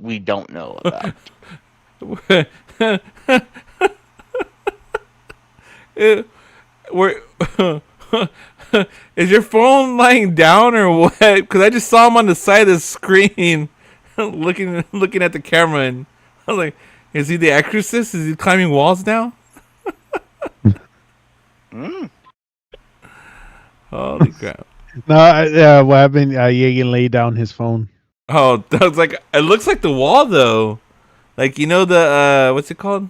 we don't know about. Where is your phone lying down or what? Because I just saw him on the side of the screen, looking at the camera, and I was like, "Is he the exorcist? Is he climbing walls now?" Holy crap! No, what happened? Yegan laid down his phone. Oh, that was like it looks like the wall though. Like you know the what's it called?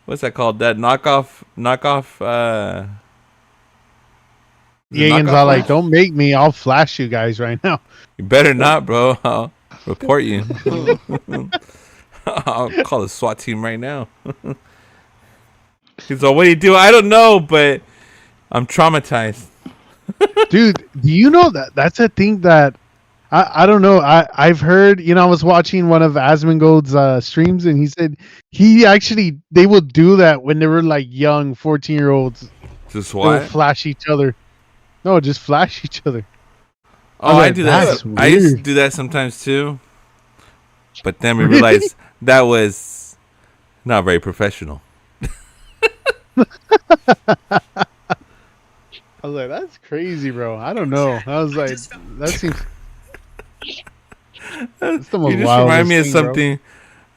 What's that called? That knockoff. Yegan's all like, "Don't make me! I'll flash you guys right now." You better not, bro. I'll report you. I'll call the SWAT team right now. He's like, "What do you do?" I don't know, but I'm traumatized. Dude, do you know that that's a thing that I don't know. I've heard, I was watching one of Asmongold's streams, and he said they would do that when they were like young 14-year-olds. Just They what? would flash each other. No, just flash each other. Oh, I do that. I used to do that sometimes too. But then we realized that was not very professional. I was like, that's crazy, bro. I don't know. I was like, that seems. That's the most You just remind me of something. It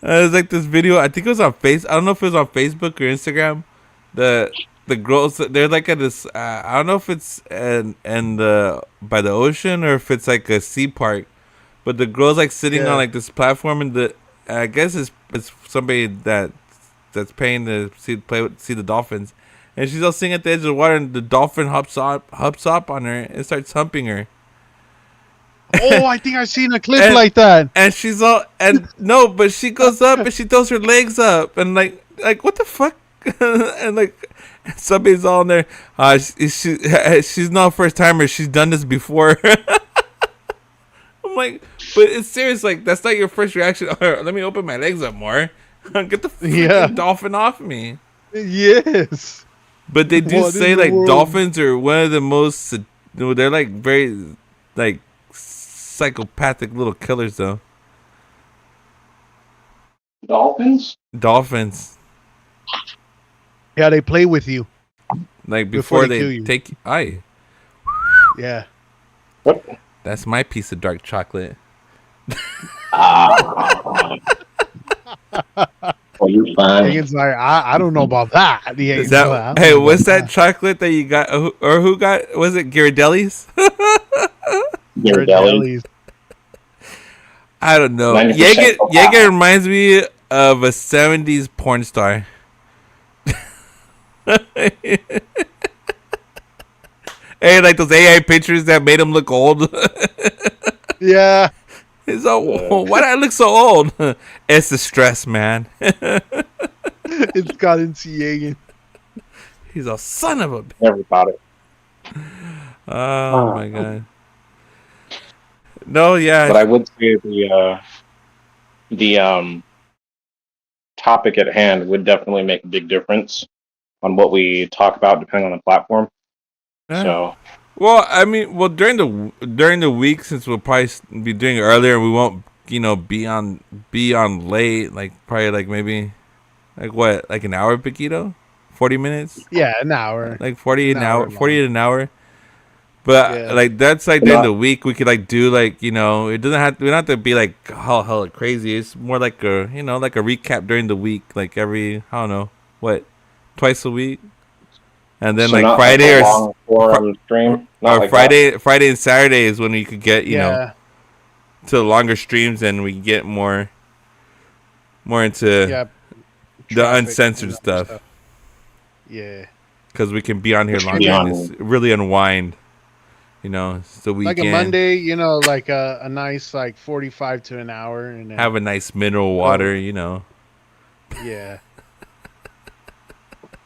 was like this video. I think it was on I don't know if it was on Facebook or Instagram. The girls, they're like at this. I don't know if it's by the ocean or if it's like a sea park. But the girl's like sitting on like this platform, and I guess it's somebody that's paying to see the dolphins. And she's all sitting at the edge of the water, and the dolphin hops up on her and starts humping her. Oh, I think I've seen a clip like that. And she's all but she goes up and she throws her legs up and like what the fuck? And like somebody's all in there. She's not a first timer. She's done this before. I'm like, but it's serious. Like that's not your first reaction. Let me open my legs up more. Get the freaking dolphin off me. Yes. But they do say like dolphins are one of the most. They're like very like psychopathic little killers though. Dolphins. Yeah, they play with you. Like before they take you. Aye. Yeah. What? That's my piece of dark chocolate. Well, you're fine. It's like, I don't know about that. Hey, what's that chocolate that you got? Or who got? Was it Ghirardelli's? Ghirardelli's. I don't know. Jaeger reminds me of a 70s porn star. Hey, like those AI pictures that made him look old. Yeah. He's all, why do I look so old? It's the stress, man. It's got into Yegan. He's a son of a. Never thought it. Oh my god. No, yeah. But I would say the topic at hand would definitely make a big difference on what we talk about, depending on the platform. Yeah. So. Well, I mean, during the week, since we'll probably be doing it earlier, we won't, be on late, like probably like maybe, like what, like an hour, Paquito, 40 minutes. Yeah, an hour. Like 40 an hour, 40 an hour. But like that's like during the week we could like do like it doesn't have we don't have to be like hella crazy. It's more like a like a recap during the week, like every I don't know what, twice a week. And then like Friday Friday and Saturday is when we could get to the longer streams and we get more into the uncensored stuff. Yeah, because we can be on here longer and just really unwind. It's the weekend. Like a Monday, like a nice like 45 to an hour, and then have a nice mineral water. Yeah.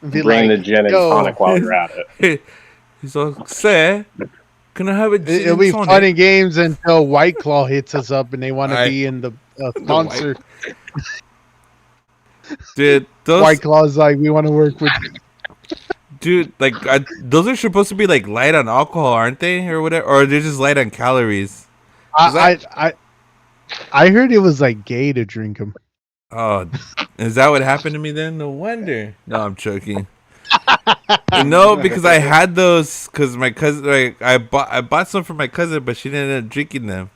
Bring the gin and tonic while you're at it. He's like, "Sir, can I have a gin It'll and be tonic?" fun and games until White Claw hits us up and they want to be in the sponsor. Dude, White Claw's like, we want to work with you. Dude, like those are supposed to be like light on alcohol, aren't they, or whatever, or they're just light on calories? I heard it was like gay to drink them. Oh, is that what happened to me then? No wonder. No, I'm joking. No, because I had those because my cousin, like, I bought some for my cousin, but she didn't end up drinking them,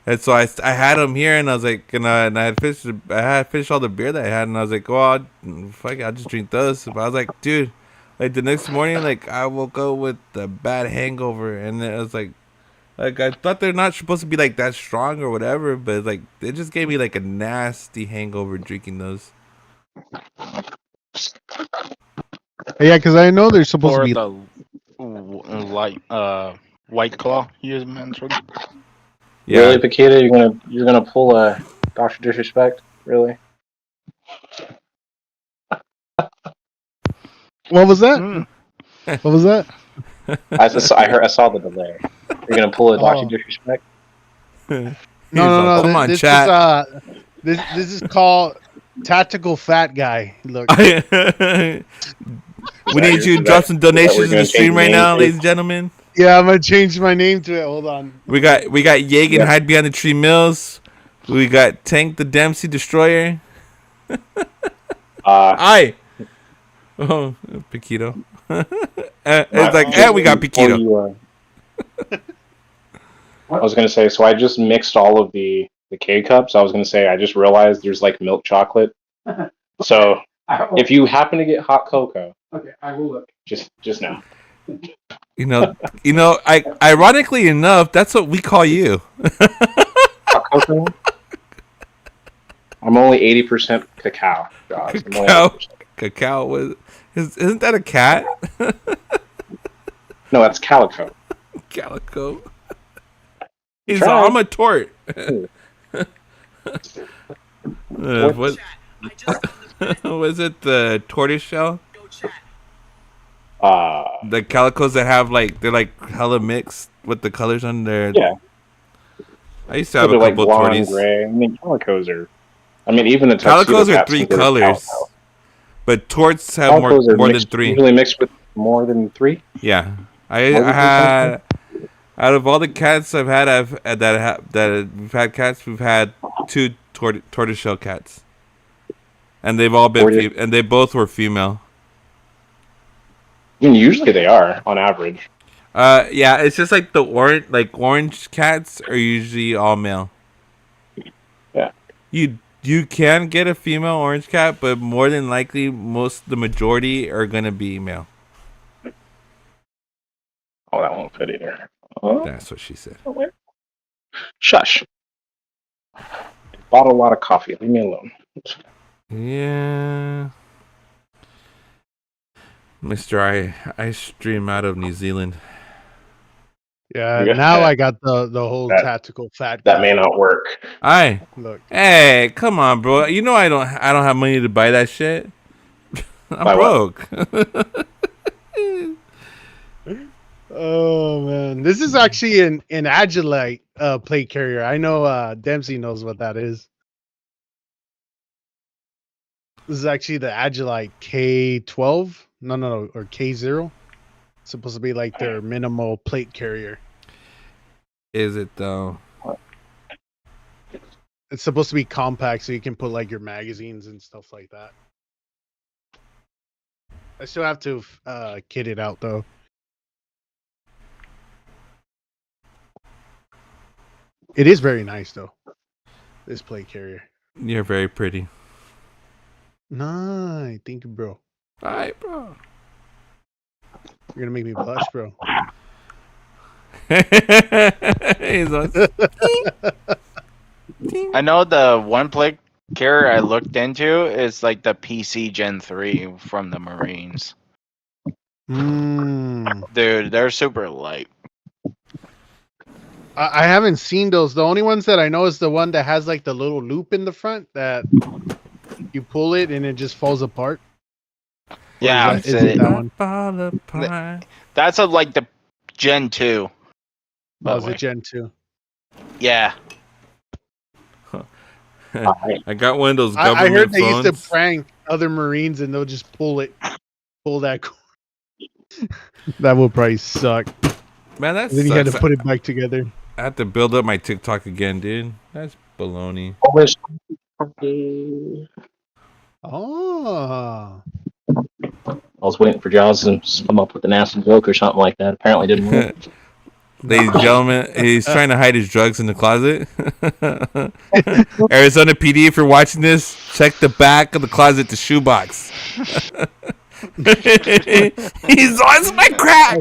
and so I had them here, and I was like, and I had finished all the beer that I had, and I was like, well, fuck it, I'll just drink those. But I was like, dude, like the next morning, like I woke up with a bad hangover, and it was like I thought they're not supposed to be like that strong or whatever, but like it just gave me like a nasty hangover drinking those. Yeah, because I know they're supposed to Or be. the light White Claw you mentioned. Yeah, Really, Paquita, you're gonna pull a Doctor Disrespect? Really? What was that? Mm. What was that? I saw the delay. You're gonna pull a Doctor Oh. Disrespect? No, He's all, come on, This chat. is this is called tactical fat guy. Look, We need you to drop some donations in the stream right now, ladies and gentlemen. yeah, I'm gonna change my name to it. Hold on. We got Yeg and Hide Behind the Tree Mills. We got Tank the Dempsey Destroyer. Aye. Oh, Paquito. It's like, and we got Paquito. I was gonna say, so I just mixed all of the K cups. I was gonna say, I just realized there's like milk chocolate. So if you happen to get hot cocoa, okay, I will look. Just now. You know. Ironically enough, that's what we call you. Hot cocoa. I'm only 80% cacao. Josh. I'm only 80%. Cacao was. Isn't that a cat? No, that's calico. Calico. He's like, I'm a tort. What was it? The tortoise shell? The calicos that have like they're like hella mixed with the colors on their. Yeah. I used to have a couple like blonde, torties. gray. I mean, calicos are. I mean, even the Calicos are 3 colors, but torts have more than 3. Usually mixed with more than 3. Yeah, I had. Out of all the cats I've had, we've had cats. We've had 2 tortoiseshell cats, and they've all been and they both were female. I mean, usually they are on average. Yeah, it's just like the orange cats are usually all male. Yeah. You can get a female orange cat, but more than likely, the majority are gonna be male. Oh, that won't fit either. That's what she said. Shush. I bought a lot of coffee. Leave me alone. Yeah. Mr. I stream out of New Zealand. Yeah, now I got the whole tactical fat guy. That may not work. Look. Hey, come on, bro. You know I don't have money to buy that shit. I'm broke. Oh man, this is actually an Agilite plate carrier. I know Dempsey knows what that is. This is actually the Agilite K12. No, or K0. It's supposed to be like their minimal plate carrier. Is it though? It's supposed to be compact, so you can put like your magazines and stuff like that. I still have to kit it out though. It is very nice though. This plate carrier. You're very pretty. Nice, thank you, bro. Alright, bro. You're gonna make me blush, bro. I know the one plate carrier I looked into is like the PC Gen 3 from the Marines. Dude, they're super light. I haven't seen those. The only ones that I know is the one that has like the little loop in the front that you pull it and it just falls apart. Yeah, is it that one? Fall apart. That's like the Gen 2. Oh, is it Gen 2? Yeah. I got one of those government I heard they phones. used to prank other Marines and they'll just pull that cord. That would probably suck. Man, that's then you had to put it back together. I have to build up my TikTok again, dude. That's Baloney. Always. Oh. I was waiting for Jaws to come up with an acid joke or something like that. Apparently, didn't work. Ladies and gentlemen, he's trying to hide his drugs in the closet. Arizona PD, if you're watching this, check the back of the closet, the shoebox. He's on my crack.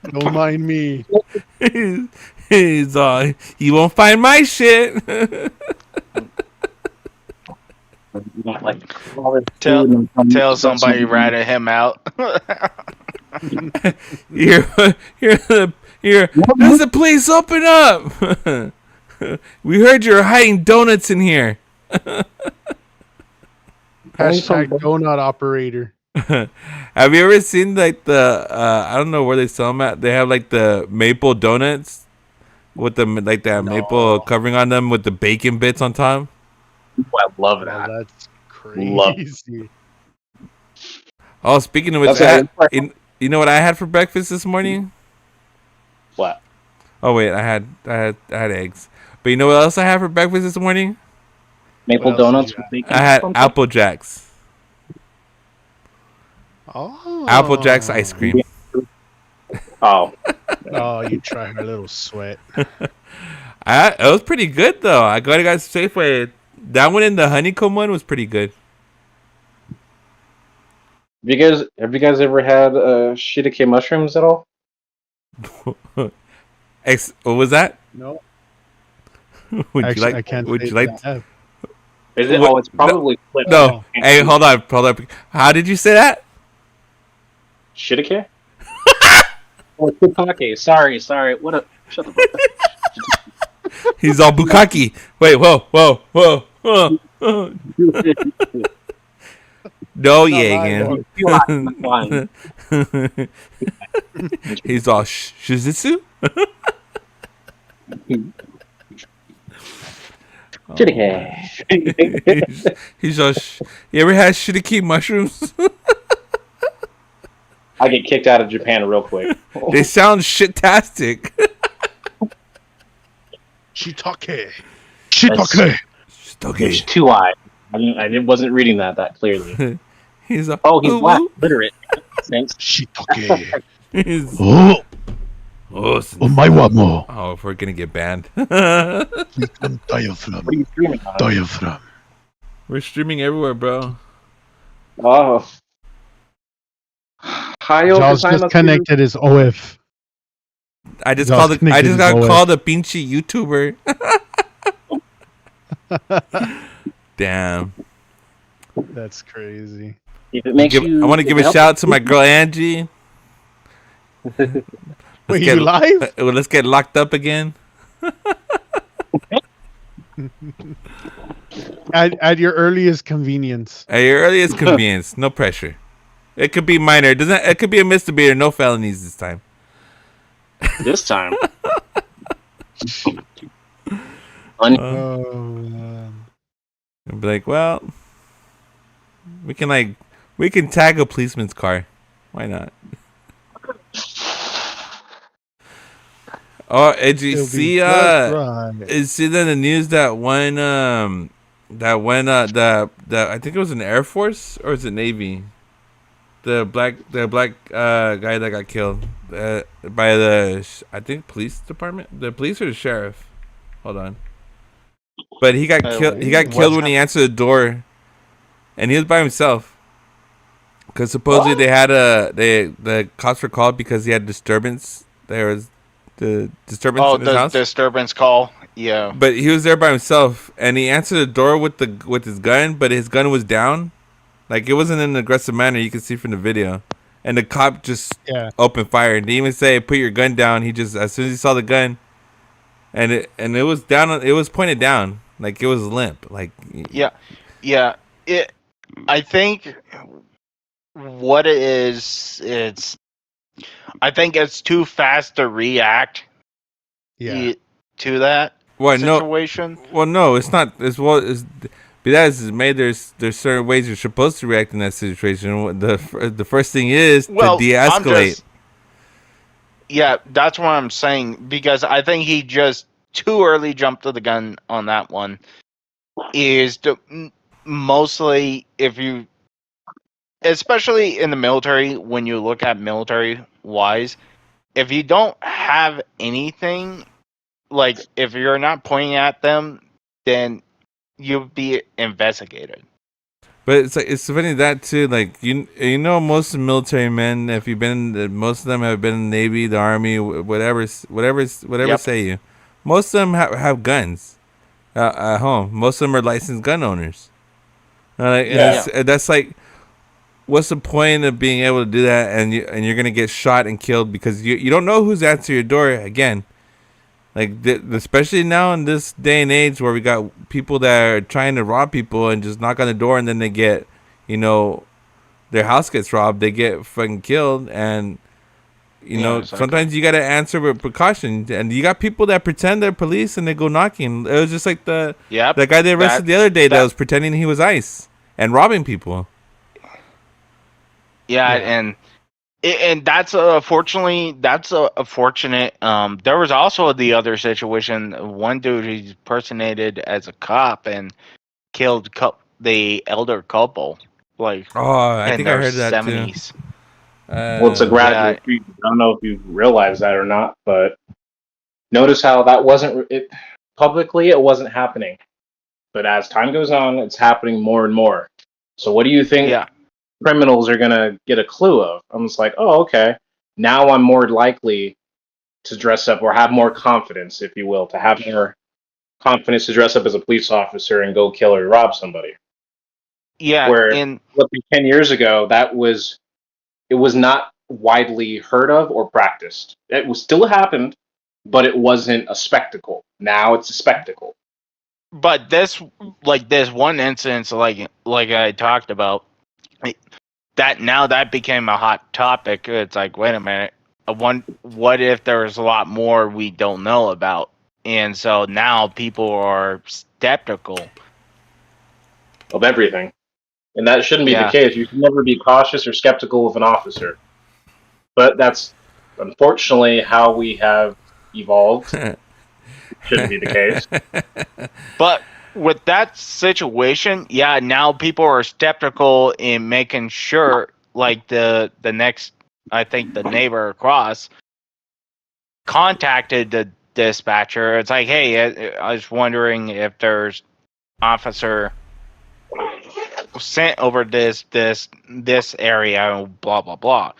Don't mind me. He's on. You won't find my shit. Tell somebody ratted him out. Here, does the police open up? We heard you're hiding donuts in here. Hashtag donut operator. Have you ever seen like the I don't know where they sell them at? They have like the maple donuts with the like that maple covering on them with the bacon bits on top. I love that. Oh, that's crazy. Oh, speaking of which, you know what I had for breakfast this morning? What? Oh wait, I had eggs. But you know what else I had for breakfast this morning? Maple donuts with bacon. I had Apple Jacks. Oh. Apple Jacks ice cream. Oh. Oh, you try a little sweat. It was pretty good though. I got Safeway. That one and the honeycomb one was pretty good. Have you guys ever had shiitake mushrooms at all? What was that? No. Would you like? I can't. Would say you like? that. Is it? What? Oh, it's probably flipped. No. Hey, hold on. How did you say that? Shiitake? Oh, Bukake. Sorry. What a... Shut the fuck up. He's all bukkake. Wait, whoa. No, Yagan. He's all shizitsu? Shiitake. He's all you ever had shiitake mushrooms? I get kicked out of Japan real quick. They sound shit-tastic. Shiitake. There's two eyes. I wasn't reading that clearly. He's a, he's black, literate. Thanks. Shiitake. Oh, my wamo. oh, if we're gonna get banned. Diaphragm. What are you streaming on? Diaphragm. We're streaming everywhere, bro. Oh. Jaws just connected his OF. I just Jaws got OF. called a pinchy YouTuber. Damn. That's crazy. If it makes you, I want to give a shout out to my girl Angie. Wait, you live? Let's get locked up again. At your earliest convenience. At your earliest convenience, no pressure. It could be minor. It could be a misdemeanor. No felonies this time. This time. Oh man. I'd be like, well, we can tag a policeman's car. Why not? Oh, did you see? Is see in the news that one I think it was an Air Force or is it Navy? The black guy that got killed by the I think police department, the police or the sheriff. Hold on, but he got killed. He got killed when he answered the door, and he was by himself. Because supposedly they had the cops were called because he had disturbance. There was the disturbance in his house. Disturbance call. Yeah. But he was there by himself, and he answered the door with his gun, but his gun was down. Like, it wasn't in an aggressive manner, you can see from the video. And the cop just opened fire. And didn't even say, put your gun down. He just, as soon as he saw the gun, and it was down, it was pointed down. Like, it was limp. Like, yeah. I think what it is, I think it's too fast to react to that situation. No, it's not. Be that as it's made, there's certain ways you're supposed to react in that situation. The first thing is to de-escalate. Yeah, that's what I'm saying, because I think he just too early jump to the gun on that one. Is to mostly if you, especially in the military, when you look at military wise, if you don't have anything, like if you're not pointing at them, then you'll be investigated. But it's like it's funny that too. Like you know, most military men, if you've been, most of them have been in the Navy, the Army, whatever. Yep. Say you, most of them have guns at home. Most of them are licensed gun owners. And Yeah. that's like, what's the point of being able to do that? And you're gonna get shot and killed because you don't know who's at your door again. Like especially now in this day and age where we got people that are trying to rob people and just knock on the door and then they get, their house gets robbed, they get fucking killed, and Exactly. sometimes you gotta answer with precaution. And you got people that pretend they're police and they go knocking. It was just like the guy they arrested the other day that was pretending he was ICE and robbing people. Yeah. And that's fortunately that's a fortunate. There was also the other situation. One dude who impersonated as a cop and killed the elder couple, like I in think I their heard that 70s. too. Well, it's a gradual Yeah. treat. I don't know if you realize that or not, but notice how that wasn't it publicly. It wasn't happening, but as time goes on, it's happening more and more. So, what do you think Yeah. criminals are gonna get a clue of? I'm just like, oh, okay. Now I'm more likely to dress up or have more confidence, if you will, to have more confidence to dress up as a police officer and go kill or rob somebody. Yeah. Where And 10 years ago, it was not widely heard of or practiced. It was still happened, but it wasn't a spectacle. Now it's a spectacle. but this one instance, like I talked about, that now that became a hot topic. It's like, wait a minute, what if there's a lot more we don't know about? And so now people are skeptical Of everything. And that shouldn't be the Yeah. case. You should never be cautious or skeptical of an officer. But that's unfortunately how we have evolved. Shouldn't be the case. But with that situation, yeah, now people are skeptical in making sure, like the next, I think the neighbor across contacted the dispatcher. It's like, hey, I was wondering if there's officer sent over this area, blah blah blah,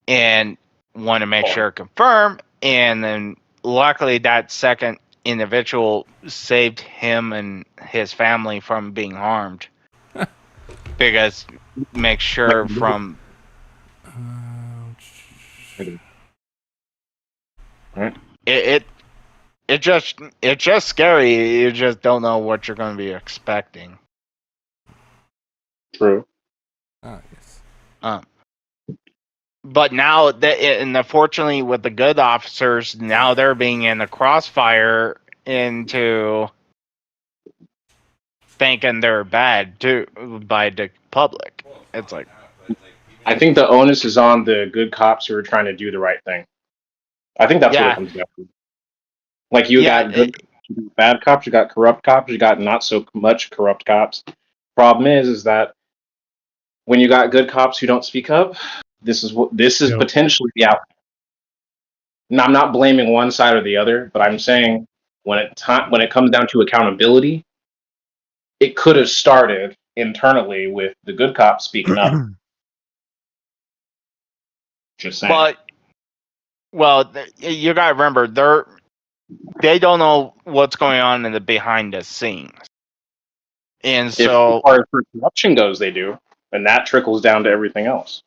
and want to make sure confirm. And then luckily that second individual saved him and his family from being harmed because make sure from it it's just scary. You just don't know what you're going to be expecting. True. Yes. But now that, and unfortunately with the good officers, now they're being in the crossfire into thinking they're bad too by the public. It's like, I think the onus is on the good cops who are trying to do the right thing. I think that's what yeah, it comes down to. Like you got good, you got bad cops, you got corrupt cops, you got not so much corrupt cops. Problem is that when you got good cops who don't speak up, this is Yep. potentially the outcome. And I'm not blaming one side or the other, but I'm saying when it comes down to accountability, it could have started internally with the good cops speaking up. Just saying. but well, you gotta remember they don't know what's going on in the behind the scenes, and If so as far as corruption goes, they do, and that trickles down to everything else.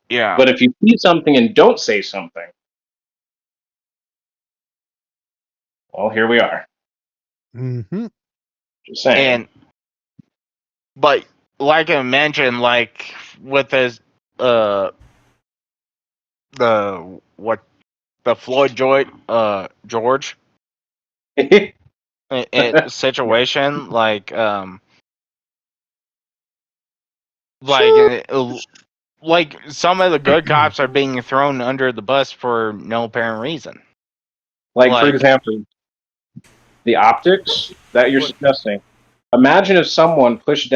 yeah. But if you see something and don't say something, well, here we are. Mm-hmm. Just saying. And but like I mentioned, like with this the what the Floyd George situation, like like some of the good cops are being thrown under the bus for no apparent reason. Like for Like example, the optics that you're suggesting. Imagine if someone pushed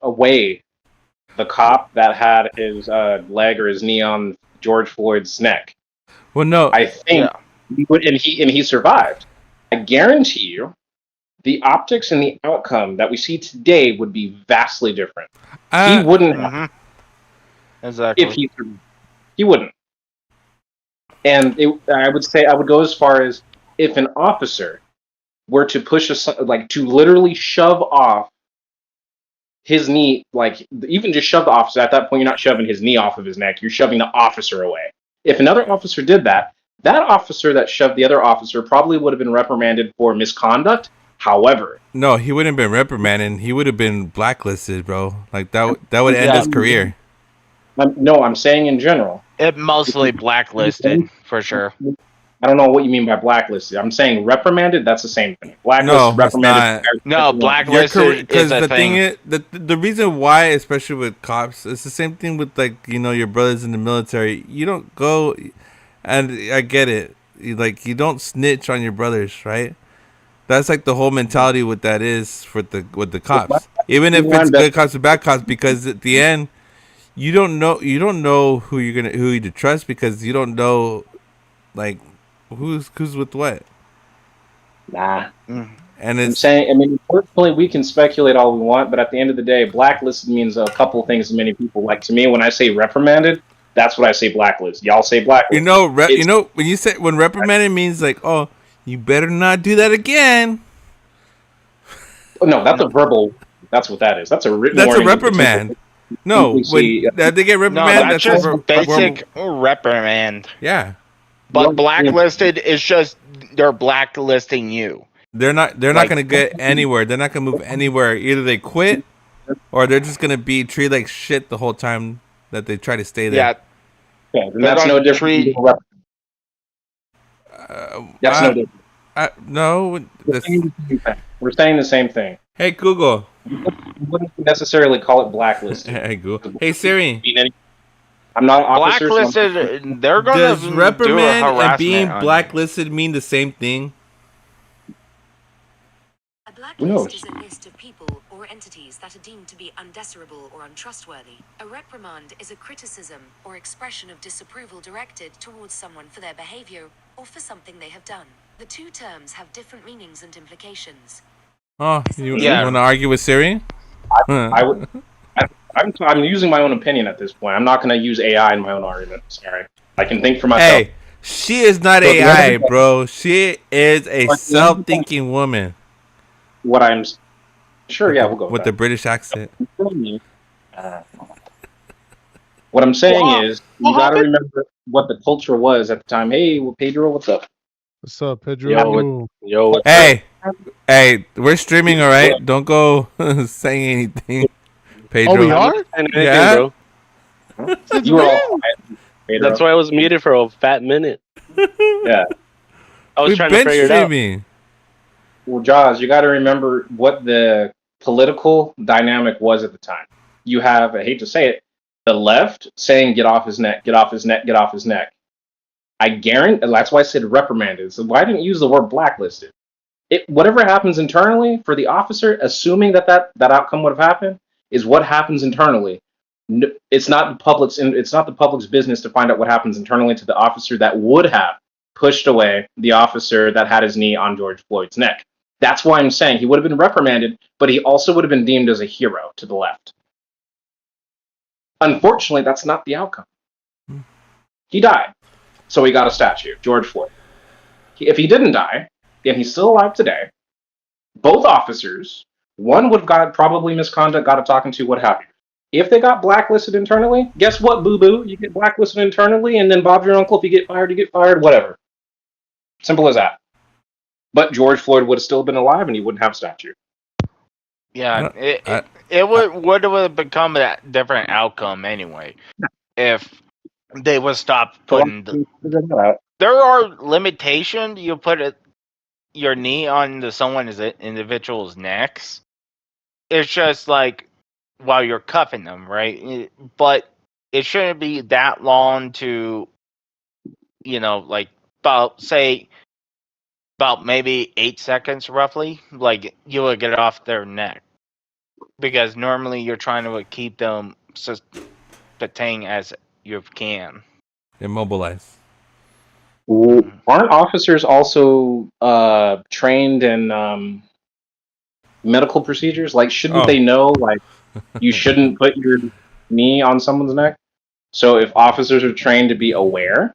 away the cop that had his leg or his knee on George Floyd's neck. Well, no. I think he would, and he survived. I guarantee you, the optics and the outcome that we see today would be vastly different. He wouldn't have, exactly. if he wouldn't. And I would go as far as if an officer were to to literally shove off his knee, like even just shove the officer. At that point, you're not shoving his knee off of his neck. You're shoving the officer away. If another officer did that, that officer that shoved the other officer probably would have been reprimanded for misconduct. However, no, he wouldn't have been reprimanded. He would have been blacklisted, bro. Like that would end his career. I'm saying in general. It mostly blacklisted for sure. I don't know what you mean by blacklisted. I'm saying reprimanded. That's the same thing. Blacklisted, reprimanded. No, blacklisted is a thing. Is, the reason why, especially with cops, it's the same thing with your brothers in the military. You don't go, and I get it. You don't snitch on your brothers, right? That's like the whole mentality. What that is with the cops, even if it's good cops or bad cops, because at the end, you don't know who you to trust because you don't know, who's with what. Nah. And I'm saying, unfortunately, we can speculate all we want, but at the end of the day, blacklisted means a couple of things to many people. Like to me, when I say reprimanded, that's what I say blacklisted. Y'all say blacklisted. When reprimanded means oh, you better not do that again. No, that's a verbal. That's what that is. That's a written. That's a reprimand. No, when they get reprimanded, that's just basic reprimand. Yeah, but blacklisted is just they're blacklisting you. They're not going to get anywhere. They're not going to move anywhere. Either they quit, or they're just going to be treated like shit the whole time that they try to stay there. Yeah, and that's no different. That's no different. No, we're saying the same thing. Hey Google. You wouldn't necessarily call it blacklisted. Hey Google. Hey Siri. I'm not officer, blacklisted. So they're going to does reprimand and being blacklisted mean the same thing? A blacklist is a list of people or entities that are deemed to be undesirable or untrustworthy. A reprimand is a criticism or expression of disapproval directed towards someone for their behavior or for something they have done. The two terms have different meanings and implications. Oh, you want to argue with Siri? I'm using my own opinion at this point. I'm not going to use AI in my own argument. Sorry. I can think for myself. Hey, she is not AI, bro. She is a self-thinking woman. What I'm... Sure, yeah, we'll go with the British accent. What I'm saying is, you got to remember what the culture was at the time. Hey, Pedro, what's up? What's up, Pedro? Yo, what's up? Hey, we're streaming, all right? Don't go saying anything. Pedro. Oh, we are? Yeah. Bro. You were all Pedro. That's why I was muted for a fat minute. Yeah. I was trying to figure it out. Well, Jaws, you got to remember what the political dynamic was at the time. You have, I hate to say it, the left saying, get off his neck, get off his neck, get off his neck. I guarantee, that's why I said reprimanded. So why didn't you use the word blacklisted? Whatever happens internally for the officer, assuming that outcome would have happened, is what happens internally. It's not the public's business to find out what happens internally to the officer that would have pushed away the officer that had his knee on George Floyd's neck. That's why I'm saying he would have been reprimanded, but he also would have been deemed as a hero to the left. Unfortunately, that's not the outcome. He died, so he got a statue, George Floyd. If he didn't die, and he's still alive today, both officers, one would have got probably misconduct, got a talking to, what have you. If they got blacklisted internally, guess what, boo-boo? You get blacklisted internally, and then Bob's your uncle. If you get fired, whatever. Simple as that. But George Floyd would have still been alive, and he wouldn't have a statue. Yeah, it would have become a different outcome anyway if they would stop putting. There are limitations. You put your knee on someone's individual's necks. It's just while you're cuffing them, right? But it shouldn't be that long to, about about maybe 8 seconds roughly. Like you will get off their neck because normally you're trying to keep them detained as you can. Immobilize. Aren't officers also trained in medical procedures? Like, shouldn't they know, like, you shouldn't put your knee on someone's neck? So if officers are trained to be aware,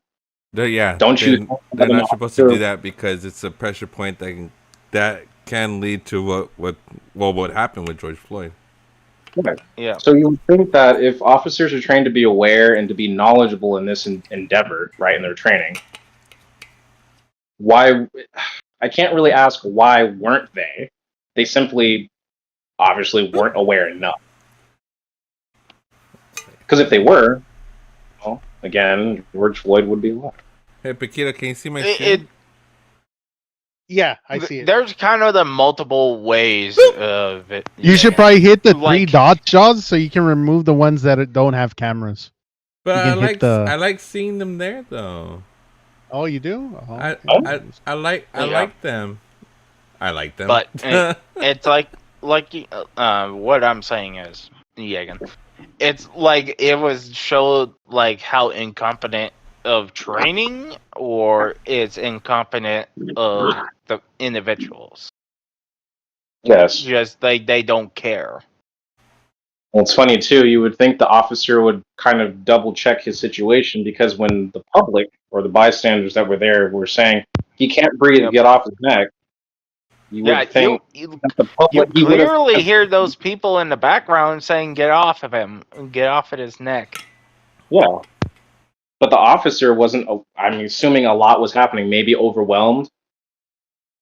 don't you think they're that an not supposed to do officer, that because it's a pressure point that can lead to what happened with George Floyd. Yeah. So you would think that if officers are trained to be aware and to be knowledgeable in this endeavor, right, in their training, why? I can't really ask why weren't they? They simply, obviously, weren't aware enough. Because if they were, well, again, George Floyd would be alive. Hey, Paquito, can you see my screen? Yeah, I see it. There's kind of the multiple ways of it. You should probably hit the Like- 3 dots, Jaws, so you can remove the ones that don't have cameras. But You can hit I like seeing them there though. Oh, you do? Oh, I like them. I like them. But it's like what I'm saying is, Yegan, it's like it was showed like how incompetent of training or it's incompetent of the individuals. Yes. Just they don't care. Well, it's funny too. You would think the officer would kind of double check his situation because when the public or the bystanders that were there were saying he can't breathe, Yep. get off his neck, you would think you that the public he would clearly hear those people in the background saying, "Get off of him! Get off of his neck!" Yeah, but the officer wasn't. I'm assuming a lot was happening, maybe overwhelmed.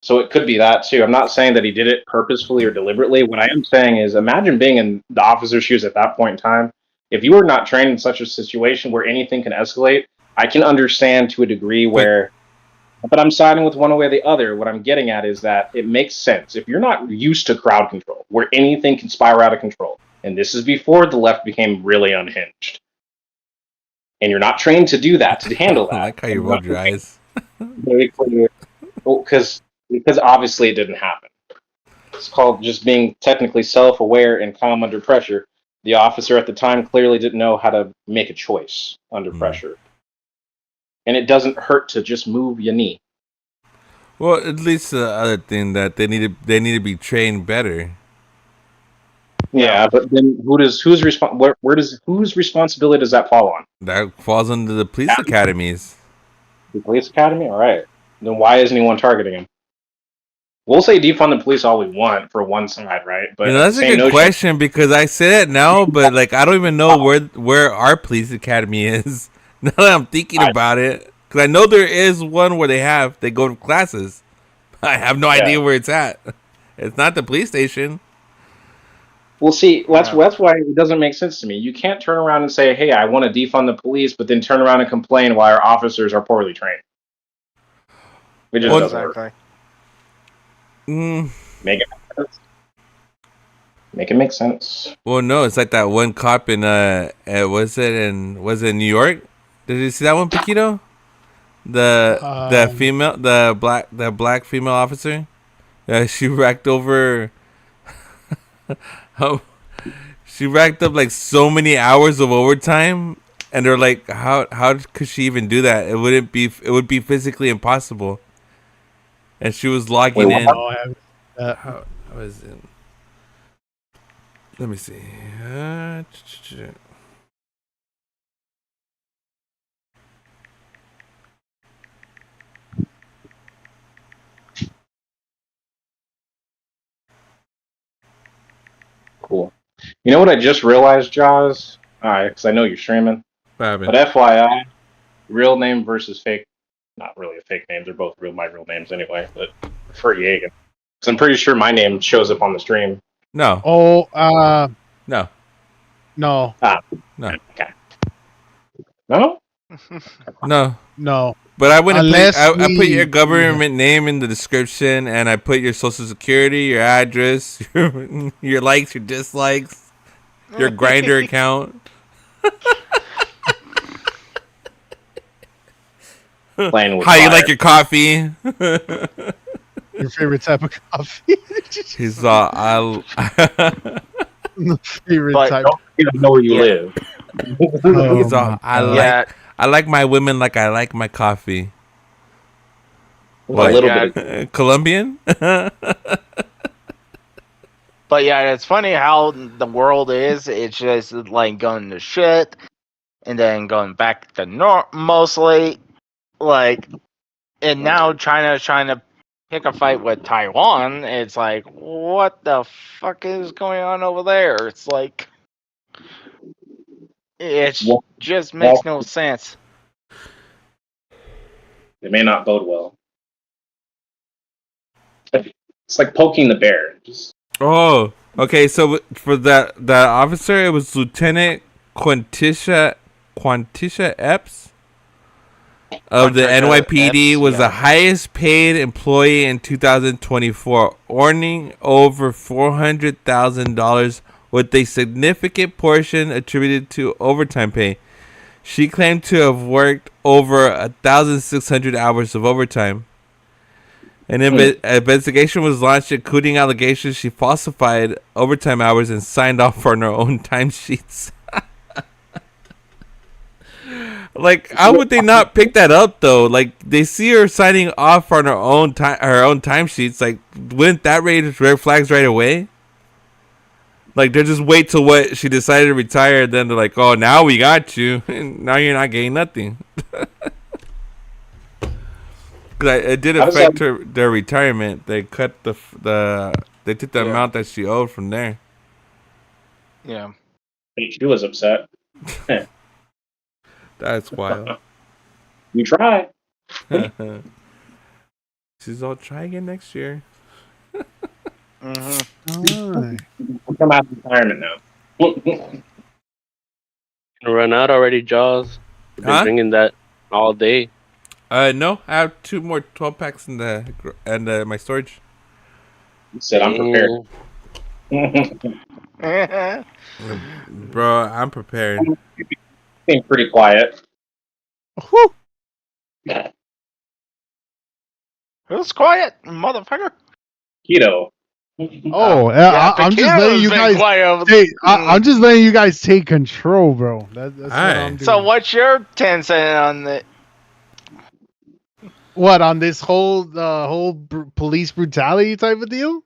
So it could be that too. I'm not saying that he did it purposefully or deliberately. What I am saying is, imagine being in the officer's shoes at that point in time. If you were not trained in such a situation where anything can escalate, I can understand to a degree where. But I'm siding with one way or the other. What I'm getting at is that it makes sense. If you're not used to crowd control, where anything can spiral out of control, and this is before the left became really unhinged, and you're not trained to do that, to handle that. I like how you rolled your eyes. Because obviously it didn't happen. It's called just being technically self-aware and calm under pressure. The officer at the time clearly didn't know how to make a choice under pressure. And it doesn't hurt to just move your knee. Well, at least the other thing that they need to be trained better. Yeah, but then whose responsibility does that fall on? That falls under the police academies. The police academy? All right. Then why isn't anyone targeting him? We'll say defund the police all we want for one side, right? But that's a good question because I say it now, but like I don't even know where our police academy is. Now that I'm thinking about it, because I know there is one where they go to classes. I have no idea where it's at. It's not the police station. Well, see, that's why it doesn't make sense to me. You can't turn around and say, "Hey, I want to defund the police," but then turn around and complain why our officers are poorly trained. It just doesn't work. Make it make sense. Make it make sense. Well, no, it's like that one cop in was it in New York? Did you see that one, Paquito? The black female officer. She racked over. She racked up like so many hours of overtime, and they're like, how could she even do that? It would be physically impossible. And she was logging in. How is it? Let me see. Cool. You know what I just realized, Jaws? Alright, because I know you're streaming. But FYI, real name versus fake. Not really a fake name. They're both my real names anyway. But for Yegan. Because I'm pretty sure my name shows up on the stream. No. Oh, no. No. No. Okay. No? No. But I wouldn't I put your government name in the description, and I put your social security, your address, your likes, your dislikes, your Grindr account. Playing with how fire. you like your coffee. Your favorite type of coffee? He's I Favorite But- type. You don't know where you Yeah. live. Oh, he's all my I God. Yeah. like my women like I like my coffee. A What? little Yeah. bit. Of, Colombian? But yeah, it's funny how the world is. It's just like going to shit and then going back to mostly. Like, and now China's trying to pick a fight with Taiwan. It's like, what the fuck is going on over there? It's like, it Well, just makes no sense. it may not bode well. It's like poking the bear. Just Oh, okay. So for that officer, it was Lieutenant Quantisha Epps of the Quantisha NYPD Epps, was yeah. the highest paid employee in 2024, earning over $400,000 with a significant portion attributed to overtime pay. She claimed to have worked over 1,600 hours of overtime. An investigation was launched, including allegations she falsified overtime hours and signed off on her own timesheets. Like, how would they not pick that up though? Like, they see her signing off on her own timesheets. Like, wouldn't that raise red flags right away? Like, they just wait till what she decided to retire, then they're like, "Oh, now we got you. And now you're not getting nothing." Because it did affect their retirement. They cut they took the amount that she owed from there. Yeah. she was upset. That's wild. You try. She's all, try again next year. Alright. We'll come out of retirement now. Run out already, Jaws. Been Huh? drinking that all day. No, I have 2 more 12 packs in my storage. He said, I'm prepared. Bro, I'm prepared. Seem pretty quiet. Whew. Who's quiet, motherfucker? Oh, Keto. I'm just letting you guys. Hey, I'm just letting you guys take control, bro. That's what I'm doing. So, what's your 10 cent on the? What on this whole police brutality type of deal?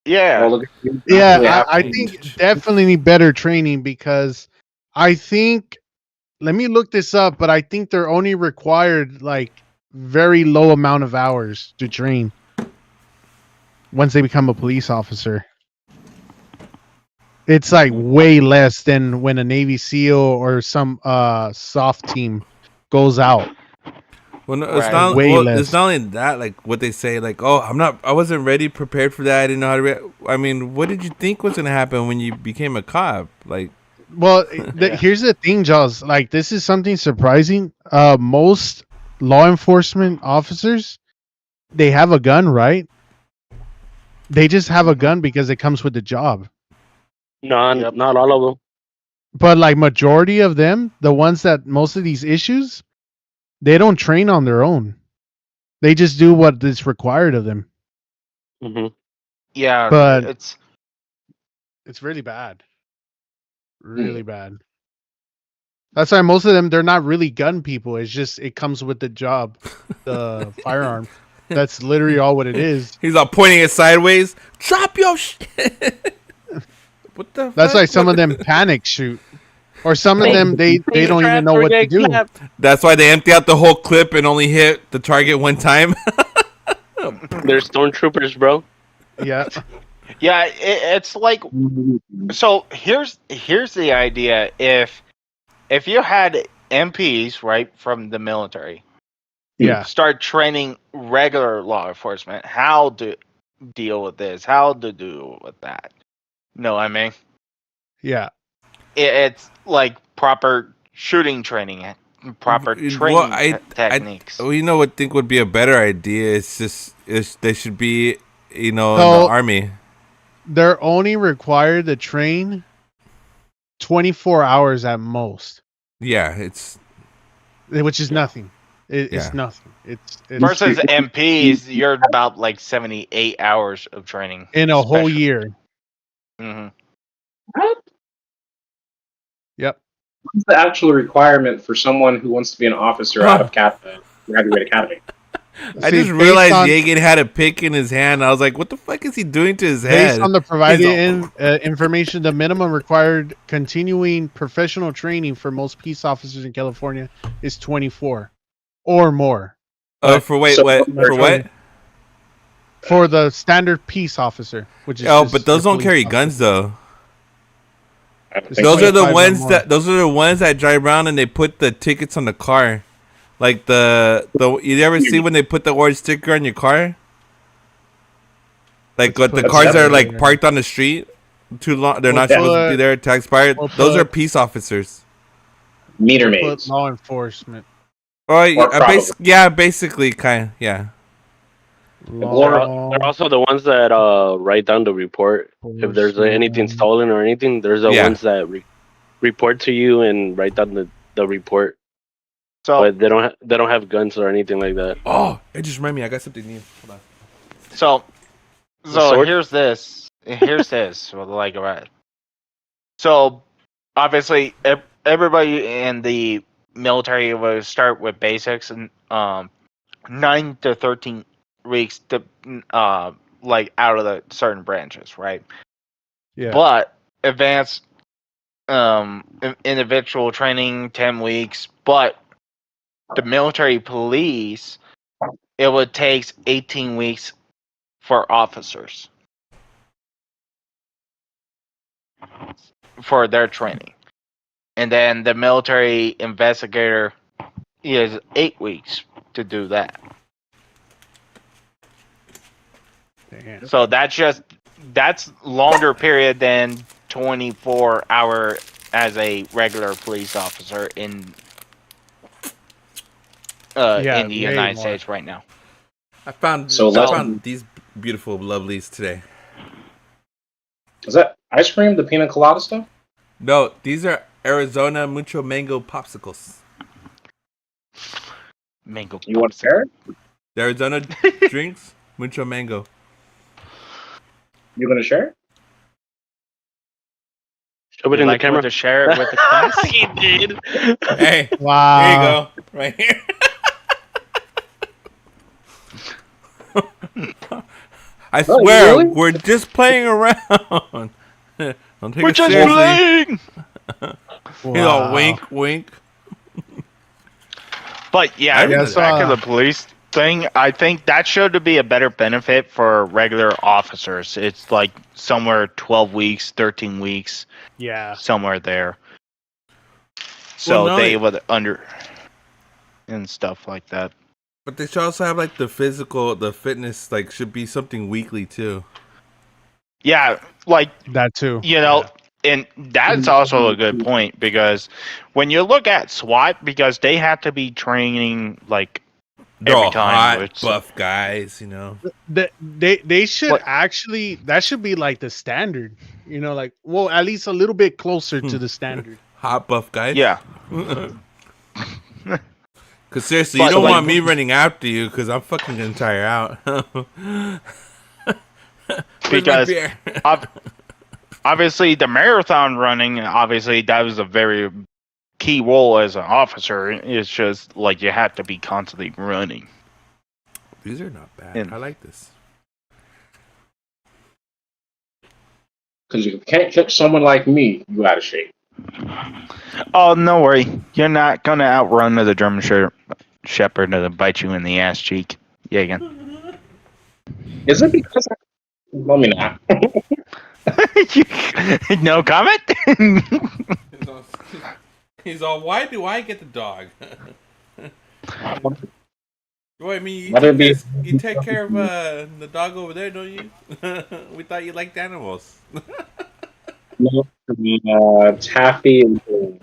Yeah. Well, look at you. Yeah, I think definitely need better training because I think. Let me look this up, but I think they're only required like very low amount of hours to train once they become a police officer. It's like way less than when a Navy SEAL or some soft team goes out. Well, no, Right. it's not only that, like what they say, like, oh, I wasn't ready, prepared for that. I didn't know how to I mean, what did you think was gonna happen when you became a cop? Like, Well, here's the thing, Jaws. Like, this is something surprising. Most law enforcement officers, they have a gun, right? They just have a gun because it comes with the job. No, not all of them. But like majority of them, the ones that most of these issues, they don't train on their own. They just do what is required of them. Hmm. Yeah, But it's really bad. Really bad. That's why most of them, they're not really gun people. It's just it comes with the job, the firearm. That's literally all what it is. he's all pointing it sideways. Drop your shit. What the? That's fuck? why some of them panic shoot, or some of them they don't even know what to do. That's why they empty out the whole clip and only hit the target one time. They're stormtroopers, bro. Yeah. Yeah, it's like, so here's the idea. If you had MPs, right, from the military, Yeah. start training regular law enforcement how to deal with this, how to do with that. No, I mean, Yeah. it's like proper shooting training, proper training techniques. You know what? I think would be a better idea. They should be, in the So- army. They're only required to train 24 hours at most, Yeah, it's which is nothing. It's nothing. It's versus MPs, you're about like 78 hours of training in a whole year. Mm-hmm. Yep. What's the actual requirement for someone who wants to be an officer out of graduate academy? I See, just realized Yegan had a pick in his hand. I was like, what the fuck is he doing to his head? Based on the provided information, the minimum required continuing professional training for most peace officers in California is 24 or more. For what? For the standard peace officer, which is but those don't carry guns though. Those are the ones that drive around and they put the tickets on the car. Like you ever see when they put the orange sticker on your car? Like the cars that are like parked on the street too long, they're not supposed to be there to expire. Those are peace officers. Meter maids. Law enforcement. Oh, basically, kind of, yeah. They're also the ones that write down the report if there's anything stolen or anything. There's the ones that report to you and write down the report. So but they don't have guns or anything like that. Oh, it just reminded me. I got something new. Hold on. So here's this. Like, right. So obviously, everybody in the military will start with basics and 9 to 13 weeks to like out of the certain branches, right? Yeah. But advanced individual training 10 weeks, but the military police, it would take 18 weeks for officers for their training. And then the military investigator is 8 weeks to do that. Damn. So that's longer period than 24 hour as a regular police officer in the United States right now. I found these beautiful lovelies today. Is that ice cream, the pina colada stuff? No, these are Arizona Mucho Mango Popsicles. Mango. You want to share it? The Arizona drinks, Mucho Mango. You going to share it? Show it in the camera. To share it with the class? He did. Hey, wow. Here you go. Right here. I swear, really? We're just playing around. Don't take we're it just seriously. playing. You know, wink, wink. But yeah, back to the police thing. I think that should be a better benefit for regular officers. It's like somewhere 12 weeks, 13 weeks. Yeah. Somewhere there. So they would under and stuff like that. But they should also have like the fitness, like should be something weekly too. Yeah, like that too. You know, and that's also a good point because when you look at SWAT, because they have to be training like every time. Hot, buff guys, you know. They should actually, that should be like the standard. You know, like at least a little bit closer to the standard. Hot buff guys. Yeah. Because seriously, you don't want me running after you because I'm fucking gonna tire out. Because obviously the marathon running, obviously that was a very key role as an officer. It's just like you have to be constantly running. These are not bad. I like this. Because you can't catch someone like me, you out of shape. Oh, no worry. You're not going to outrun the German Shepherd to bite you in the ass cheek. Yeah, again. Is it because let me not. No comment? He's all, why do I get the dog? Well, I mean, you take care of the dog over there, don't you? We thought you liked animals. No, Taffy and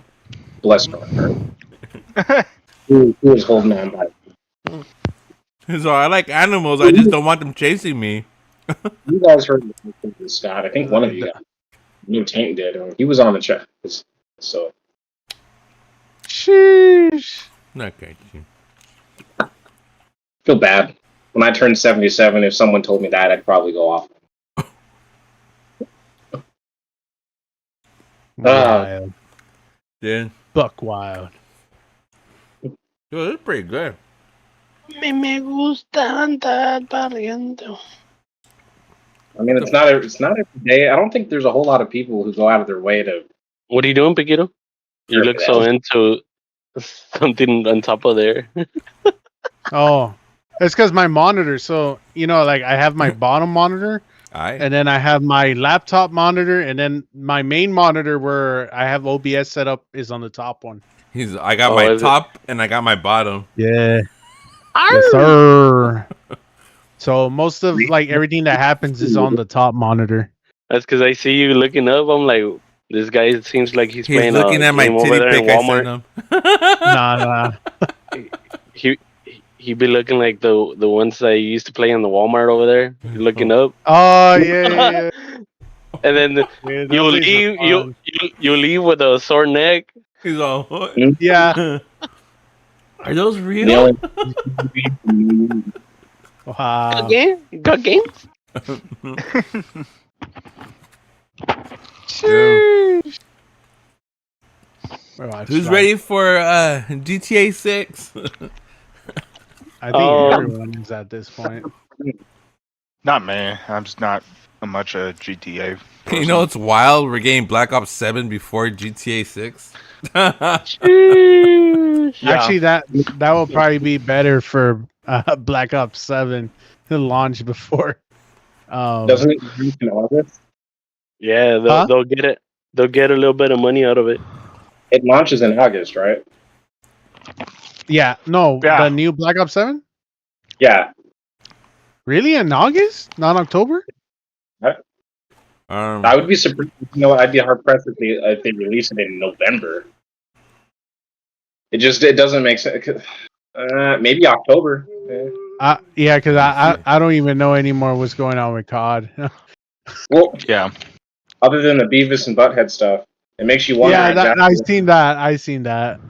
bless her. He was holding on by it. So I like animals, I just don't want them chasing me. You guys heard the Scott. I think one of you got. New Tank did. He was on the chat. So. Sheesh. Okay. feel bad. When I turned 77, if someone told me that, I'd probably go off. Wild. Yeah. Buck wild. Dude, it's pretty good. Me gusta andar barriendo. I mean, it's not every day. I don't think there's a whole lot of people who go out of their way to. What are you doing, Piquito? You look so into something on top of there. Oh, it's because my monitor. So like I have my bottom monitor, and then I have my laptop monitor, and then my main monitor where I have OBS set up is on the top one. I got my top and I got my bottom. Yeah. Yes, sir. So most of like everything that happens is on the top monitor. That's because I see you looking up. I'm like, this guy seems like he's playing looking a at my game over titty there in pic I Walmart. sent him. Nah. He be looking like the ones that you used to play in the Walmart over there. You're looking up. Oh yeah. And then you leave with a sore neck. He's all, yeah. Are those real? Wow. Got games? Who's ready for GTA 6? I think everyone is at this point. Not me. I'm just not much a GTA person. You know it's wild? We're getting Black Ops 7 before GTA 6. Actually, that will probably be better for Black Ops 7 to launch before. Doesn't it release in August? Yeah, they'll get it. They'll get a little bit of money out of it. It launches in August, right? Yeah. No, the new Black Ops 7? Yeah. Really? In August? Not October? I would be surprised. I'd be hard pressed if they release it in November. It doesn't make sense. Maybe October. Yeah, because I don't even know anymore what's going on with COD. Well, yeah. Other than the Beavis and Butthead stuff, it makes you wonder. Yeah, I've seen that.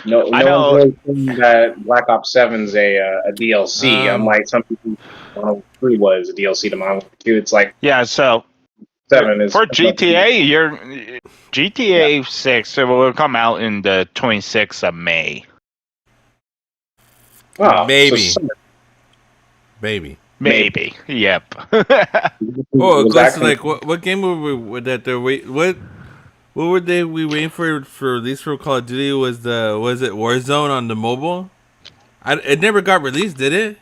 No one's really saying that Black Ops 7's a DLC. Unlike some people, Modern Warfare 3 was a DLC to Modern Warfare 2. It's like so 7 is for GTA. GTA 6 it will come out in the 26th of May. Oh, Maybe. Yep. Oh, that's like what game were that? What were we waiting for release for Call of Duty? Was it Warzone on the mobile? It never got released, did it?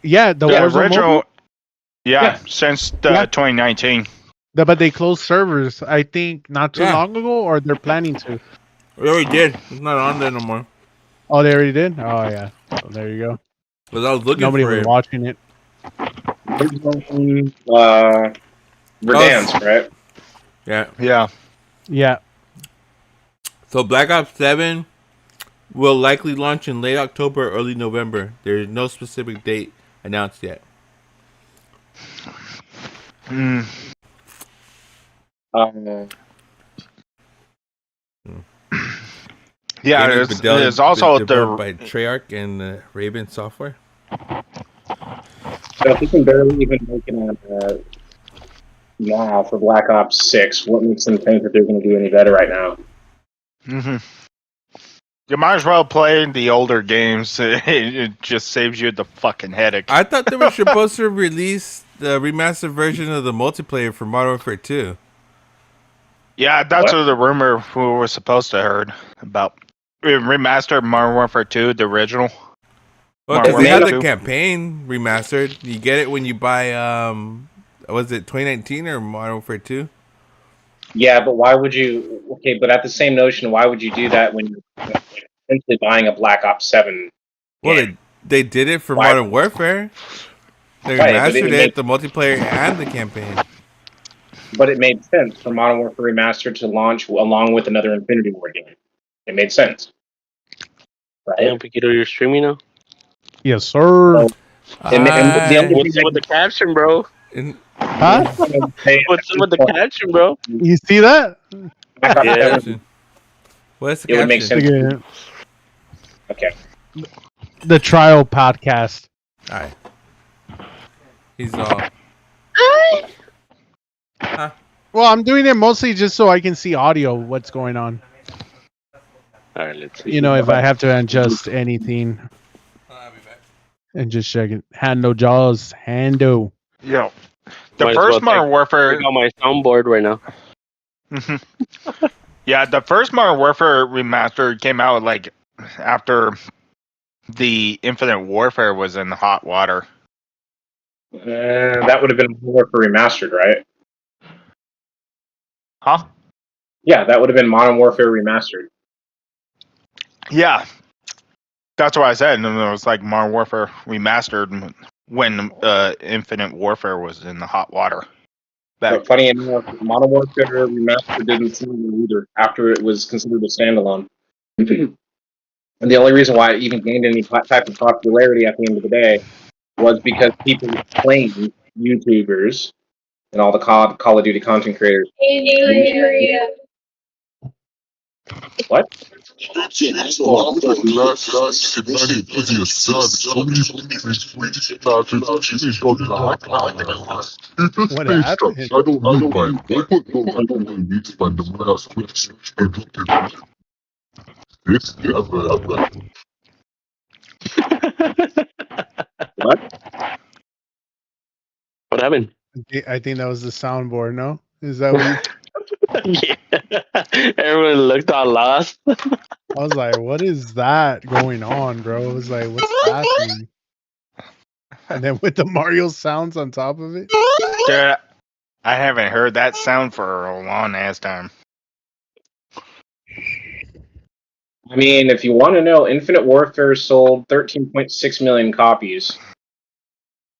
Yeah, the Warzone original. mobile? Yeah, since 2019. But they closed servers, I think, not too long ago, or they're planning to. We already did. It's not on there no more. Oh, they already did? Oh, yeah. So there you go. Because I was looking Nobody for was it. watching it. Verdansk, right? Yeah. So Black Ops 7 will likely launch in late October or early November. There is no specific date announced yet. Yeah, there's also by Treyarch and Raven Software. So if we can barely even make it now for Black Ops 6, what makes them think that they're going to do any better right now? Mm-hmm. You might as well play the older games. It just saves you the fucking headache. I thought they were supposed to release the remastered version of the multiplayer for Modern Warfare 2. Yeah, that's what the rumor we were supposed to heard about. Remastered Modern Warfare 2, the original. Well, because they had the campaign remastered. You get it when you buy, was it 2019 or Modern Warfare 2? Yeah, but why would you... Okay, but at the same notion, why would you do that when you're essentially buying a Black Ops 7 Well, game? they did it for Modern Warfare. They remastered it, the multiplayer and the campaign. But it made sense for Modern Warfare Remastered to launch along with another Infinity War game. It made sense. Right? Damn, Piquito, you're streaming now? Yes, sir. What's up with the caption, bro? Huh? What's up with the caption, bro? You see that? Yeah. What's the caption? It would make sense. Okay. Okay. the trial podcast. All right. He's all. Huh? Well, I'm doing it mostly just so I can see audio. What's going on? All right, let's see. You know, if I have to adjust anything, I'll be back. and just check it. Hando Jaws. Hando. Yeah. The Might as first well Modern Warfare. Check out my soundboard right now. Yeah, the first Modern Warfare remastered came out like after the Infinite Warfare was in hot water. That would have been Modern Warfare Remastered, right? Huh? Yeah, that would have been Modern Warfare Remastered. Yeah. That's what I said. And it was like Modern Warfare Remastered when Infinite Warfare was in the hot water. But funny enough, Modern Warfare Remastered didn't see it either after it was considered a standalone. And the only reason why it even gained any type of popularity at the end of the day was because people claimed YouTubers and all the Call of Duty content creators. What? What happened? What? What happened? I think that was the soundboard. No, is that what? Yeah. Everyone looked all lost. I was like, what is that going on, bro? I was like, what's happening? And then with the Mario sounds on top of it. Dude, I haven't heard that sound for a long ass time. I mean, if you want to know, Infinite Warfare sold 13.6 million copies.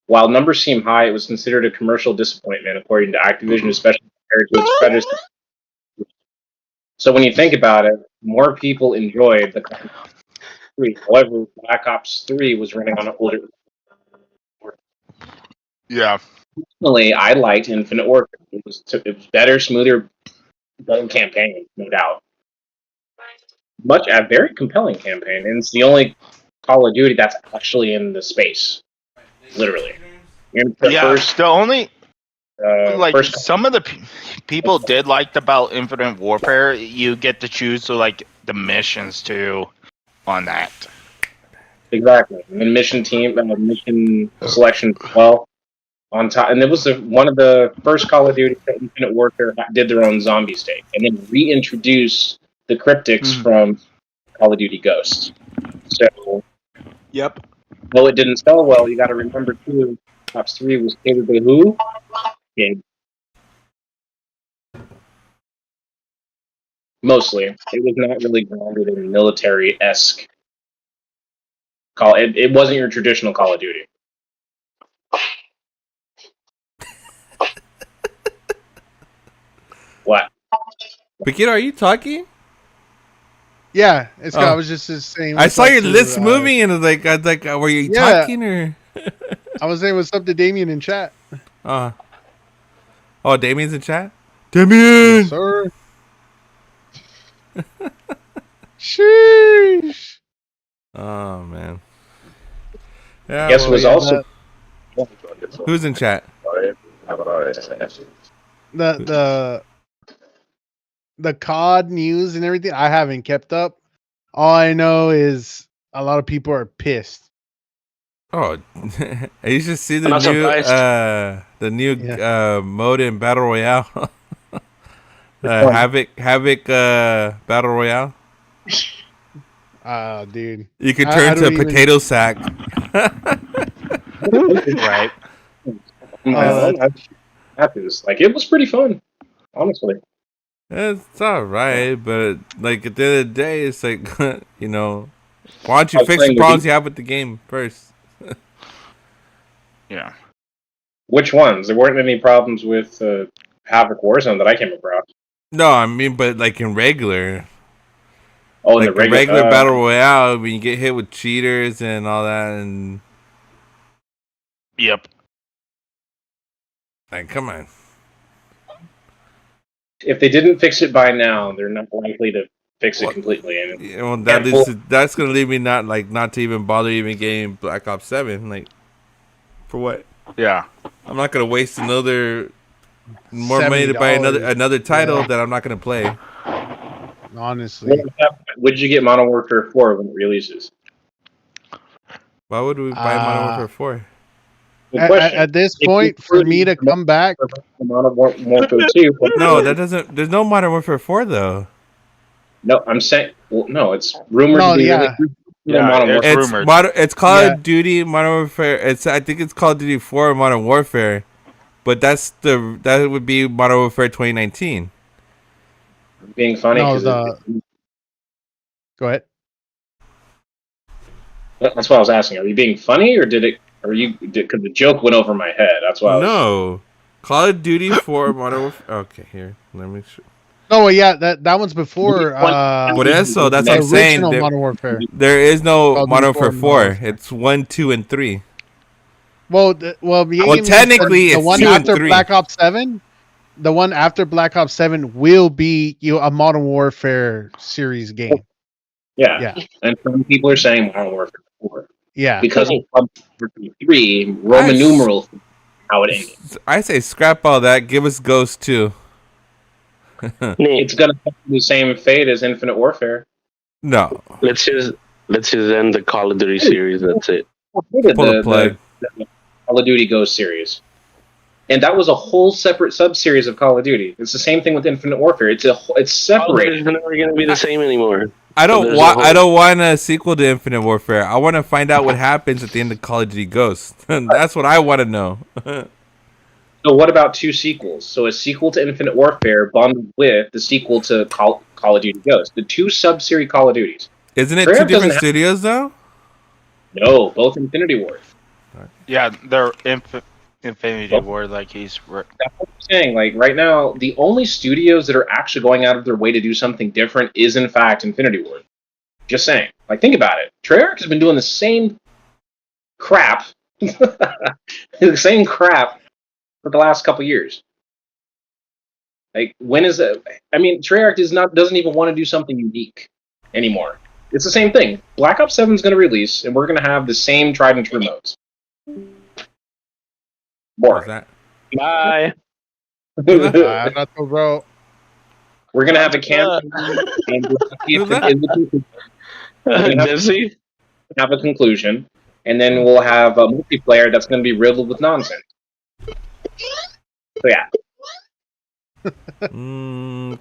While numbers seem high, it was considered a commercial disappointment, according to Activision, especially compared to its predecessor. So when you think about it, more people enjoyed the Call of Duty 3. However, Black Ops 3 was running on an older. Yeah. Personally, I liked Infinite Warfare. It was better, smoother, better campaign, no doubt. A very compelling campaign, and it's the only Call of Duty that's actually in the space, literally. The only First, some of the people did like about Infinite Warfare. You get to choose the missions too on that. exactly, and mission selection as well on top. And it was one of the first Call of Duty that Infinite Warfare did their own zombie state, and then reintroduced the cryptics from Call of Duty Ghosts. So, Yep. though it didn't sell well, you got to remember too. Ops 3 was catered by who? Yeah. Mostly, it was not really grounded in military-esque. It wasn't your traditional Call of Duty. What? Paquito, are you talking? Yeah, it's. I Oh. was just saying. I what's saw up your to, lips moving, and I was like, were you Yeah. talking or? I was saying what's up to Damien in chat. Oh, Damien's in chat. Damien. Yes, sir. Sheesh. Oh man. Yeah. Guess was also Who's in chat? The COD news and everything. I haven't kept up. All I know is a lot of people are pissed. Oh, you should see the I'm not new surprised. mode in Battle Royale. Havoc Battle Royale. Dude. You could turn to a potato sack. Right. It was pretty fun, honestly. It's all right, but like at the end of the day, it's like you know, why don't you fix the problems you have with the game first? Yeah. Which ones? There weren't any problems with Havoc Warzone that I came across. No, I mean, but like in regular. Oh, like in the regular Battle Royale, when you get hit with cheaters and all that, and Yep. like, come on. If they didn't fix it by now, they're not likely to fix it completely. And you know, that's gonna leave me not to even bother even getting Black Ops 7. Like, for what? Yeah. I'm not gonna waste more money to buy another title that I'm not gonna play. Honestly, would you get Modern Warfare 4 when it releases? Why would we buy Modern Warfare 4? At this point, for me to come back, Modern Warfare 2. No, that doesn't. There's no Modern Warfare 4 though. No, I'm saying. Well, no, it's rumored to be released. It's rumored. It's Call of Duty Modern Warfare. I think it's Call of Duty 4 Modern Warfare, but that would be Modern Warfare 2019. Being funny. Go ahead. That's what I was asking. Are you being funny, or because the joke went over my head? That's why. No, Call of Duty 4 Modern Warfare. Okay, here, let me. No, yeah, that one's before. But eso, that's what I'm saying. Modern Warfare. There is no Modern Warfare 4. It's 1, 2, and 3. Well, technically, it's the one after Black Ops 7. The one after Black Ops 7 will be a Modern Warfare series game. Yeah. And some people are saying Modern Warfare 4. Yeah. Because of Modern Warfare 3, Roman numerals, how it ended. I say scrap all that. Give us Ghost 2. It's gonna have the same fate as Infinite Warfare. No. Let's just end the Call of Duty series. That's it. Pull the plug. The Call of Duty Ghost series. And that was a whole separate sub-series of Call of Duty. It's the same thing with Infinite Warfare. It's separated. It's never going to be the same anymore. I don't want a sequel to Infinite Warfare. I want to find out what happens at the end of Call of Duty Ghost. That's what I want to know. So what about 2 sequels? So a sequel to Infinite Warfare bundled with the sequel to Call of Duty Ghost. The 2 sub-series Call of Duties. Isn't it 2 different studios though? No, both Infinity Ward. Yeah, they're Infinity Ward, like he's. That's what I'm saying. Like right now, the only studios that are actually going out of their way to do something different is, in fact, Infinity Ward. Just saying. Like, think about it. Treyarch has been doing the same crap, the same crap for the last couple years. Like, when is it? I mean, Treyarch doesn't even want to do something unique anymore. It's the same thing. Black Ops 7 is going to release, and we're going to have the same tried and true modes. More. Bye. Not so, bro. We're going to have a campaign. Have a conclusion, and then we'll have a multiplayer that's going to be riddled with nonsense. So yeah.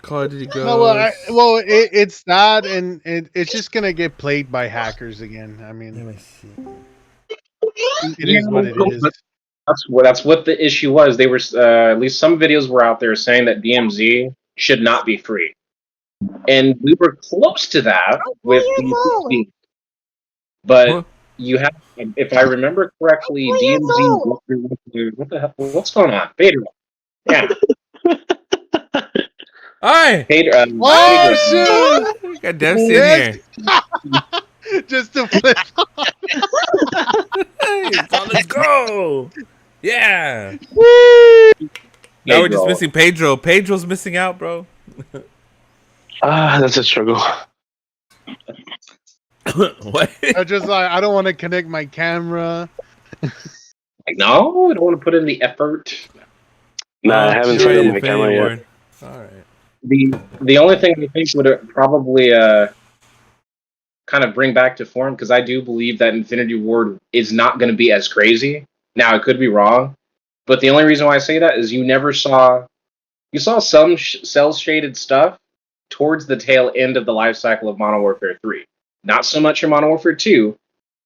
Call of Duty Ghost. No, it's that, and it's just gonna get played by hackers again. I mean, let me see. It is what it is. That's what the issue was. They were at least some videos were out there saying that DMZ should not be free, and we were close to that with the. But you have, if I remember correctly, DMZ. What the hell? What's going on, Pedro? Yeah. Hi. Pedro. Shoot! Got Dempsey in here. Just to flip. Let's go. Yeah. Now we're just missing Pedro. Pedro's missing out, bro. That's a struggle. What? I just I don't want to connect my camera. Like, no, I don't want to put in the effort. Nah, I haven't set up my camera yet. All right. The only thing I think would probably kind of bring back to form, because I do believe that Infinity Ward is not going to be as crazy. Now, I could be wrong, but the only reason why I say that is you saw some cel-shaded stuff towards the tail end of the life cycle of Modern Warfare 3. Not so much in Modern Warfare 2,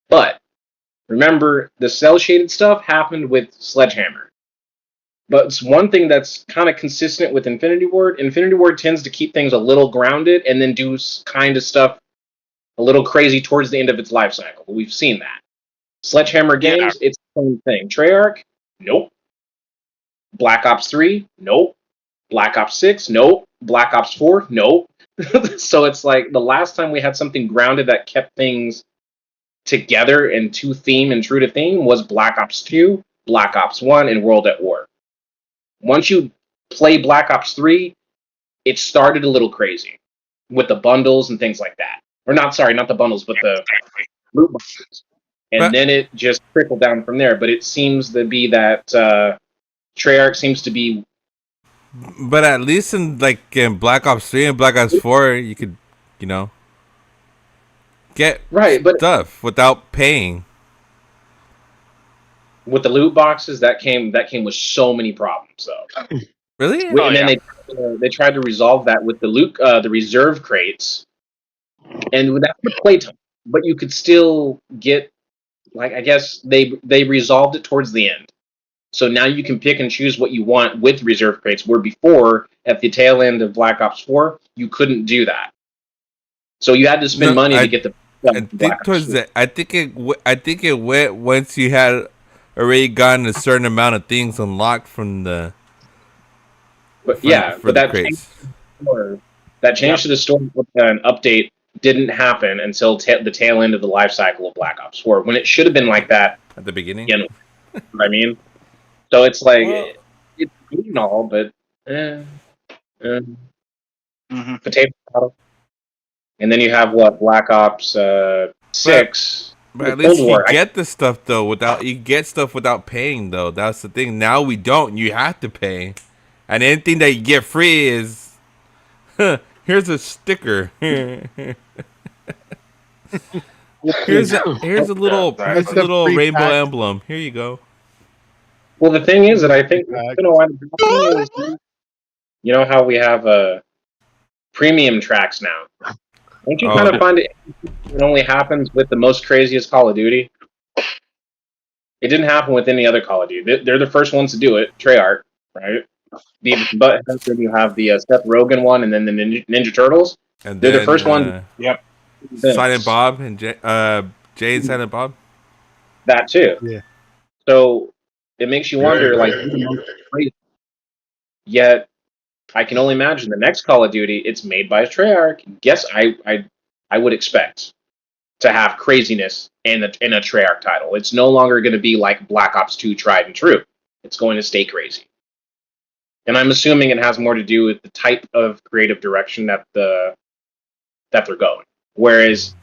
but remember, the cel-shaded stuff happened with Sledgehammer. But it's one thing that's kind of consistent with Infinity Ward. Infinity Ward tends to keep things a little grounded and then do kind of stuff a little crazy towards the end of its life cycle. We've seen that. Sledgehammer games, it's the same thing. Treyarch, nope. Black Ops 3, nope. Black Ops 6, nope. Black Ops 4, nope. So it's like the last time we had something grounded that kept things together and to theme and true to theme was Black Ops 2, Black Ops 1, and World at War. Once you play Black Ops 3, it started a little crazy. with the bundles and things like that. Or not the bundles, but the loot boxes. And then it just trickled down from there. But it seems to be that Treyarch seems to be. But at least in Black Ops 3 and Black Ops 4, you could, get stuff without paying. With the loot boxes, that came with so many problems, though. Really? And then they tried to resolve that with the reserve crates, and that's the playtime. But you could still get, I guess they resolved it towards the end. So now you can pick and choose what you want with reserve crates, where before, at the tail end of Black Ops 4, you couldn't do that. So you had to spend money to get the. I think it went once you had already gotten a certain amount of things unlocked from the. But that change to the store an update didn't happen until the tail end of the life cycle of Black Ops 4, when it should have been like that at the beginning. You know what I mean? So it's like it's good and all, but potato. And then you have Black Ops 6. But at least you get the stuff though you get stuff without paying though. That's the thing. Now we don't. You have to pay, and anything that you get free is, here's a sticker. here's a little rainbow emblem. Here you go. Well, the thing is that I think you know how we have premium tracks now. Don't you kind of find it only happens with the most craziest Call of Duty? It didn't happen with any other Call of Duty. They're the first ones to do it, Treyarch, right? But then you have the Seth Rogen one, and then the Ninja Turtles. And they're the first one. Yep. Silent Bob and Jay and Silent Bob. That too. Yeah. So it makes you wonder, yet I can only imagine the next Call of Duty. It's made by Treyarch. Guess I would expect to have craziness in a Treyarch title. It's no longer going to be like Black Ops 2 tried and true. It's going to stay crazy. And I'm assuming it has more to do with the type of creative direction that they're going. Whereas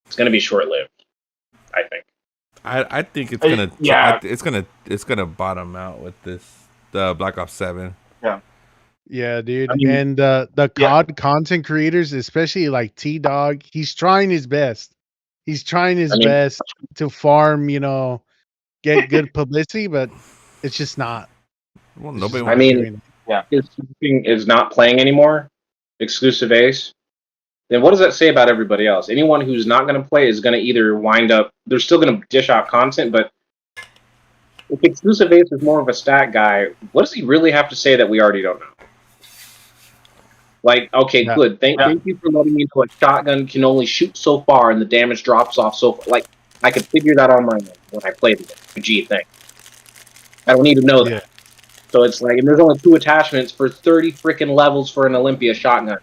it's going to be short-lived, I think. I think it's gonna it's gonna bottom out with the Black Ops 7. Yeah, dude. And the COD content creators, especially like T-Dog, he's trying his best. He's trying his best to farm, get good publicity, but it's just not. Well, nobody if something is not playing anymore, exclusive Ace, then what does that say about everybody else? Anyone who's not going to play is going to either wind up, they're still going to dish out content, but if exclusive Ace is more of a stat guy, what does he really have to say that we already don't know? Good. Thank you for letting me know a shotgun can only shoot so far and the damage drops off so far. I could figure that on my own when I played the G thing. I don't need to know that. So it's and there's only 2 attachments for 30 freaking levels for an Olympia shotgun.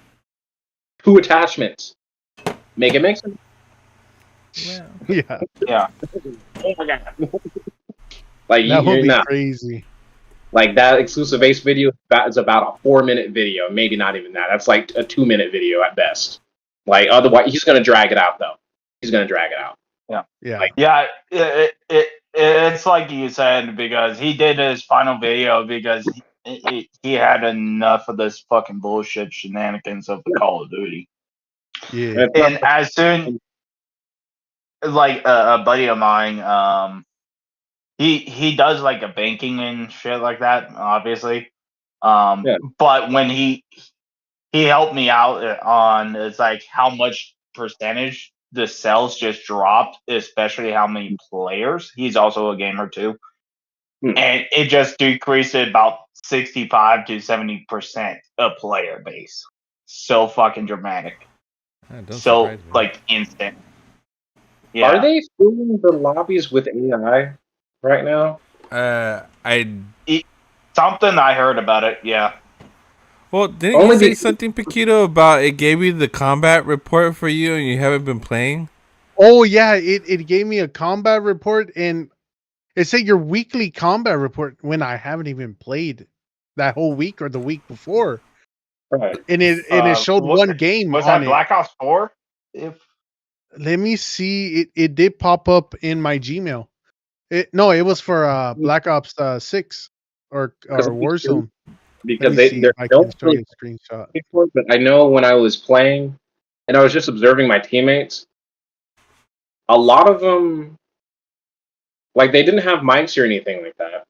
2 attachments. Make it make sense. Yeah. Oh my god. That would be crazy. That exclusive Ace video is about a 4-minute video, maybe not even that. That's like a 2-minute video at best. Otherwise, he's gonna drag it out though. He's gonna drag it out. It's like you said, because he did his final video because he had enough of this fucking bullshit shenanigans of the Call of Duty. Yeah. And as soon, a buddy of mine, he does a banking and shit like that, obviously. But when he helped me out on how much percentage the sales just dropped, especially how many players. He's also a gamer too. And it just decreased to about 65 to 70% of player base. So fucking dramatic. So instant. Yeah. Are they filling the lobbies with AI right now? Something I heard about it, yeah. Well, didn't you say something, Paquito, about it gave you the combat report for you and you haven't been playing? Oh, yeah. It gave me a combat report and it said your weekly combat report when I haven't even played that whole week or the week before. Right. And it showed one game was on that it. Black Ops 4? Let me see. It did pop up in my Gmail. It was for Black Ops 6 or Warzone. Let Because me see they're if I can don't show really you a screenshot. for it, but I know when I was playing and I was just observing my teammates, a lot of them, like, they didn't have mics or anything like that,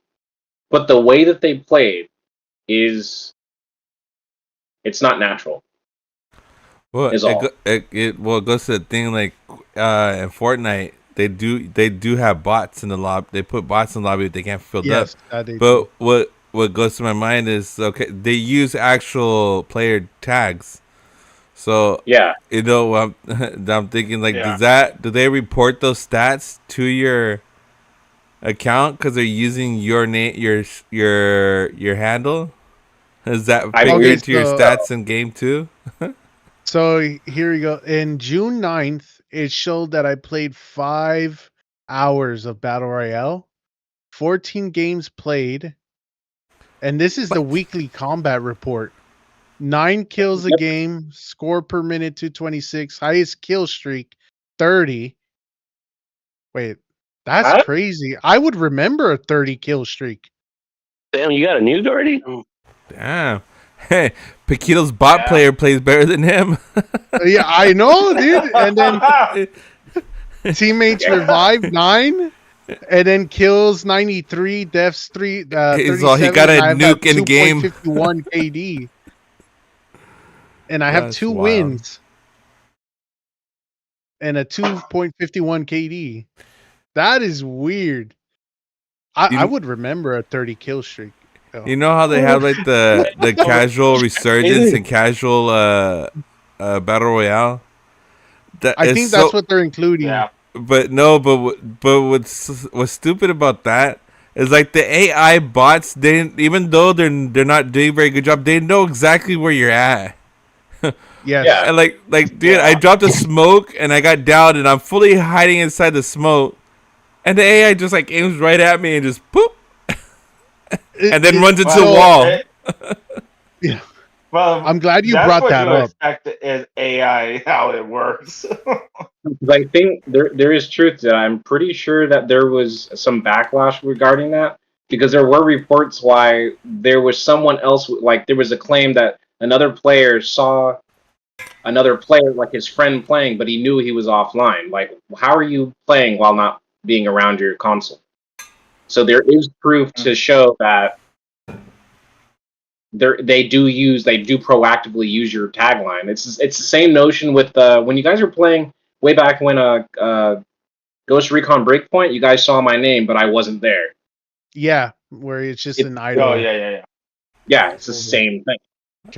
but the way that they played it's not natural. Well, Is all. it goes to the thing like in Fortnite they do have bots in the lobby. They put bots in the lobby if they can't fill up. Yes, that they But do. what goes to my mind is okay. They use actual player tags. So Yeah. I'm thinking like, do they report those stats to your account because they're using your name, your handle? Is that figure into your stats in game too? So here we go. In June 9th, it showed that I played 5 hours of Battle Royale, 14 games played, and this is the weekly combat report. 9 kills a game, score per minute 226, highest kill streak 30. Wait, that's crazy. I would remember a 30 kill streak. Damn, you got a nuke already? Damn. Hey, Paquito's bot player plays better than him. Yeah, I know, dude. And then teammates revive 9, and then kills 93, deaths 37. He got a I have nuke in game. 2.51 KD. And I have 2 wins. And a 2.51 KD. That is weird. I would remember a 30 kill streak. You know how they have like the casual resurgence and casual battle royale. I think that's what they're including. Yeah. But what's stupid about that is like the AI bots. Even though they're not doing a very good job, they know exactly where you're at. Yes. Yeah. And like dude, I dropped a smoke and I got down and I'm fully hiding inside the smoke, and the AI just like aims right at me and just poop. And then runs into the wall. Yeah. Well, I'm glad you brought that up. Expect is AI how it works. I think there is truth to that. I'm pretty sure that there was some backlash regarding that because there were reports why there was someone else, like there was a claim that another player saw another player, like his friend playing, but he knew he was offline. Like, how are you playing while not being around your console? So there is proof to show that they do proactively use your tagline. It's the same notion with when you guys were playing way back when Ghost Recon Breakpoint. You guys saw my name, but I wasn't there. Yeah, where it's just an idol. Oh yeah. Yeah, it's the same thing.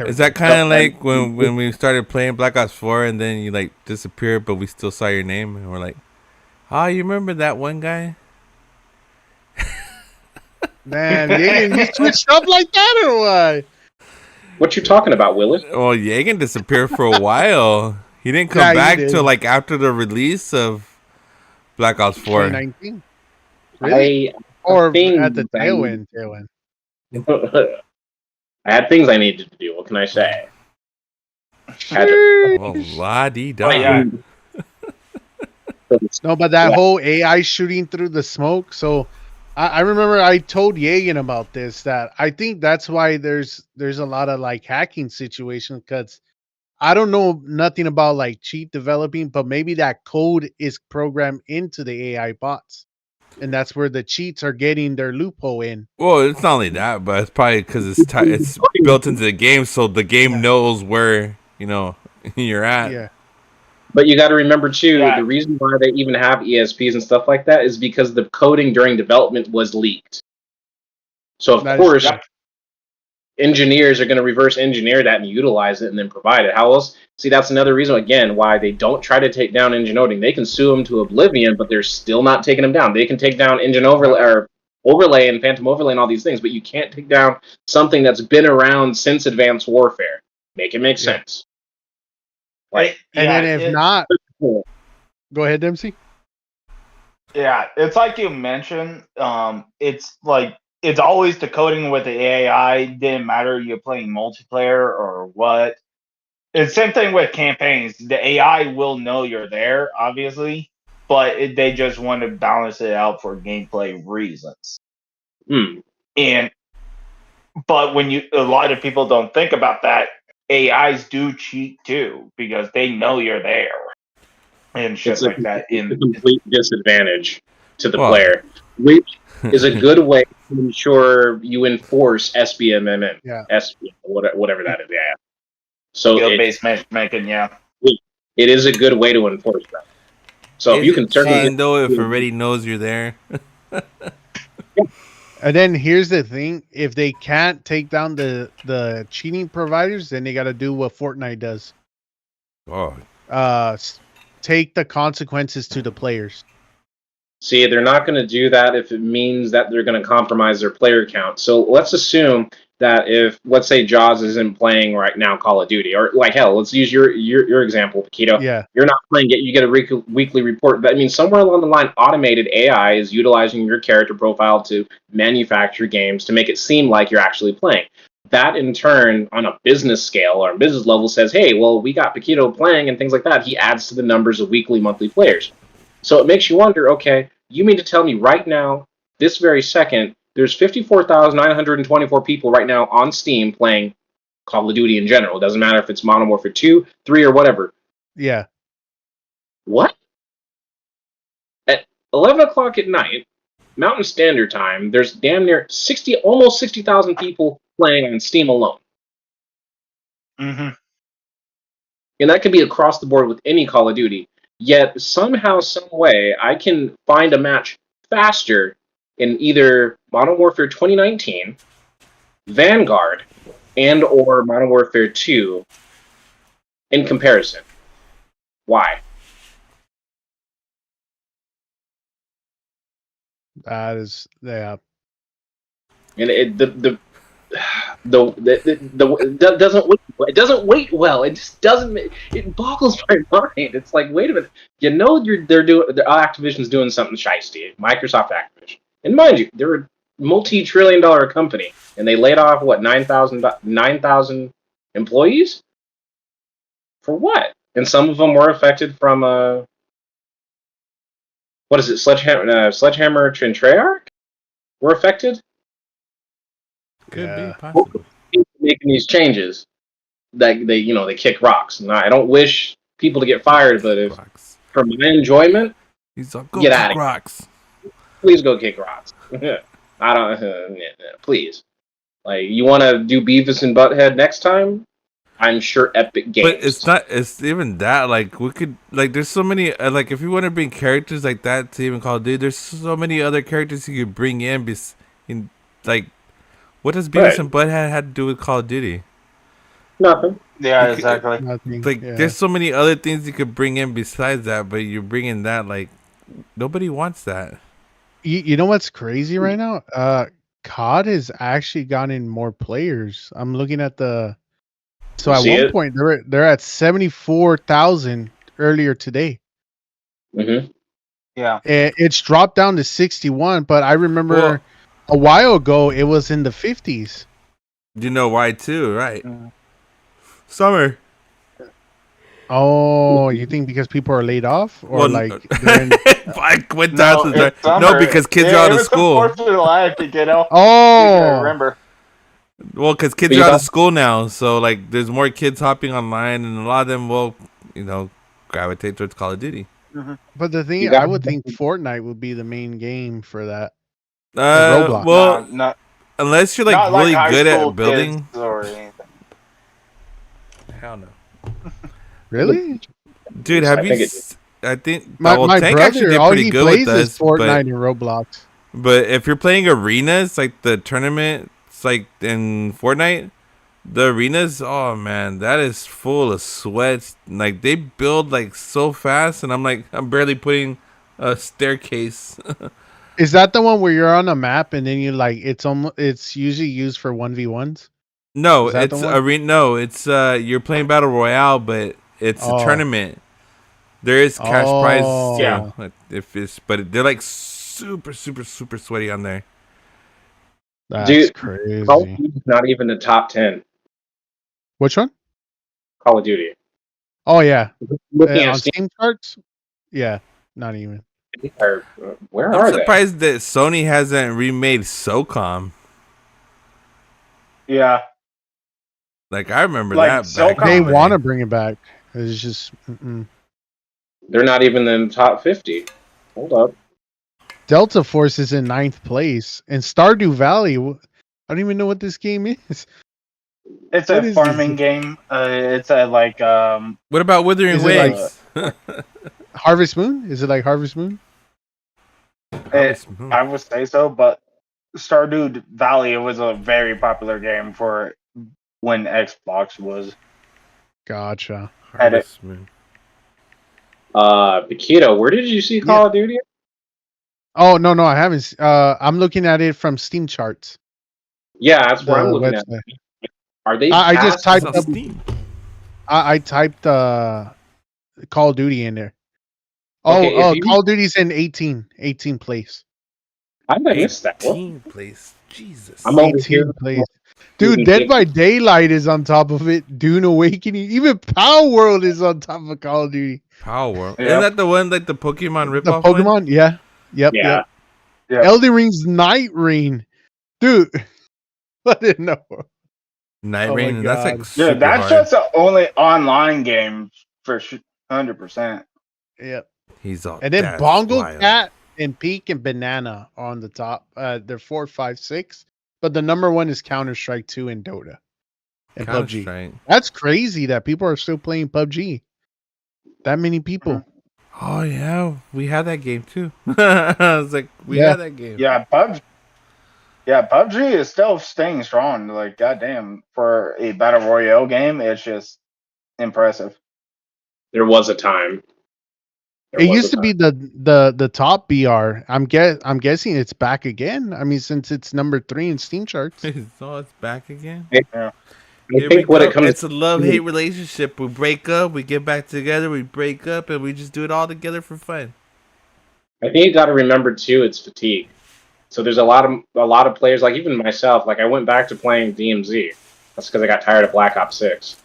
Is that kind of like when we started playing Black Ops 4 and then you like disappeared, but we still saw your name and we're like, oh, you remember that one guy? Man, you switched up like that or what? What you talking about, Willis? Well, Yagan disappeared for a while. He didn't come back till like after the release of Black Ops 4. 2019? Really? Or at the tail end. I had things I needed to do. What can I say? Well, la-dee-da. No, but that whole AI shooting through the smoke. So I remember I told Yagan about this, that I think that's why there's a lot of like hacking situations, because I don't know nothing about like cheat developing, but maybe that code is programmed into the AI bots. And that's where the cheats are getting their loophole in. Well, it's not only that, but it's probably because it's built into the game, so the game knows where you're at. Yeah. But you got to remember too, the reason why they even have ESPs and stuff like that is because the coding during development was leaked. So of course, engineers are going to reverse engineer that and utilize it and then provide it. How else? See, that's another reason again why they don't try to take down engine coding. They can sue them to oblivion, but they're still not taking them down. They can take down engine overlay and phantom overlay and all these things, but you can't take down something that's been around since Advanced Warfare. Make it make sense. Right. And then if not, go ahead, Dempsey. Yeah, it's like you mentioned. It's like it's always the coding with the AI. Didn't matter you're playing multiplayer or what. It's same thing with campaigns. The AI will know you're there, obviously, but they just want to balance it out for gameplay reasons. And but a lot of people don't think about that. AIs do cheat too because they know you're there and shit like that. It's a complete disadvantage to the player, which is a good way to ensure you enforce SBMM, whatever that is. Yeah. So skill-based matchmaking, it is a good way to enforce that. So if you can certainly know if it already knows you're there. And then here's the thing: if they can't take down the cheating providers, then they got to do what Fortnite does. Take the consequences to the players. See, they're not going to do that if it means that they're going to compromise their player count. So let's assume that if, let's say, Jaws isn't playing right now Call of Duty, or like hell, let's use your example, Paquito. Yeah. You're not playing it, you get a weekly report. That means somewhere along the line, automated AI is utilizing your character profile to manufacture games to make it seem like you're actually playing. That, in turn, on a business scale or a business level, says, hey, well, we got Paquito playing and things like that. He adds to the numbers of weekly, monthly players. So it makes you wonder, okay, you mean to tell me right now, this very second, there's 54,924 people right now on Steam playing Call of Duty in general. It doesn't matter if it's Modern Warfare 2, 3, or whatever. Yeah. What? At 11 o'clock at night, Mountain Standard Time, there's damn near almost 60,000 people playing on Steam alone. Mm-hmm. And that can be across the board with any Call of Duty. Yet, somehow, some way, I can find a match faster in either Modern Warfare 2019, Vanguard, and or Modern Warfare 2 in comparison. Why? That is, yeah. And it doesn't wait well. It just doesn't. It boggles my mind. It's like, wait a minute. You know, Activision's doing something shiesty. Microsoft Activision, and mind you, they're a multi-trillion-dollar company, and they laid off what 9,000 employees for what? And some of them were affected from what is it? Sledgehammer and Treyarch were affected. Could be possible. Making these changes, that they kick rocks. And I don't wish people to get fired, but if for my enjoyment, get out of rocks. Please go kick rocks. I don't. Please, like, you want to do Beavis and Butthead next time? I'm sure Epic Games. But it's not. It's even that. Like, we could. Like, there's so many. Like, if you want to bring characters like that to even Call of Duty, there's so many other characters you could bring in. Like, what does Beavis and Butthead have to do with Call of Duty? Nothing. Yeah, exactly. Like, there's so many other things you could bring in besides that, but you're bringing that. Like, nobody wants that. You know what's crazy right now? COD has actually gotten more players. I'm looking at the. So at one point they're at 74,000 earlier today. Mm-hmm. Yeah, it's dropped down to 61, but I remember a while ago it was in the 50s. You know why too, right? Summer. Oh, you think because people are laid off, or no, because kids are out of school. Oh, I remember. Well, because kids are out of school now, so like there's more kids hopping online, and a lot of them will, gravitate towards Call of Duty. Mm-hmm. But the thing, I would think Fortnite would be the main game for that. Roblox. Well, unless you're like really good at building or anything. Hell no. Really, dude? Have you? I think my Tank brother actually did pretty good with us. Fortnite and Roblox. But if you're playing arenas, like the tournament. Like in Fortnite, the arenas, oh man, that is full of sweat. Like they build like so fast, and I'm barely putting a staircase. Is that the one where you're on a map and then it's usually used for 1v1s? No, it's arena. No, it's you're playing battle royale, but it's a tournament. There is cash prize. Yeah, but they're like super, super, super sweaty on there. That's Dude, crazy. Call of Duty's not even the top 10. Which one? Call of Duty. Oh yeah, Looking on at Steam, Steam charts. Yeah, not even. where I'm are they? surprised that Sony hasn't remade SOCOM. Yeah. Like I remember Like, that back SOCOM- They in the want to day. bring it back. It's just They're not even in the top 50. Hold up. Delta Force is in 9th place, and Stardew Valley. I don't even know what this game is. It's What a is this farming game. It's a like What about Wuthering Is it like- Waves? Harvest Moon? Is it like Harvest Moon? I would say so, but Stardew Valley was a very popular game for when Xbox was. Gotcha. Harvest Moon. Paquito, where did you see Call of Duty? Oh no, I haven't. I'm looking at it from Steam charts. Yeah, that's where I'm The looking website. at. Are they I just past- typed It's on up. Steam. I typed Call of Duty in there. Okay, if you- Call of Duty's in 18 place. How did I miss that? What? 18 place. Jesus. I'm over 18 here. place. Dude, Dead by Daylight is on top of it. Dune Awakening, even Power World is on top of Call of Duty. Power World. Yep. Isn't that the one like the Pokemon The ripoff Pokemon, one? yeah, yep. Yeah. Elden Ring's Night Ring, dude. I didn't know. Night Oh my Rain. That's like God. super Dude, that's hard. just the only online game for 100%. Yep. He's all. And then that's Bongo wild. Cat and Peak and Banana are on the top. They're 4, 5, 6. But the number one is Counter Strike 2 and Dota and PUBG. Counter-Strike. That's crazy that people are still playing PUBG. That many people. Oh yeah, we had that game too. I was like, we had that game. Yeah, PUBG. Yeah, PUBG is still staying strong. Like, goddamn, for a battle royale game, it's just impressive. There was a time. It used to be the top BR. I'm guessing it's back again. I mean, since it's number 3 in Steam charts. So it's back again. Yeah. Here we go. It's a love-hate relationship. We break up, we get back together, we break up, and we just do it all together for fun. I think you got to remember too, it's fatigue. So there's a lot of players, like even myself. Like I went back to playing DMZ. That's because I got tired of Black Ops 6.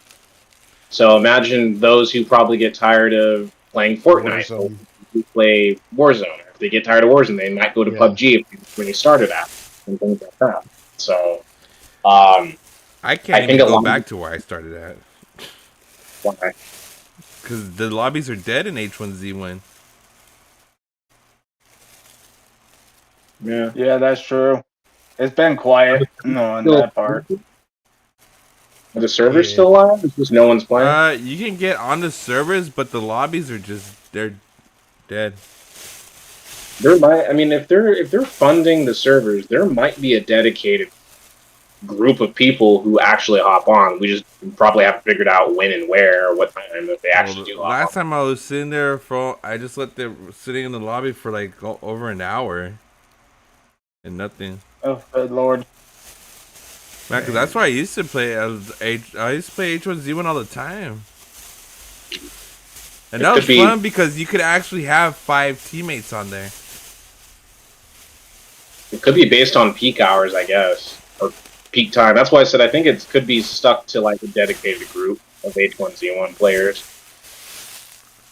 So imagine those who probably get tired of playing Fortnite, or who play Warzone. If they get tired of Warzone, they might go to PUBG when they started at, and things like that. So, I can't even go back to where I started at. Why? Because the lobbies are dead in H1Z1. Yeah, that's true. It's been quiet on that part. Are the servers still alive? It's just no one's playing. You can get on the servers, but the lobbies are they're dead. There might, I mean, if they're funding the servers, there might be a dedicated group of people who actually hop on. We just probably haven't figured out when and where or what time if they actually do. Last time I was sitting there I just let them sitting in the lobby for like over an hour, and nothing. Oh, good lord! Man, because that's why I used to play. I used to play H1Z1 all the time, and that was fun because you could actually have 5 teammates on there. It could be based on peak hours, I guess, or peak time. That's why I said I think it could be stuck to like a dedicated group of H1Z1 players.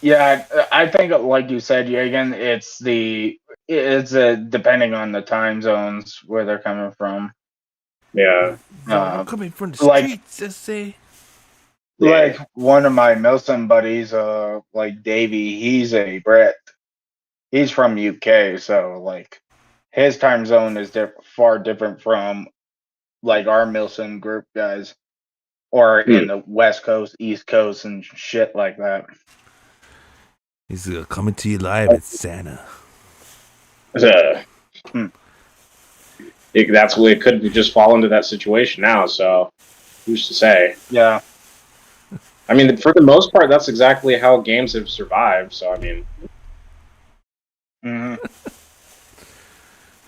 Yeah, I think, like you said, Jagan, it's depending on the time zones where they're coming from. Yeah, I'm coming from the streets, just say. Like one of my Milson buddies, like Davey, he's a Brit. He's from UK, so like his time zone is far different from like our Milson group guys, or in the West Coast, East Coast, and shit like that. He's coming to you live at Santa. That's what it could just fall into that situation now. So, who's to say? Yeah. I mean, for the most part, that's exactly how games have survived. So, I mean,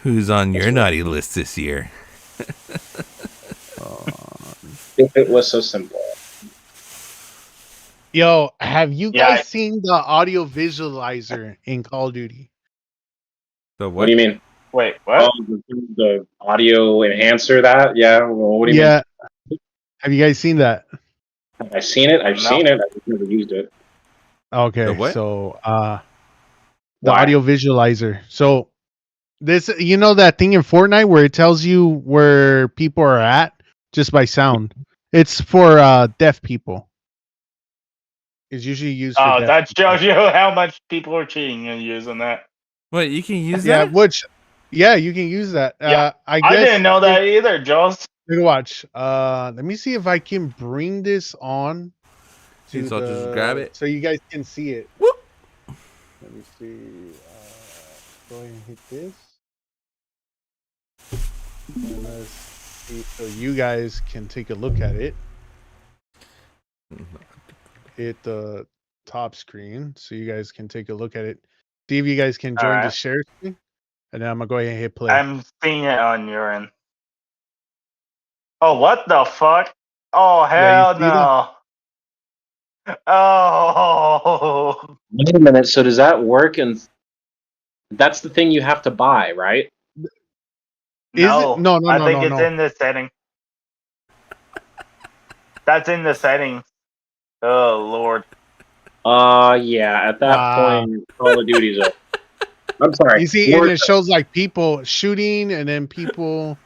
who's on your naughty list this year? if it was so simple. Yo, have you guys seen the audio visualizer in Call of Duty? The What do you mean? Wait, what? The audio enhancer. That Well, what do you mean? Have you guys seen that? Have I seen it? I've seen it. I've just never used it. Okay, what? so the Why? audio visualizer. So this, that thing in Fortnite where it tells you where people are at just by sound. It's for deaf people. It's usually used for deaf that people. shows you how much people are cheating and using that. Wait, you can use Yeah, that? you can use that. Yeah, I I guess didn't know that either, Jones. Let me watch. Let me see if I can bring this on to So I'll just grab it. so you guys can see it. Whoop. Let me see. Go ahead and hit this. And let's see, so you guys can take a look at it. Hit the top screen so you guys can take a look at it. See if you guys can join the Alright. share screen. And then I'm gonna go ahead and hit play. I'm seeing it on your end. Oh, what the fuck? Oh, Yeah, hell no. Oh. Wait a minute. So does that work? And that's the thing you have to buy, right? Is it? No, No, I think it's in the setting. That's in the settings. Oh, Lord. Yeah. At that point, Call of Duty's over. I'm sorry. You see, and it shows like people shooting and then people.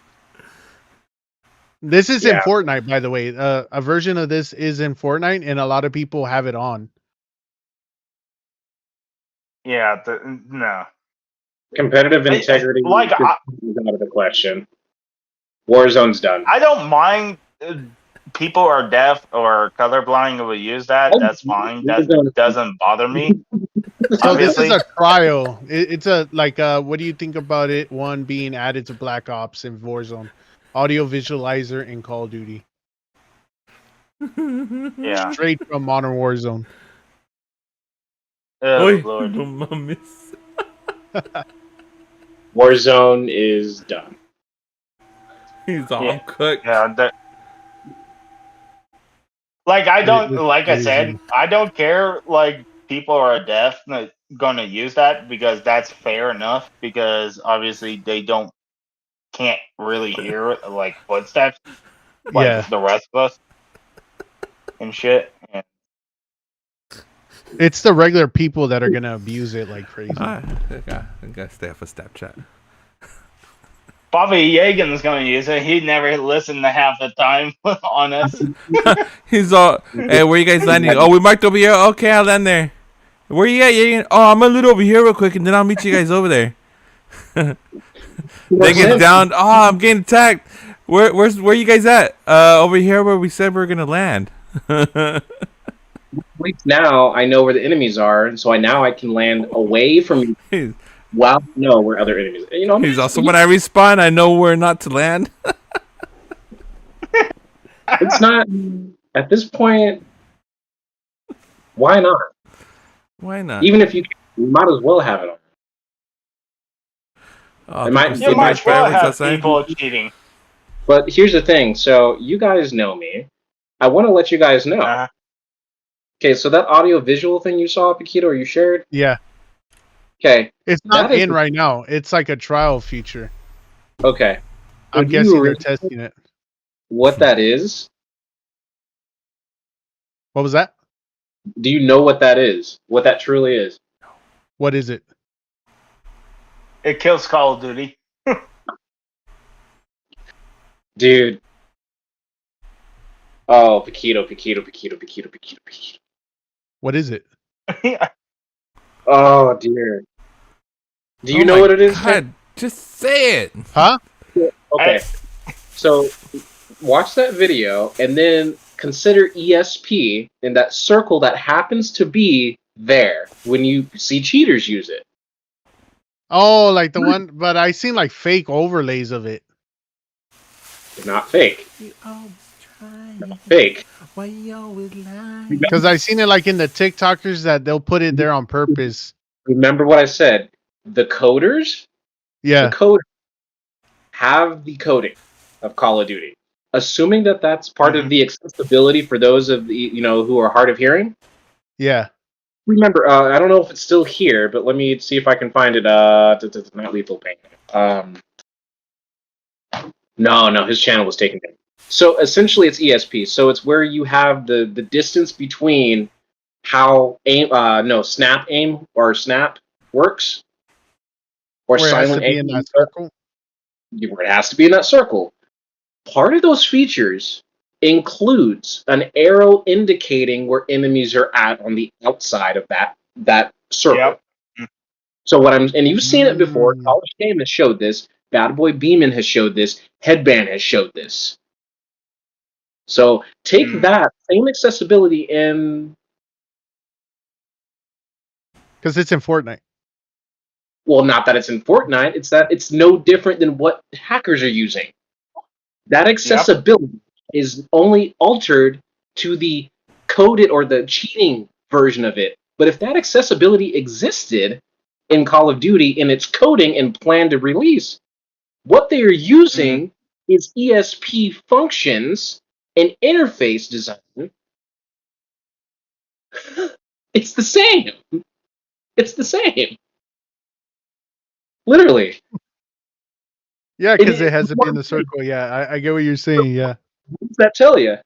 This is in Fortnite, by the way. A version of this is in Fortnite, and a lot of people have it on. Yeah, no. Competitive integrity is out of the question. Warzone's done. I don't mind people are deaf or colorblind who will use that. That's fine. That doesn't bother me. So this is a trial. It's a what do you think about it? One being added to Black Ops and Warzone, audio visualizer in Call of Duty. Yeah, straight from Modern Warzone. Oh, Lord. Warzone is done. He's all cooked. Yeah, like I don't, like I said, I don't care. Like people are deaf, gonna use that because that's fair enough. Because obviously they can't really hear like footsteps, like the rest of us and shit. And it's the regular people that are gonna abuse it like crazy. I gotta stay off of Snapchat. Bobby Yagan's gonna use it. He never listened to half the time on us. He's all, hey, where you guys landing? Oh, we marked over here. Okay, I'll land there. Where you at, Yagan? Oh, I'm gonna loot over here real quick, and then I'll meet you guys over there. They get down. Oh, I'm getting attacked. Where you guys at? Over here where we said we were gonna land. At least now I know where the enemies are, and so I can land away from you. Wow, know where other enemies. He's also when I respawn, I know where not to land. It's not at this point. Why not? Why not? Even if you might as well have it on. Oh, you might as well have people cheating. But here's the thing. So you guys know me. I want to let you guys know. Okay, so that audio visual thing you saw, Paquito, you shared? Yeah. Okay. It's not in right now. It's like a trial feature. Okay. I'm guessing they're testing it. What that is? What was that? Do you know what that is? What that truly is? What is it? It kills Call of Duty. Dude. Oh, Paquito. What is it? Oh, dear. Do you know what it is? God, just say it. Huh? Okay. So, watch that video and then consider ESP in that circle that happens to be there when you see cheaters use it. Oh, like the one, but I seen like fake overlays of it. They're not fake. Not fake. Why you always lie? Because I seen it like in the TikTokers that they'll put it there on purpose. Remember what I said. The coders? Yeah. The coders have the coding of Call of Duty. Assuming that that's part of the accessibility for those of the, who are hard of hearing. Yeah. Remember, I don't know if it's still here, but let me see if I can find it. Not Lethal Pain. No, his channel was taken down. So essentially, it's ESP. So it's where you have the distance between how snap aim or snap works, or Where it has to silent be aim, in that circle. where it has to be in that circle. Part of those features includes an arrow indicating where enemies are at on the outside of that circle. Yep. So and you've seen it before. College Game has showed this. Bad Boy Beeman has showed this. Headband has showed this. So take that same accessibility in. Because it's in Fortnite. Well, not that it's in Fortnite. It's that it's no different than what hackers are using. That accessibility is only altered to the coded or the cheating version of it. But if that accessibility existed in Call of Duty in its coding and plan to release, what they are using is ESP functions and interface design. It's the same. It's the same. Literally. Yeah, because it has to be in the circle. Yeah, I get what you're saying. Yeah. What does that tell you?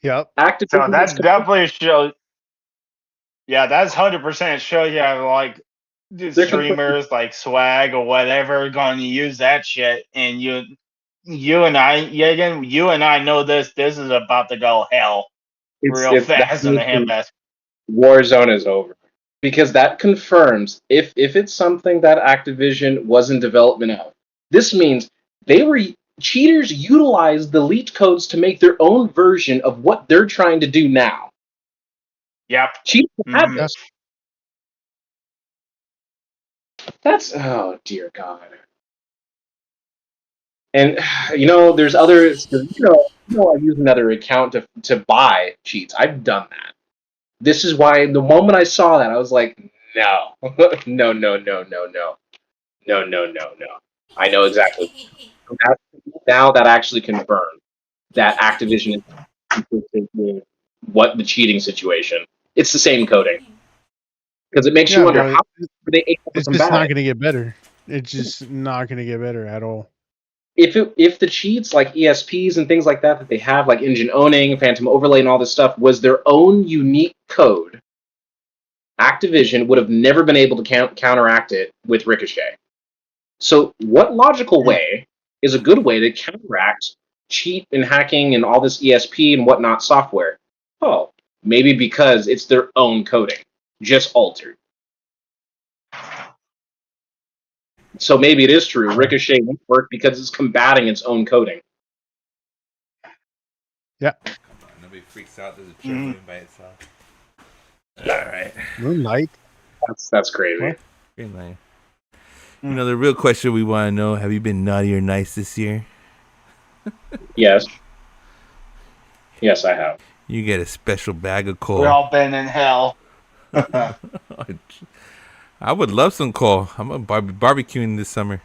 Yep. So that's definitely shows. Yeah, that's 100% show you like streamers like Swag or whatever going to use that shit, and you and I, Yagan, you and I know this. This is about to go hell real fast in the handbasket. Warzone is over. Because that confirms if it's something that Activision was in development of, this means cheaters utilized the leaked codes to make their own version of what they're trying to do now. Yep. Cheaters have this. That's oh dear God. And there's others. I use another account to buy cheats. I've done that. This is why the moment I saw that, I was like, no, no. I know exactly. Now that actually confirmed that Activision is what the cheating situation. It's the same coding because it makes you wonder how were they able to it's combat just not it. going to get better. It's just not going to get better at all. If the cheats like ESPs and things like that they have, like engine owning, phantom overlay, and all this stuff, was their own unique code, Activision would have never been able to counteract it with Ricochet. So, what logical way is a good way to counteract cheat and hacking and all this ESP and whatnot software? Oh, maybe because it's their own coding, just altered. So maybe it is true. Ricochet won't work because it's combating its own coding. Yeah. Nobody freaks out. There's a chip by itself. All right. Moonlight. That's crazy. Green light. The real question we want to know: have you been naughty or nice this year? Yes. Yes, I have. You get a special bag of coal. We've all been in hell. I would love some coal. I'm barbecuing this summer.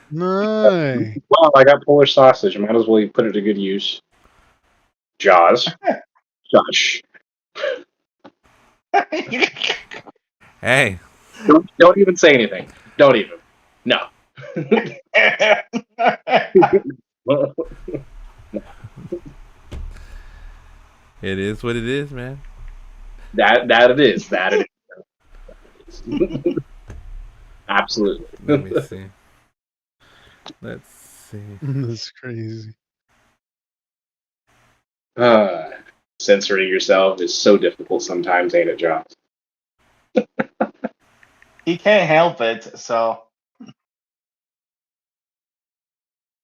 Nice. Well, I got Polish sausage. I might as well put it to good use. Jaws. Josh. Hey. Don't even say anything. Don't even. No. It is what it is, man. That it is. That it is. Absolutely. Let me see. Let's see. That's crazy. Censoring yourself is so difficult sometimes, ain't it, Josh? He can't help it, so.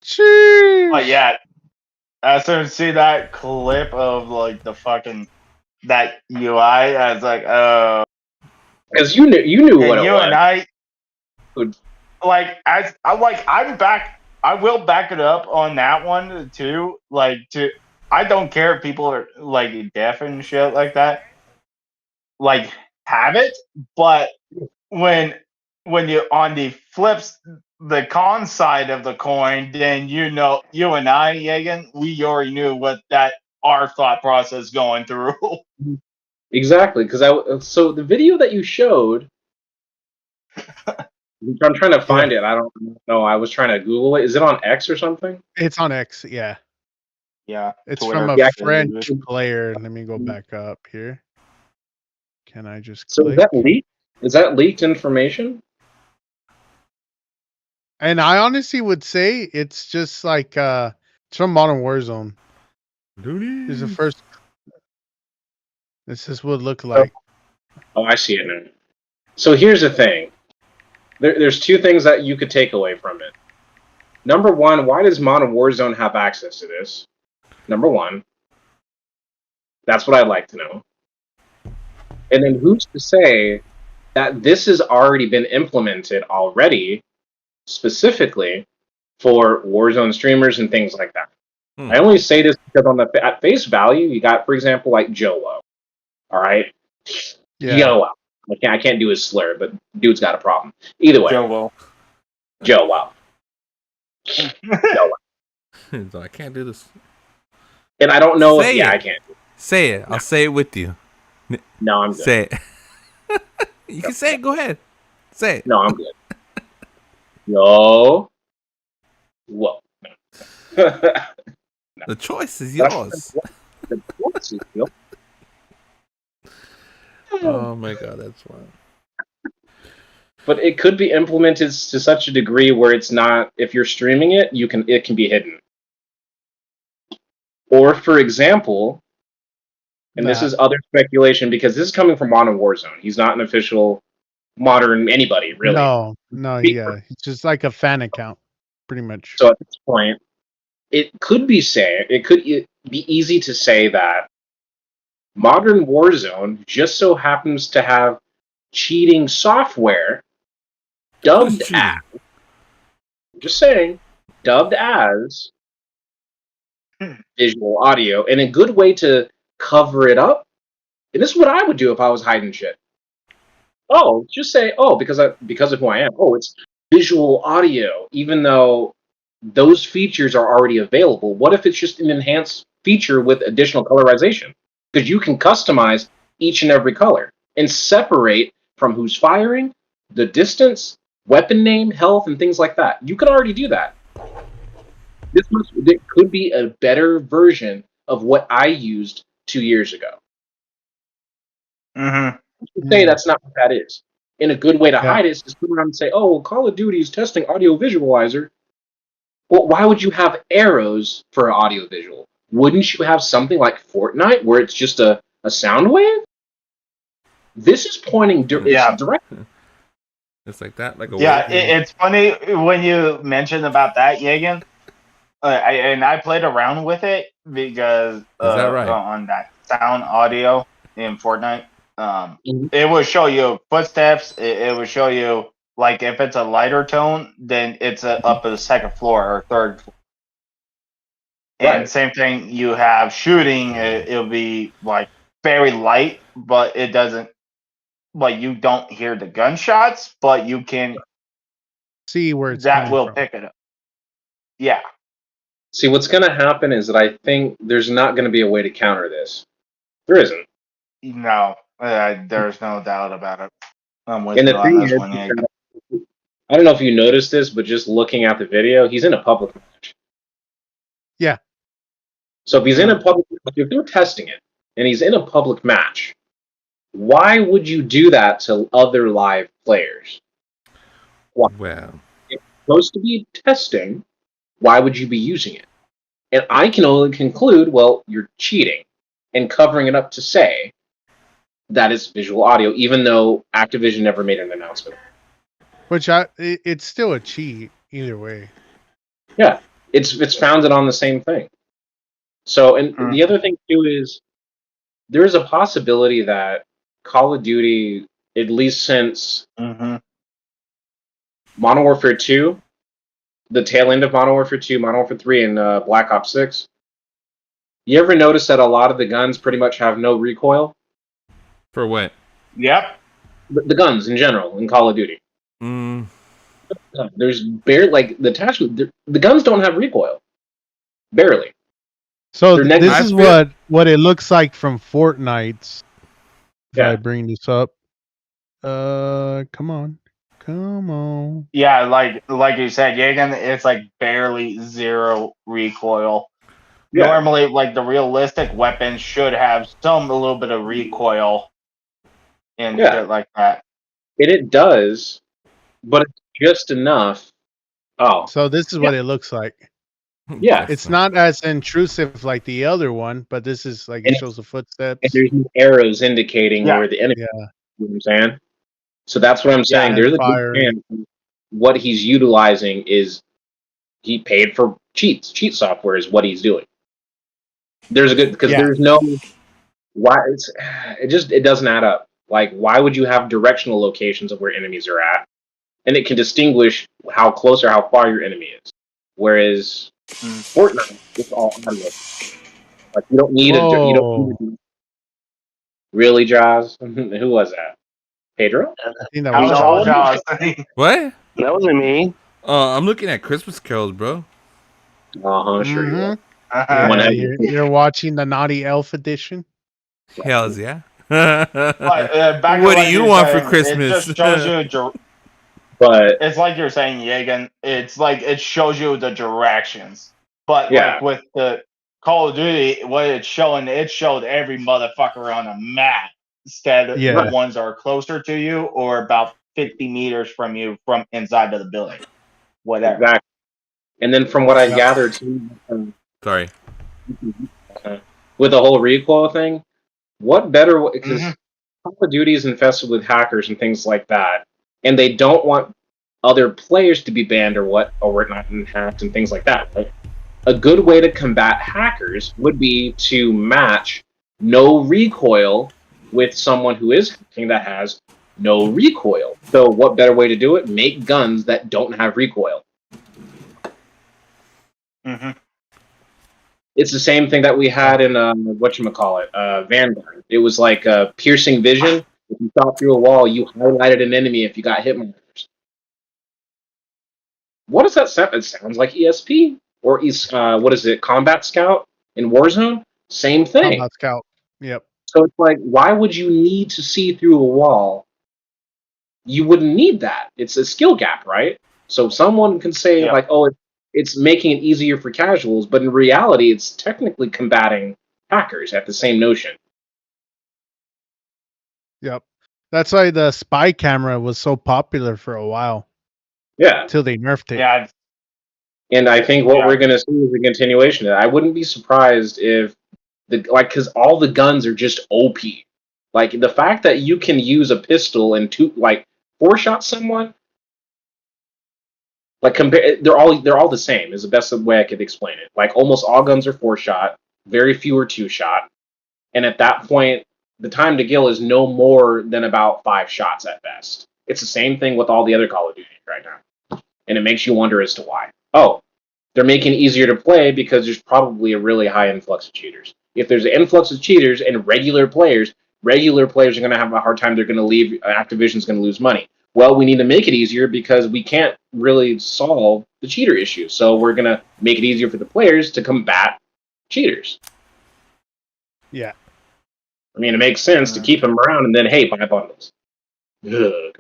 Cheers. But yeah, I started to see that clip of like the fucking that UI. I was like, oh, because you knew what it was. And I, like, I'm back. I will back it up on that one too. I don't care if people are like deaf and shit like that. Like, have it, but when you on the flips the con side of the coin, then you and I, Yagan, we already knew what our thought process going through. Exactly, because so the video that you showed, I'm trying to find it. I don't know. I was trying to Google it. Is it on X or something? It's on X, yeah. Yeah. It's Twitter. from a Yeah. French player. Let me go back up here. Can I just So is click? that leaked? Is that leaked information? And I honestly would say it's just like it's from Modern Warzone. This is the first. This is what it looked like. Oh, I see it now. So here's the thing. There's two things that you could take away from it. Number one, why does Modern Warzone have access to this? Number one. That's what I'd like to know. And then who's to say that this has already been implemented already, specifically for Warzone streamers and things like that? I only say this because at face value, you got, for example, like Jolo. All right? Yeah. Yo, I can't do his slur, but dude's got a problem. Either way. Joe, wow. So I can't do this. And I don't know say if, it. I can't. Say it. I'll say it with you. No, I'm good. Say it. You can say it. Go ahead. Say it. No, I'm good. Yo. Whoa. The choice is yours. The choice is yours. Oh my god, that's wild. But it could be implemented to such a degree where it's not. If you're streaming it, it can be hidden. Or, for example, and this is other speculation because this is coming from Modern Warzone. He's not an official modern anybody, really. No, yeah. It's just like a fan account, pretty much. So at this point, it could be easy to say that Modern Warzone just so happens to have cheating software dubbed as, just saying, dubbed as visual audio, and a good way to cover it up. And this is what I would do if I was hiding shit. Oh, just say, because of who I am. Oh, it's visual audio, even though those features are already available. What if it's just an enhanced feature with additional colorization? Because you can customize each and every color and separate from who's firing, the distance, weapon name, health, and things like that. You can already do that. It could be a better version of what I used 2 years ago. Mm-hmm. Say that's not what that is. And a good way to hide it is to come around and say, oh, well, Call of Duty is testing audio visualizer. Well, why would you have arrows for an audio visual? Wouldn't you have something like Fortnite where it's just a sound wave? This is pointing directly. It's like that, like a it's funny when you mentioned about that, Yagan. I played around with it because is that right? On that sound audio in Fortnite, it will show you footsteps. It will show you like if it's a lighter tone, then it's up at the second floor or third floor. And same thing, you have shooting. It'll be like very light, but it doesn't. Like you don't hear the gunshots, but you can see where it's that will from. pick it up. Yeah. See, what's going to happen is that I think there's not going to be a way to counter this. There isn't. No, there's no doubt about it. I'm with and you the on thing this is, one. I don't know if you noticed this, but just looking at the video, he's in a public match. Yeah. So if he's in a public, if they're testing it, and he's in a public match, why would you do that to other live players? Why? Well, it's supposed to be testing. Why would you be using it? And I can only conclude, well, you're cheating and covering it up to say that it's visual audio, even though Activision never made an announcement. Which it's still a cheat either way. Yeah, it's founded on the same thing. So, and the other thing too is there is a possibility that Call of Duty, at least since Modern Warfare 2, the tail end of Modern Warfare 2, Modern Warfare 3, and Black Ops 6, you ever notice that a lot of the guns pretty much have no recoil? For what? Yep. The guns in general in Call of Duty. There's barely, like, the attachment, the guns don't have recoil. Barely. So this is what it looks like from Fortnite's. If I bring this up. Come on. Yeah, like you said, Jagan, it's like barely 0 recoil. Yeah. Normally, like the realistic weapons should have a little bit of recoil and shit like that. And it does, but it's just enough. Oh, So this is what it looks like. Yeah. It's not as intrusive like the other one, but this is like it shows the and footsteps. there's no arrows indicating Yeah. where the enemy. Yeah. You know what I'm saying? So that's what I'm saying. Yeah, There's a fire. good chance what he's utilizing is he paid for cheat software is what he's doing. There's a good because there's no why it doesn't add up. Like why would you have directional locations of where enemies are at, and it can distinguish how close or how far your enemy is. Whereas Fortnite, it's all audio. Like you don't need you don't need really, Jaws. Who was that? Pedro? I think that was Jaws. What? That wasn't me. I'm looking at Christmas carols, bro. Sure you will. Yeah, you're watching the Naughty Elf edition. Hells yeah. Back What to do you want for saying, Christmas? It just shows you. But it's like you're saying, Jagan. It's like it shows you the directions. But Yeah. like with the Call of Duty, what it's showing, it showed every motherfucker on a map instead of Yeah. the ones that are closer to you or about 50 meters from you from inside of the building. Whatever. Exactly. And then from what I gathered, Sorry. With the whole recoil thing, what better? Because Call of Duty is infested with hackers and things like that, and they don't want other players to be banned or whatnot and hacked and things like that. Right? A good way to combat hackers would be to match no recoil with someone who is hacking that has no recoil. So, what better way to do it? Make guns that don't have recoil. It's the same thing that we had in whatchamacallit, Vanguard. It was like piercing vision. If you shot through a wall, you highlighted an enemy if you got hit markers. What does that sound? It sounds like ESP or what is it? Combat Scout in Warzone. Same thing. Combat Scout. Yep. So it's like, why would you need to see through a wall? You wouldn't need that. It's a skill gap, right? So someone can say like, oh, it's making it easier for casuals, but in reality, it's technically combating hackers at the same notion. Yep. That's why the spy camera was so popular for a while. Yeah. Till they nerfed it. Yeah. And I think what we're going to see is a continuation of that. I wouldn't be surprised if because all the guns are just OP. Like the fact that you can use a pistol and four-shot someone, like they're all the same is the best way I could explain it. Like almost all guns are 4-shot, very few are 2-shot, and at that point, the time to kill is no more than about 5 shots at best. It's the same thing with all the other Call of Duty right now, and it makes you wonder as to why. Oh, they're making it easier to play because there's probably a really high influx of cheaters. If there's an influx of cheaters and regular players are going to have a hard time. They're going to leave. Activision's going to lose money. Well, we need to make it easier because we can't really solve the cheater issue. So we're going to make it easier for the players to combat cheaters. Yeah. I mean, it makes sense to keep them around and then, hey, buy bundles. So.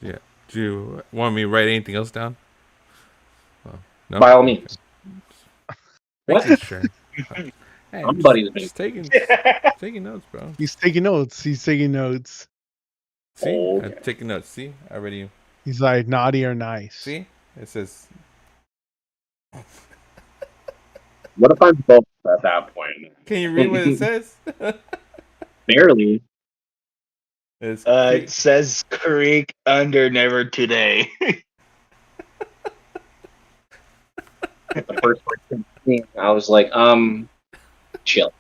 Yeah. Do you want me to write anything else down? No? By all means. What? Sure. Hey, Somebody's just taking notes, bro. He's taking notes. See? Okay. I'm taking notes. See? I already. He's like naughty or nice. See? It says. What if I'm both at that point? Can you read what it says? Barely. It says creek under never today. The first person I was like, chill.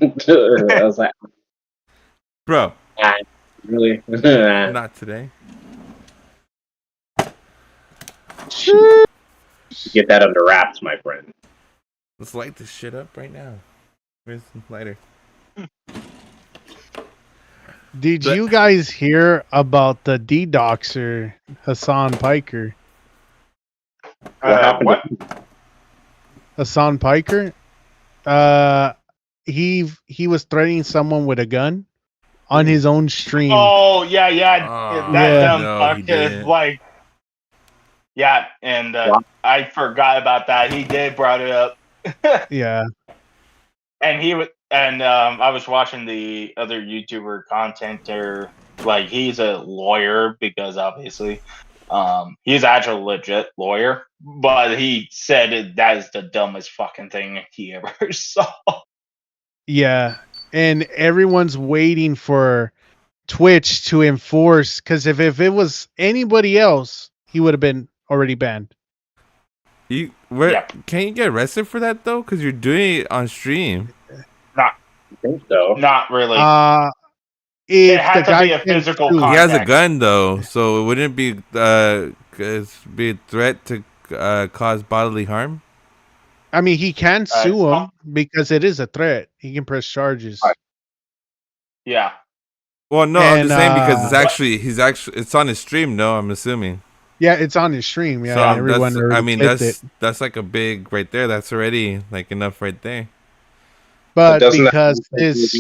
I was like, bro. Really? Not today. Get that under wraps, my friend. Let's light this shit up right now. Where's the lighter? Did you guys hear about the DDoxer Hassan Piker? What happened? What? Hassan Piker? he was threatening someone with a gun on his own stream. Oh yeah, that Yeah. dumb No, he fuck is didn't. like, yeah, and I forgot about that. He did brought it up. Yeah. And he was, and I was watching the other YouTuber contenter. Like he's a lawyer because obviously, he's actually a legit lawyer. But he said that is the dumbest fucking thing he ever saw. Yeah. And everyone's waiting for Twitch to enforce, because if it was anybody else, he would have been already banned. Can't you get arrested for that though? Because you're doing it on stream. Not, I think so. not really. If it had the to guy be a can physical sue. He has a contact. gun though, so it wouldn't be be a threat to cause bodily harm. I mean, he can sue it's him because it is a threat. He can press charges. Yeah. Well, no, I'm And just saying because it's on his stream. No, I'm assuming. yeah, it's on his stream. Yeah, So and everyone already clipped it. that's like a big right there. That's already like enough right there. But doesn't because that this,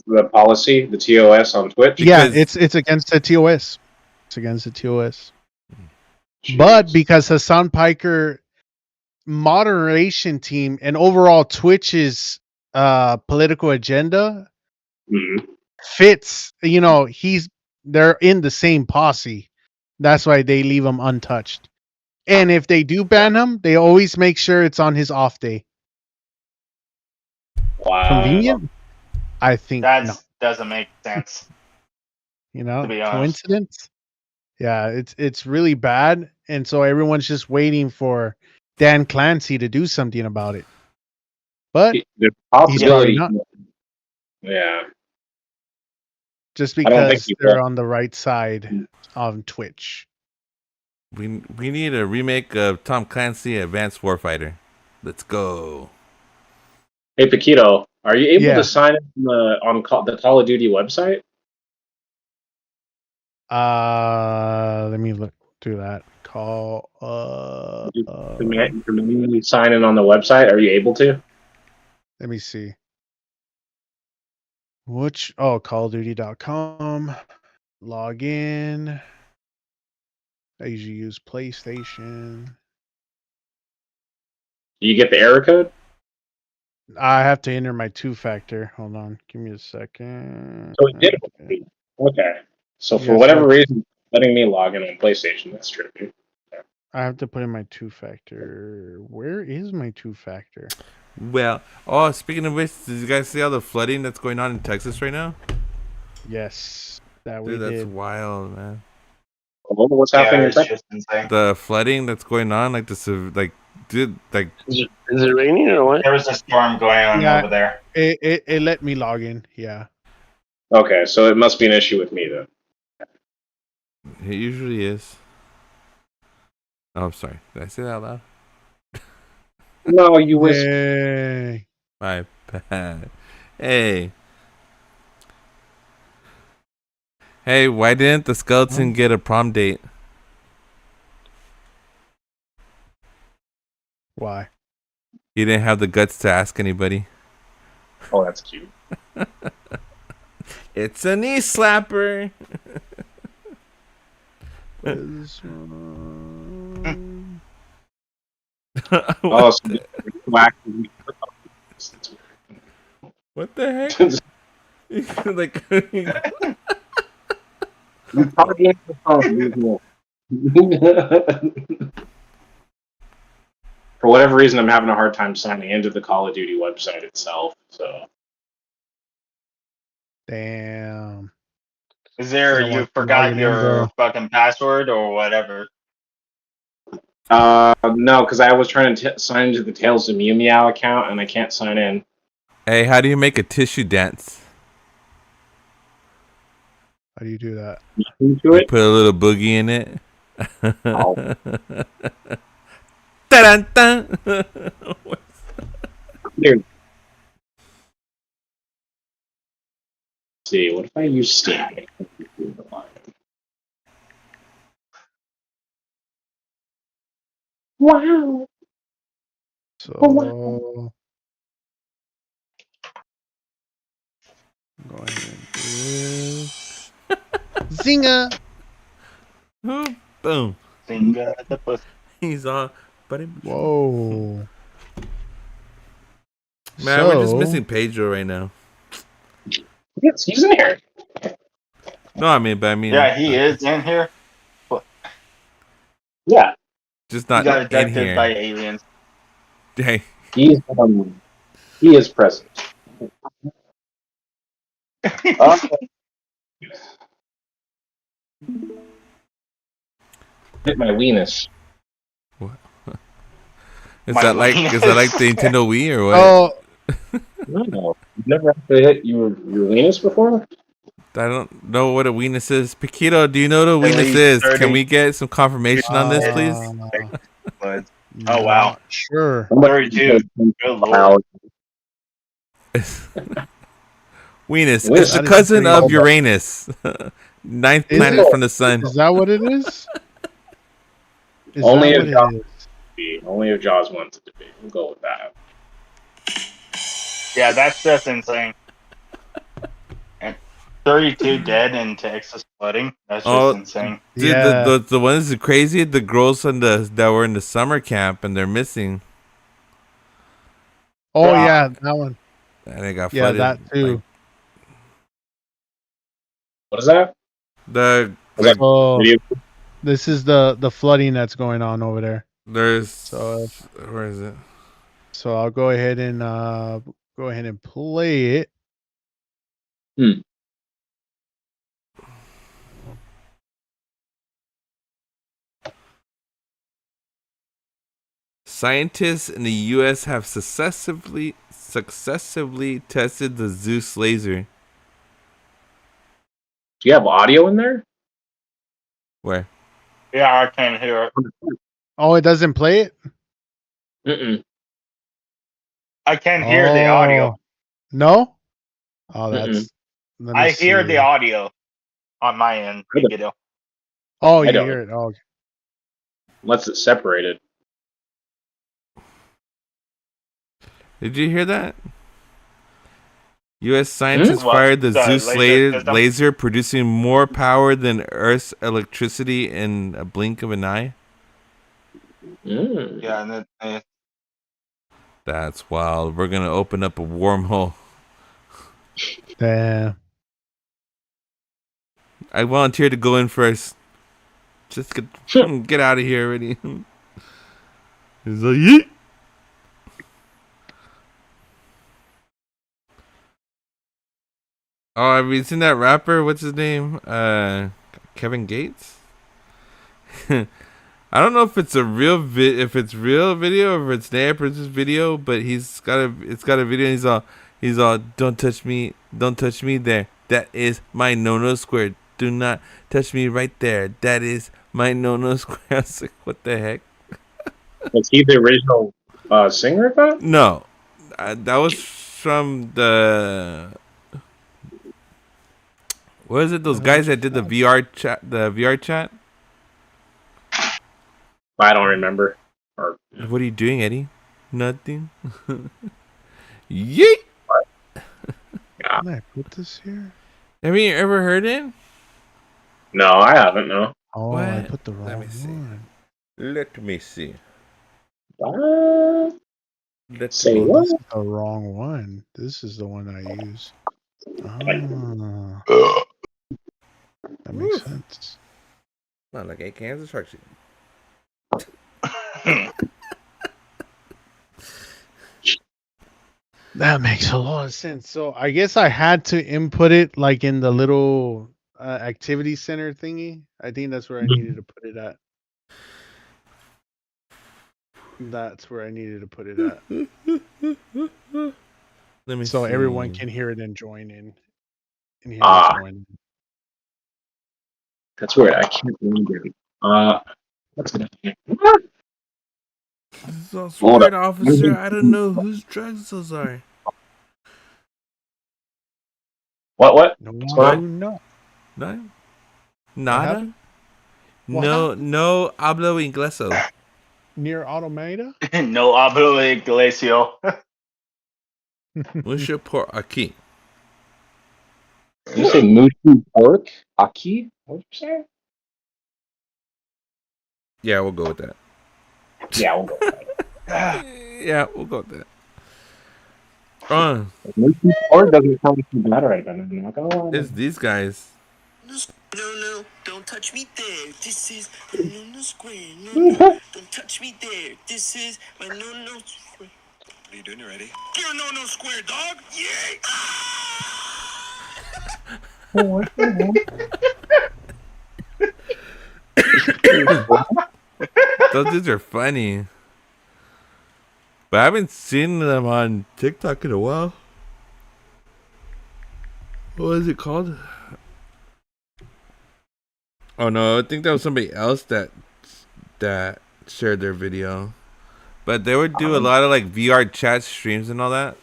the policy, the TOS on Twitch? yeah, Because- it's against the TOS. It's against the TOS. Jeez. But because Hassan Piker moderation team and overall Twitch's political agenda Mhm. fits, they're in the same posse. That's why they leave him untouched. And if they do ban him, they always make sure it's on his off day. Wow. Convenient? I think no. Doesn't make sense. To be honest. Coincidence? Yeah, it's really bad, and so everyone's just waiting for Dan Clancy to do something about it. But There's he's probably possibility. not, Yeah. just I don't think because he they're will. on the right side on Twitch. We need a remake of Tom Clancy Advanced Warfighter. Let's go. Hey, Paquito, are you able Yeah. to sign in on the Call of Duty website? Let me look through that. Call. Can you sign in on the website? Are you able to? Let me see. CallOfDuty.com. Log in. I usually use PlayStation. Do you get the error code? I have to enter my two-factor. Hold on. Give me a second. So it did. Okay. So for Yeah, whatever reason, it's letting me log in on PlayStation. That's tricky. I have to put in my two-factor. Where is my two-factor? Well, speaking of which, did you guys see all the flooding that's going on in Texas right now? Yes, that we Dude, that's did. wild, man. What's happening in it's Texas? just insane. The flooding that's going on, dude, like Is it raining or what? There was a storm going on Yeah. over there. It let me log in. Yeah. Okay, so it must be an issue with me then. it usually is. Oh, I'm sorry. Did I say that out loud? No, you whisper. Yay. My bad. Hey, why didn't the skeleton get a prom date? Why? He didn't have the guts to ask anybody. Oh, that's cute. It's a knee slapper. This one. Oh, so whack. What the heck? Like, You probably answered the phone. For whatever reason, I'm having a hard time signing into the Call of Duty website itself. So Damn. Is there I don't you want to forgot log in, your bro. fucking password or whatever? no, because I was trying to sign into the Tales of Mew Meow account and I can't sign in. hey, how do you make a tissue dance? How do you do that? Into You it. put a little boogie in it. Oh. Dun-dun-dun. Dude. Let's see, what if I use Steam? Wow. So Go ahead and do this. Zinga! Boom. Finger the pussy. He's on. But Whoa. man, we're just So, missing Pedro right now. Yes, he's in here. No, I mean, Yeah, he is in here. But Yeah, just he not got in abducted by here. aliens. Hey, he's he is present. Hit my weenus. is My that like weenus. the Nintendo Wii or what? oh, No, you've never had to hit your weenus before. I don't know what a weenus is. Paquito, do you know what a At weenus least is? 30. Can we get some confirmation on this, please? Oh wow, not sure. 32. Good lord. Weenus. Weenus. It's the That is cousin of crazy. Uranus, ninth Is planet it? from the sun. Is that what it is? Is Only that if what it Jaws is? only if Jaws wants it to be. We'll go with that. Yeah, that's just insane. And 32 dead in Texas flooding. That's just Oh, insane. dude, Yeah. the ones that are crazy, the girls on that were in the summer camp and they're missing, Oh, yeah, that one. and they got Yeah, flooded. that too. Like, What is that? the Was that So video? this is the flooding that's going on over there. there's So where is it? so I'll go ahead and play it. Scientists in the U.S. have successively tested the Zeus laser. Do you have audio in there? Where? Yeah, I can't hear it. Oh, it doesn't play it? Mm-mm. I can't hear the audio. No? Oh, Mm-mm. let me I hear see. the audio on my end. Oh, I you don't. hear it. Oh, okay. Unless it's separated. Did you hear that? U.S. scientists What? fired the The Zeus laser system? laser, producing more power than Earth's electricity in a blink of an eye. Mm. Yeah, and then That's wild. We're gonna open up a wormhole. Damn. I volunteer to go in first. Just get out of here already. He's like, yeet. Oh, have you seen that rapper? What's his name? Kevin Gates. I don't know if it's a real if it's real video or if it's Naya Prince's video, but it's got a video. And he's all don't touch me there. That is my no square. Do not touch me right there. That is my no square. I was like, what the heck? Was he the original singer of that? No, that was from the. What is it? Those guys that did the VR chat. The VR chat. I don't remember. Or What are you doing, Eddie? Nothing. Yeet. Can I put this here? Have you ever heard it? no, I haven't. No. Oh, What? I put the wrong Let me see. one. Let me see. What? Let Say me. what? This is the wrong one. This is the one I use. Ah, that makes sense. Not like 8 cans of shark shit. That makes a lot of sense. So I guess I had to input it like in the little activity center thingy. I think that's where I needed to put it at. That's where I needed to put it at. Let me So see. everyone can hear it and join in. And hear what's going on. That's weird. I can't remember. What's gonna So Hold smart, up. officer. I don't know whose drugs those are. What? No, What's going on? no. No? What Nada? happened? What No hablo ingleso. Near Automata? no hablo iglesia. Mucho por aquí. Did you say Mushu pork? Aki? What did you say? Yeah, we'll go with that. Yeah, we'll go with that. Yeah, we'll go with that. Mushu pork doesn't sound too bad right now. I'm not gonna lie. It's these guys. No, don't touch me there. This is my no square. No, don't touch me there. This is my no square. What are you doing? You ready? You're no square, dog. Yay! What the Those dudes are funny. But I haven't seen them on TikTok in a while. What is it called? Oh no, I think that was somebody else that shared their video. But they would do a lot of like VR chat streams and all that.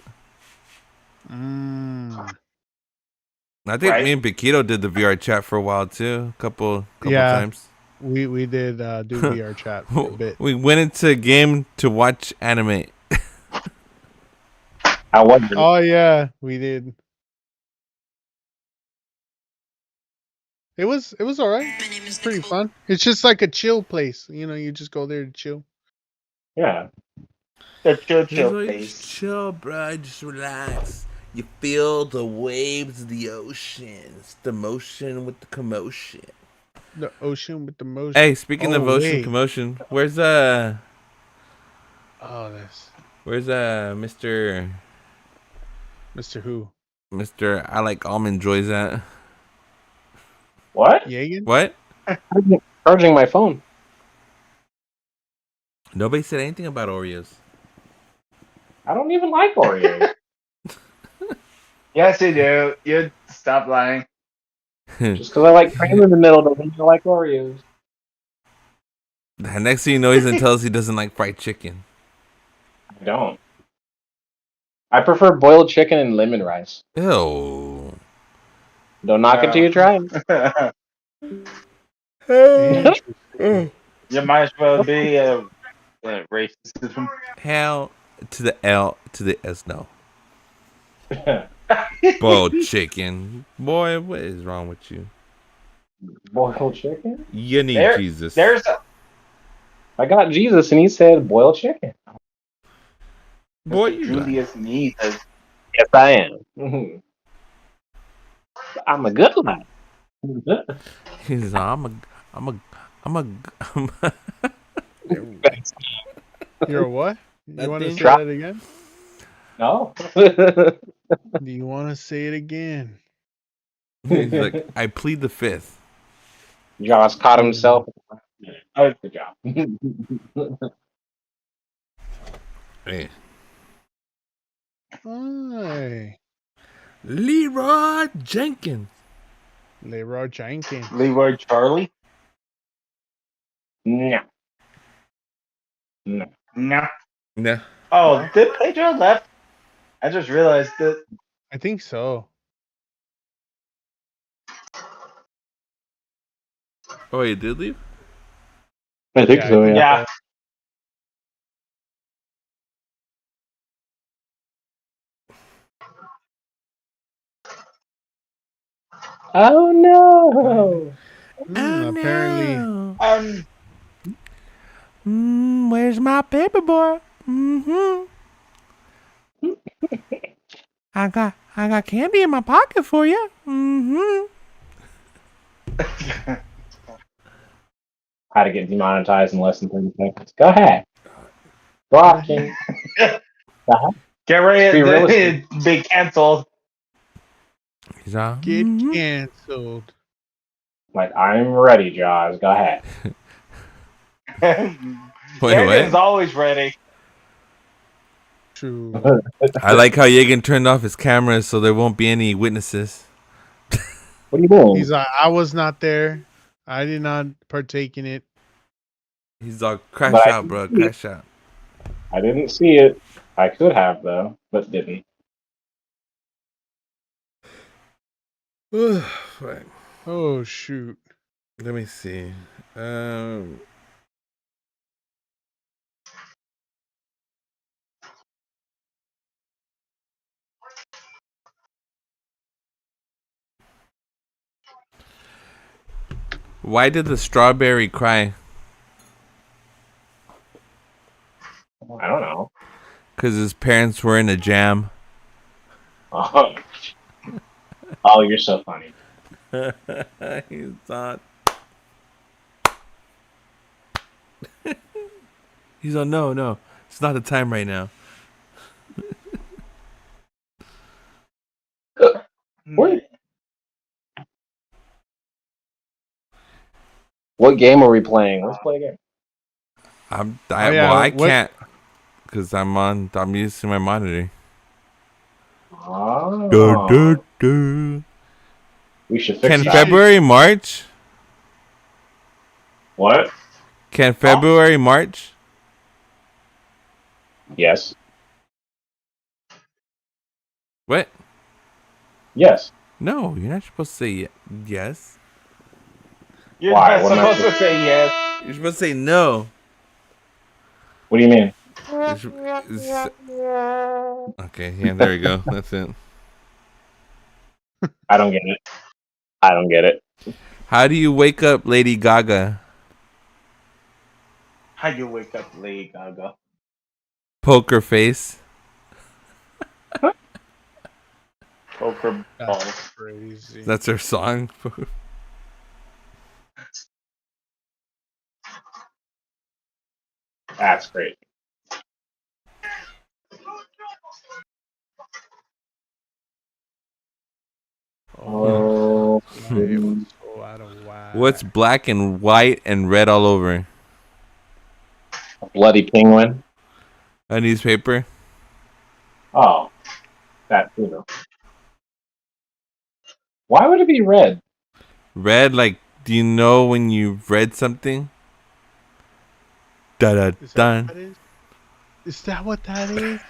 I think me and Paquito did the VR chat for a while too. Couple times. We did do VR chat for a bit. We went into a game to watch anime. I wonder. Oh yeah, we did. It was all right. It's pretty fun. It's just like a chill place. You know, you just go there to chill. Yeah. The chill place. Chill, bro. Just relax. You feel the waves of the ocean. It's the motion with the commotion. The ocean with the motion. Hey, speaking of ocean commotion, where's Mr. Mr. Who? Mr. I like almond joys at? What? Yagan? What? Charging my phone. Nobody said anything about Oreos. I don't even like Oreos. Yes, you do. You stop lying. Just because I like cream in the middle doesn't mean I like Oreos. The next thing you know, he's gonna tell us he doesn't like fried chicken. I don't. I prefer boiled chicken and lemon rice. Ew. Don't knock it till you try it. You might as well be a racist. Hell to the L to the S, no. Boiled chicken. Boy, what is wrong with you? Boiled chicken? You need Jesus. I got Jesus and he said boiled chicken. Boy, you Julius needs. Yes, I am. I'm a good one. He's I'm a You're a what? You want to say that again? No. Do you want to say it again? He's like, I plead the fifth. Josh caught himself. Oh, good job. Hey. Hi. Leroy Jenkins. Leroy Jenkins. Leroy Charlie? No. No. No. No. Oh, did Pedro left? I just realized that. I think so. Oh, you did leave? I think so, yeah. Oh no! Apparently. Where's my paper boy? Mm-hmm. I got candy in my pocket for you. Mm-hmm. How to get demonetized in less than 30 seconds. Go ahead. Go off, King. Get ready to be canceled. Get canceled. Like, I'm ready, Jaws. Go ahead. Yagan's always ready. True. I like how Yagan turned off his cameras so there won't be any witnesses. What are you doing? He's like, I was not there. I did not partake in it. He's all crash out, bro. Crash out. I didn't see it. I could have, though, but didn't. Oh, shoot. Let me see. Why did the strawberry cry? I don't know. Because his parents were in a jam. Oh, you're so funny. He's not. He's on. No. It's not the time right now. What game are we playing? Let's play a game. I can't because I'm using my monitor. Oh. We should fix Can that. February March? What? Can February March? Yes. What? Yes. No, you're not supposed to say yes. You're not supposed to say yes. You're supposed to say no. What do you mean? Okay, yeah, there we go. That's it. I don't get it. How do you wake up Lady Gaga? How you wake up, Lady Gaga? Poker face. Poker balls. That's crazy. That's her song. That's great. Oh, It was so out of whack. What's black and white and red all over? A bloody penguin. A newspaper. Oh, that you know. Why would it be red? Red, like, do you know when you've read something? Da da dun. Is that what that is?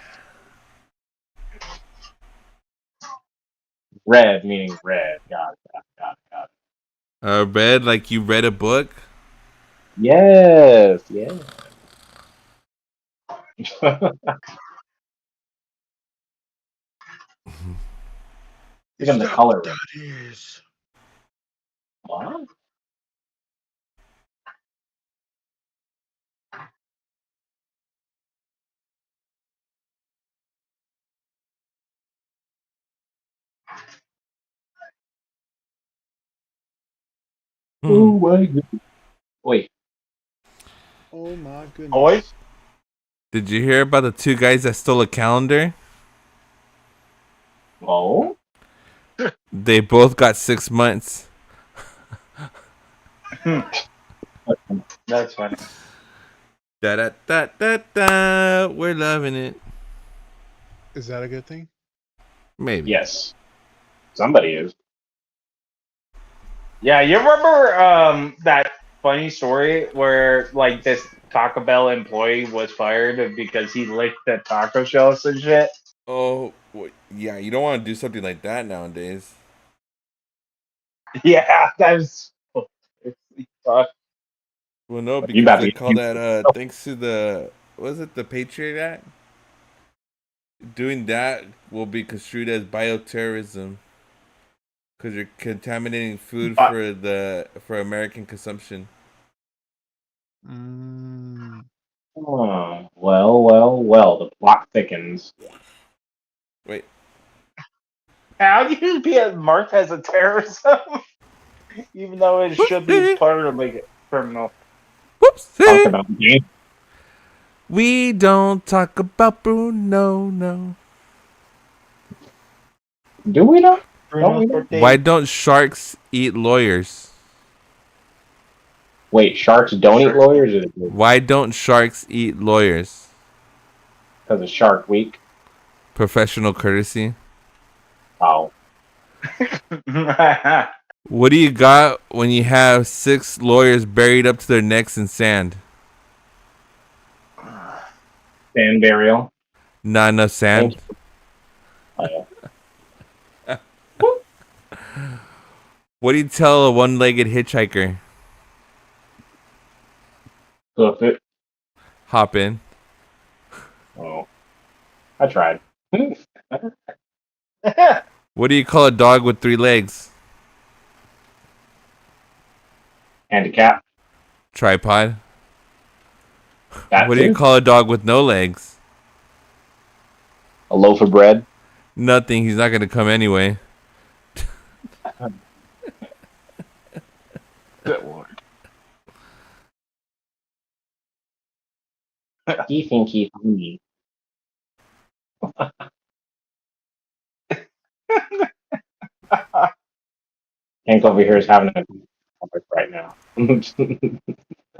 Red meaning red. Got it. Red, like you read a book. Yes. Yeah. Look at the color. That is. What? Oh my goodness. Wait. Oh my goodness. Boys? Did you hear about the two guys that stole a calendar? Oh? They both got 6 months. That's funny. Da da da da da. We're loving it. Is that a good thing? Maybe. Yes. Somebody is. Yeah, you remember that funny story where like this Taco Bell employee was fired because he licked the taco shells and shit? Oh, yeah. You don't want to do something like that nowadays. Yeah, that's Well, no, You because about they to call get that thanks to the the Patriot Act. Doing that will be construed as bioterrorism because you're contaminating food for American consumption. Oh, well. The plot thickens. Wait. how do you be marked as a terrorism? Even though it should be part of like criminal. Talk about the game. We don't talk about Bruno, no. Do we not? Why don't sharks eat lawyers? Wait, sharks don't eat lawyers? Why don't sharks eat lawyers? Because of Shark Week. Professional courtesy. Oh. What do you got when you have 6 lawyers buried up to their necks in sand? Sand burial. Not enough sand. Oh, yeah. What do you tell a one-legged hitchhiker? Hoof it. Hop in. Oh. I tried. What do you call a dog with 3 legs? Handicap. Tripod. That What do you too. call a dog with no legs? A loaf of bread. Nothing. He's not gonna come anyway. Good lord. He think he's me. Hank over here is having a topic right now.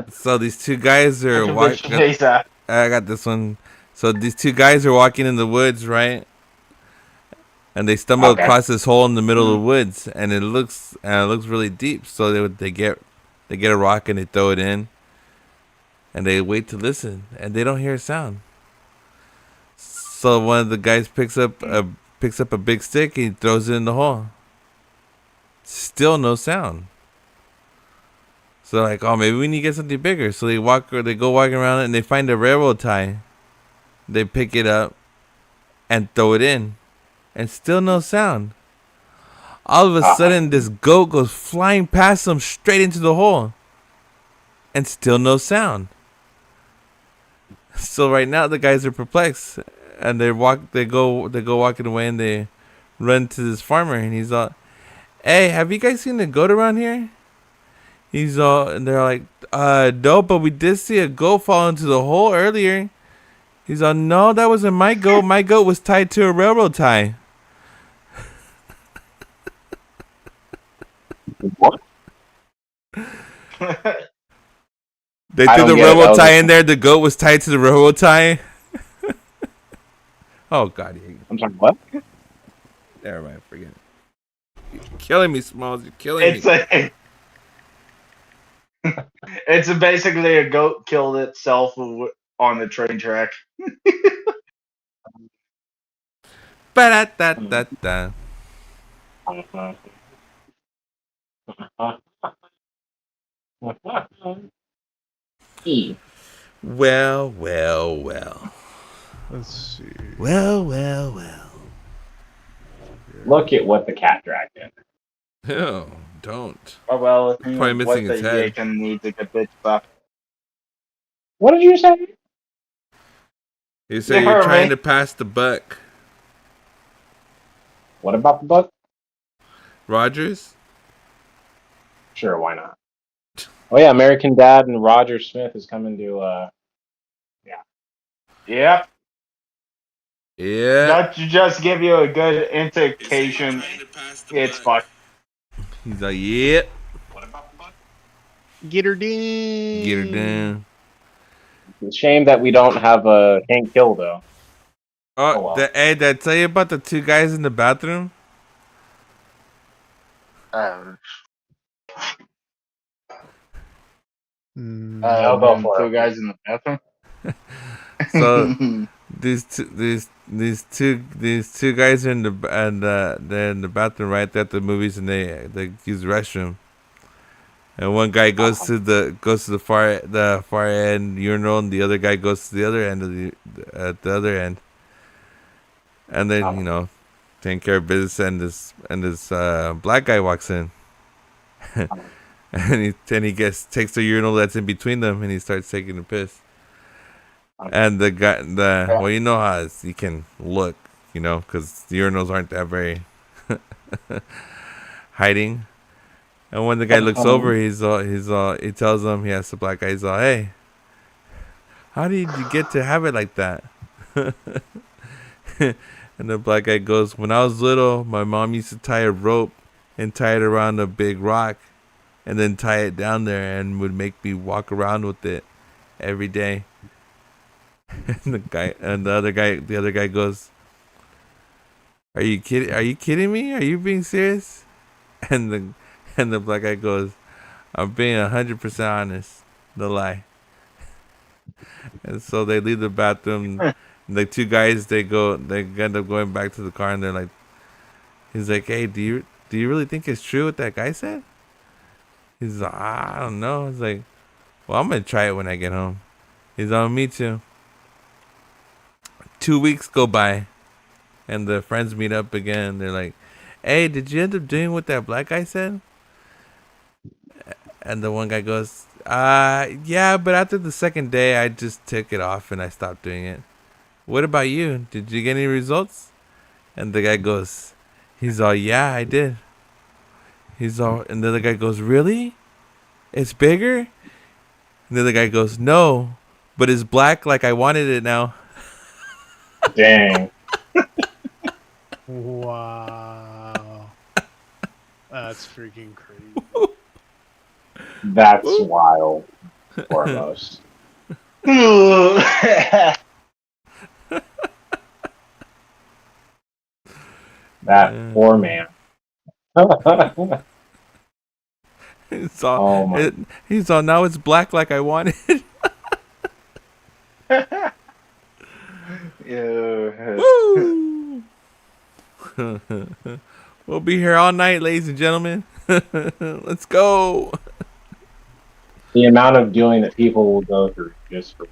So these two guys are walking. I got this one. So these two guys are walking in the woods, right? And they stumble across this hole in the middle of the woods, and it looks really deep. So they get a rock and they throw it in, and they wait to listen, and they don't hear a sound. So one of the guys picks up a big stick and he throws it in the hole. Still no sound. So like, oh, maybe we need to get something bigger. So they go walking around and they find a railroad tie. They pick it up and throw it in, and still no sound. All of a sudden, this goat goes flying past them straight into the hole, and still no sound. So right now the guys are perplexed, and they go walking away, and they run to this farmer, and he's all, "Hey, have you guys seen a goat around here?" And they're like, no, but we did see a goat fall into the hole earlier. He's all, no, that wasn't my goat. My goat was tied to a railroad tie. What? They threw the railroad tie in there. The goat was tied to the railroad tie. Oh, God. I'm sorry, what? Never mind. Forget it. You're killing me, Smalls. You're killing me. It's basically a goat killed itself on the train track. Ba-da-da-da-da. Well. Let's see. Well. Look at what the cat dragged in. No, don't. Oh well, Probably missing what his the head. Yakin needs a good bitch back. What did you say? You say you're trying to pass the buck. What about the buck? Rogers? Sure, why not? Oh yeah, American Dad and Roger Smith is coming to Yep. Yeah. That should just give you a good indication. It's fucked. He's like, yep. What about the buck? Get her down. Get her down. It's a shame that we don't have a Hank Hill though. Oh, well. Hey, did I tell you about the two guys in the bathroom? I'll go for two guys in the bathroom. So these two guys are in they're in the bathroom right there at the movies, and they use the restroom. And one guy goes to the far end urinal, and the other guy goes to the other end of the other end. And then taking care of business, and this black guy walks in, and he takes the urinal that's in between them, and he starts taking a piss. And the guy, well, you know how you can look, because the urinals aren't that very hiding. And when the guy looks over, he tells him, he asks the black guy, he's all, hey, how did you get to have it like that? And the black guy goes, when I was little, my mom used to tie a rope and tie it around a big rock and then tie it down there and would make me walk around with it every day. And the other guy goes, Are you kidding me? Are you being serious? And the black guy goes, I'm being 100% honest. No lie. And so they leave the bathroom. The two guys, they end up going back to the car, and they're like, he's like, hey, do you really think it's true what that guy said? He's like, I don't know. He's like, well, I'm going to try it when I get home. He's on me too. 2 weeks go by, and the friends meet up again. They're like, hey, did you end up doing what that black guy said? And the one guy goes, yeah, but after the second day, I just took it off and I stopped doing it. What about you? Did you get any results? And the guy goes, he's all, yeah, I did. He's all, and the other guy goes, really? It's bigger? And the other guy goes, no, but it's black like I wanted it now. Dang. Wow. That's freaking crazy. That's wild. Foremost. That poor man. He's all, Oh my. he's all, now it's black like I wanted. Woo! We'll be here all night, ladies and gentlemen. Let's go. The amount of doing that people will go through just for.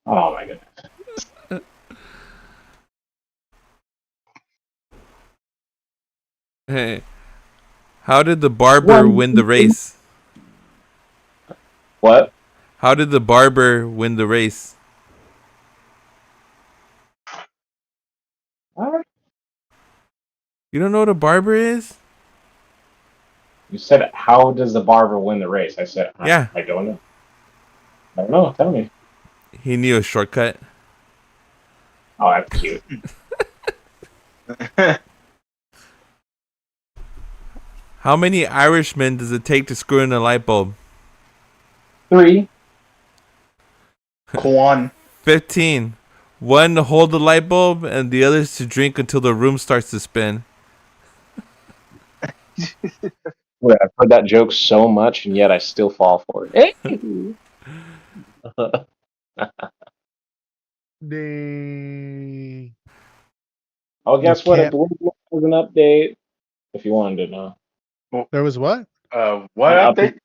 Oh my goodness. Hey, how did the barber win the race? What? How did the barber win the race? What? You don't know what a barber is? You said, how does the barber win the race? I said, Yeah. I don't know. I don't know. Tell me. He knew a shortcut. Oh, that's cute. How many Irishmen does it take to screw in a light bulb? 3. One. 15. One to hold the light bulb and the others to drink until the room starts to spin. Wait, I've heard that joke so much, and yet I still fall for it. Dang. Oh, guess You what? can't- It was an update. If you wanted to know. There was what? What An update?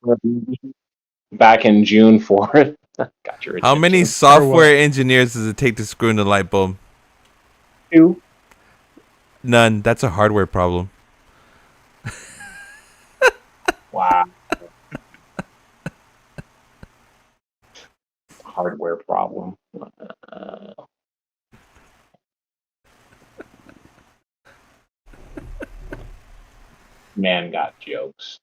Back in June 4th. Got your attention. How many software engineers does it take to screw in the light bulb? 2. None. That's a hardware problem. Wow. Hardware problem. Man got jokes.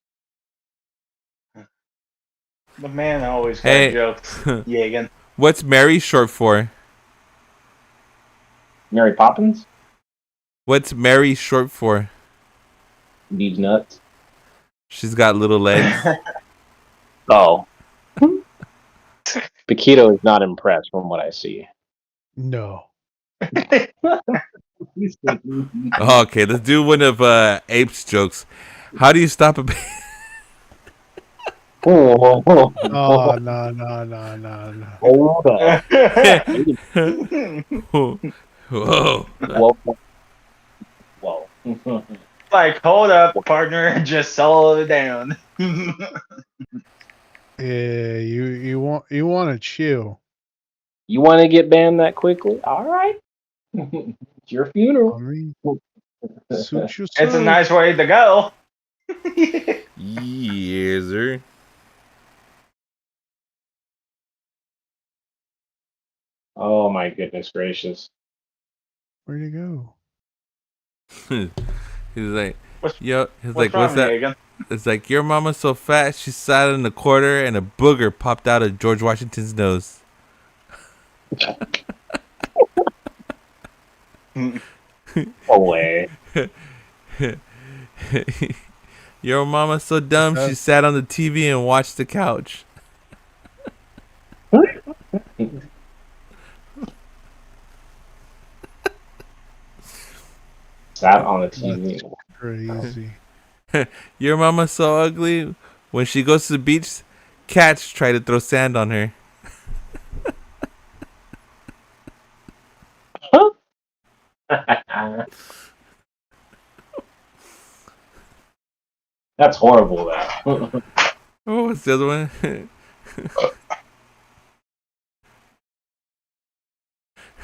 The man always got jokes. Yagan. What's Mary short for? Mary Poppins? What's Mary short for? Needs nuts. She's got little legs. Oh. Paquito is not impressed from what I see. No. Oh, okay, let's do one of Ape's jokes. How do you stop a baby? Oh, no. Hold up. Whoa. Whoa. Like, hold up, partner. Just settle it down. Yeah, you want to chill. You want to get banned that quickly? All right. It's your funeral. I mean, suit yourself. It's a nice way to go. Yes, sir. Oh my goodness gracious. Where'd it go? He's like, What's what's that? Megan? It's like, your mama's so fat, she sat in the corner and a booger popped out of George Washington's nose. Away. Your mama's so dumb, she sat on the TV and watched the couch. Sat on the TV. That's crazy. Your mama's so ugly, when she goes to the beach, cats try to throw sand on her. That's horrible, though. Oh, what's the other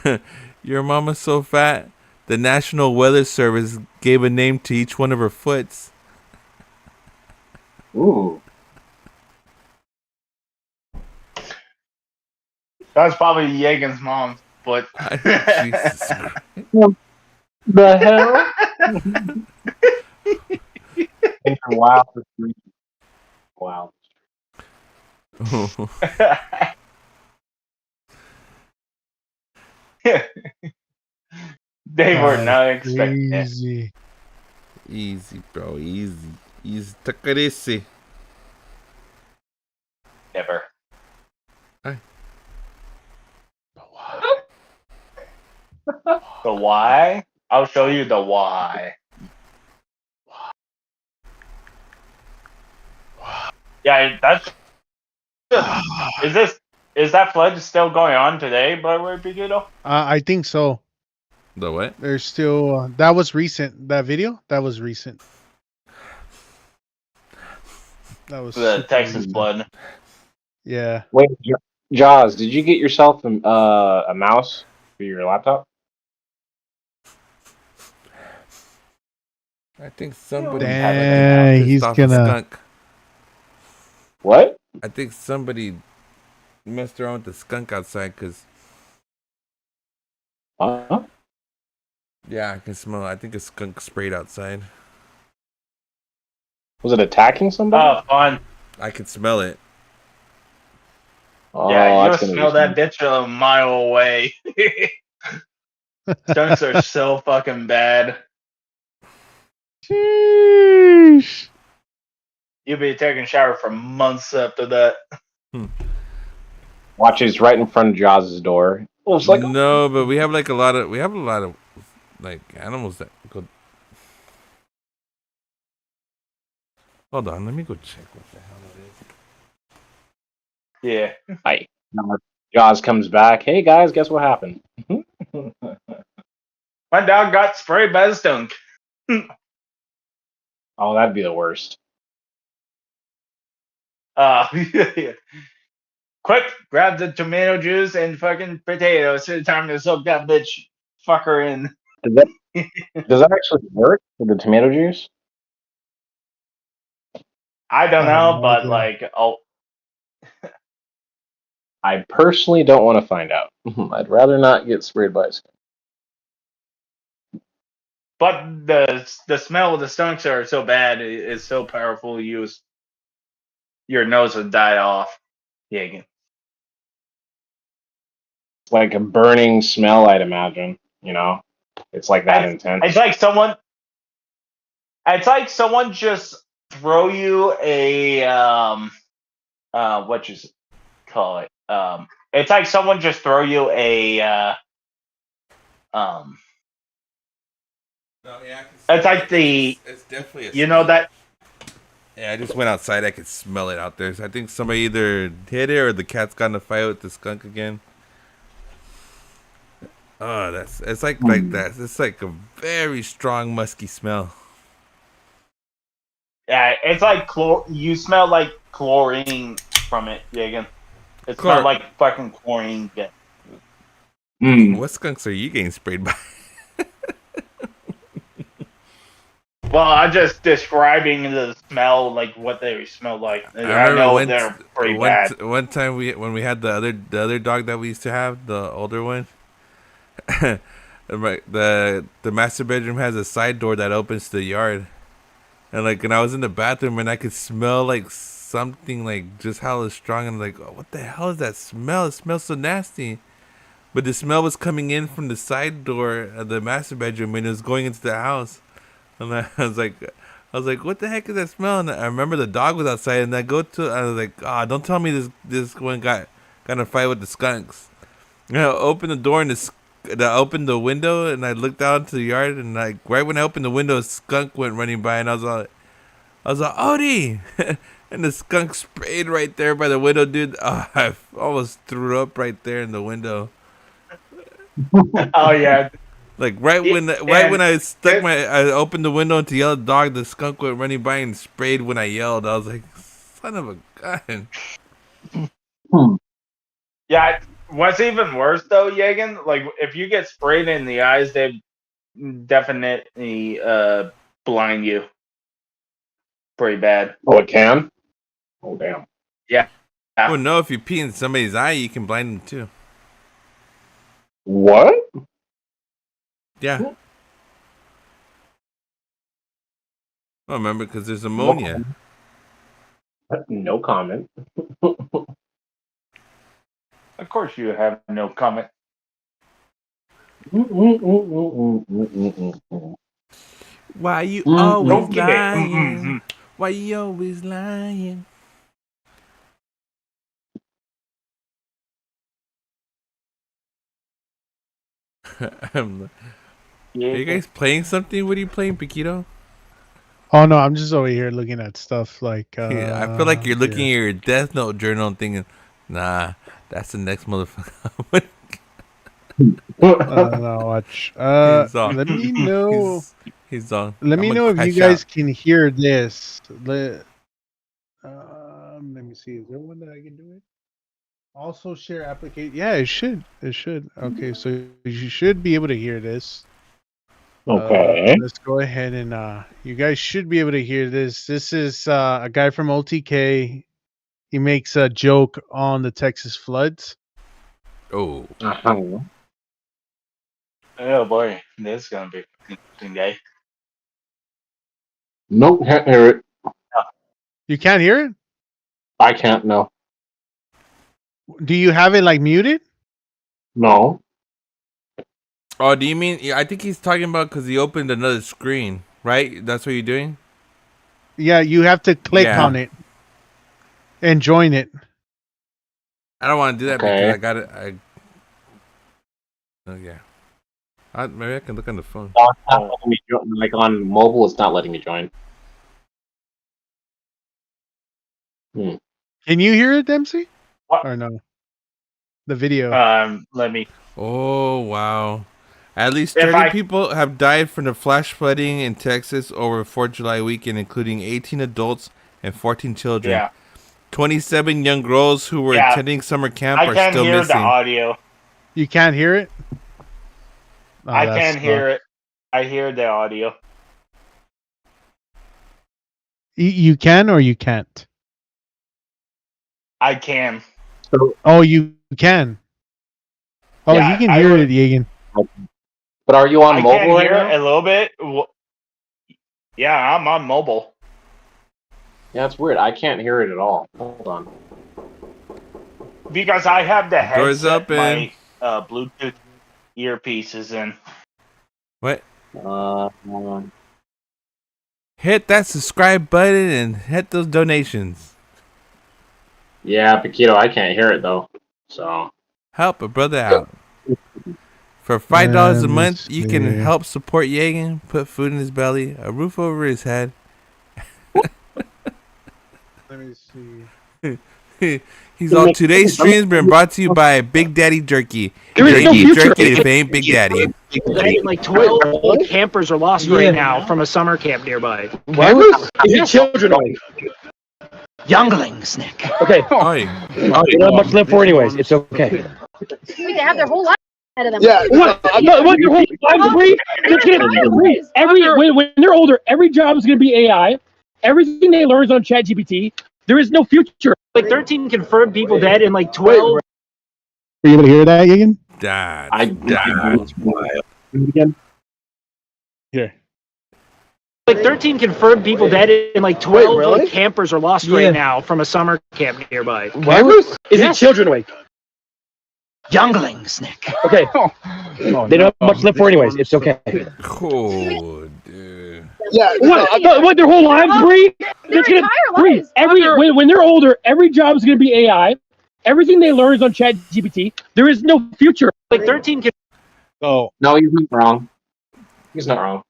one? Your mama's so fat, the National Weather Service gave a name to each one of her foots. Ooh. That's probably Yegan's mom, but Jesus Christ. The hell? Wow. Wow. They were That's not expecting it. crazy. Easy, bro. Easy. Easy. Take it easy. Never. Hey. The why? I'll show you the why. Yeah, that's just. Is that flood still going on today, by the way, Piguito? I think so. The what? There's still that was recent. That video that was recent. That was The super Texas recent. flood. Yeah. Wait, Jaws, did you get yourself a mouse for your laptop? I think somebody Dang, pissed he's off a gonna. skunk. What? I think somebody messed around with the skunk outside because, Huh? yeah, I can smell it. I think a skunk sprayed outside. Was it attacking somebody? Oh, fun. I can smell it. Oh, Yeah, that's you'll gonna smell be that bitch a mile away. Stunks are so fucking bad. Sheesh. You'll be taking a shower for months after that. Watch, it's right in front of Jaws' door. It was like, No, but we have a lot of like animals that go. Hold on, let me go check what the hell it is. Yeah. hi. Now Jaws comes back. Hey guys, guess what happened? My dog got sprayed by the skunk. Oh, that'd be the worst. Yeah. Quick, grab the tomato juice and fucking potatoes. It's time to soak that bitch fucker in. Does that, does that actually work with the tomato juice? I don't I have know, no but idea. like, oh, I personally don't want to find out. I'd rather not get sprayed by a skunk. but the smell of the skunks are so bad. It's so powerful. Your nose would die off. Yeah. Like a burning smell, I'd imagine. You know, it's like that intense. It's like someone. It's like someone just throw you a what you call it it's like someone just throw you a um No, yeah, it's like the it's definitely a you know smell. that Yeah, I just went outside. I could smell it out there. So I think somebody either hit it or the cat's got in a fight with the skunk again. Oh, it's like that. It's like a very strong musky smell. yeah it's like you smell like chlorine from it, Jagan. It smells like fucking chlorine. Yeah. What skunks are you getting sprayed by? Well, I'm just describing the smell, like what they smell like. I I remember know they're pretty bad. one time when we had the other dog that we used to have, the older one. Right, the master bedroom has a side door that opens to the yard, and I was in the bathroom and I could smell like something like just hella strong, and like, oh, what the hell is that smell? It smells so nasty. But the smell was coming in from the side door of the master bedroom and it was going into the house. And I was like, what the heck is that smell? And I remember the dog was outside, and I was like, don't tell me this one got in a fight with the skunks. And I opened the door and I opened the window and I looked out into the yard, and like right when I opened the window, a skunk went running by, and I was like, Odie, and the skunk sprayed right there by the window, dude. Oh, I almost threw up right there in the window. Oh yeah. Like right when I opened the window to yell at the dog, the skunk went running by and sprayed when I yelled. I was like, son of a gun. Yeah, what's even worse though, Jagan, like if you get sprayed in the eyes, they definitely blind you pretty bad. Oh, it can? Oh, damn. Yeah. Well, no, if you pee in somebody's eye, you can blind them too. What? Yeah. I don't remember because there's ammonia. No comment. Of course, you have no comment. Why you always Okay. lying? Why you always lying? Are you guys playing something? What are you playing, Paquito? Oh no, I'm just over here looking at stuff like. I feel like you're looking at your Death Note journal and thinking, nah, that's the next motherfucker. No, watch. Let me know. He's on. Let me know if you guys can hear this. Let me see. Is there one that I can do it? Also share application. Yeah, it should. It should. Okay, so you should be able to hear this. Okay. Let's go ahead and you guys should be able to hear this. This is a guy from OTK. He makes a joke on the Texas floods. Oh. Oh boy, this is gonna be an interesting day. Nope, can't hear it. You can't hear it? I can't. No. Do you have it like muted? No. Oh, do you mean? I think he's talking about because he opened another screen, right? That's what you're doing? Yeah, you have to click on it and join it. I don't want to do that because I got it. Oh, yeah. Maybe I can look on the phone. Like on mobile, it's not letting me join. Can you hear it, Dempsey? What? Or no? The video. Let me. Oh, wow. At least 30 people have died from the flash flooding in Texas over 4th of July weekend, including 18 adults and 14 children. Yeah. 27 young girls who were attending summer camp are still missing. I can't hear the audio. You can't hear it? Oh, I can't hear it. I hear the audio. You can or you can't? I can. Oh, you can. Oh, yeah, you can hear it, Yegan. But are you on mobile right now? I can hear it a little bit. Yeah, I'm on mobile. Yeah, it's weird. I can't hear it at all. Hold on. Because I have the Doors headset, open. my Bluetooth earpieces in. What? Hit that subscribe button and hit those donations. Yeah, Paquito, I can't hear it though. So help a brother out. For $5 a month, you can help support Yegan, put food in his belly, a roof over his head. Let me see. He's all today's stream's been brought to you by Big Daddy Jerky. Jerky if it ain't Big Daddy. Like 12 old campers are lost right now from a summer camp nearby. What? Is it children only? Younglings, Nick. Okay. They don't have much left for anyways. It's okay. They have their whole life ahead of them. Yeah. What your whole life free? When they're older, every job is going to be AI. Everything they learn is on ChatGPT. There is no future. Like 13 confirmed people dead and like 12. Are you able to hear that, Yegan? That's wild. Here. Like 13 confirmed people dead and like 12 campers are lost right now from a summer camp nearby. What? Is it children awake? Younglings, Nick. Okay. They don't have much left for anyways. It's okay. Cool, dude. Yeah. What their whole lives free? They're gonna free. When they're older, every job is gonna be AI. Everything they learn is on ChatGPT. There is no future. Like 13 can. Oh no, he's not wrong. He's not wrong.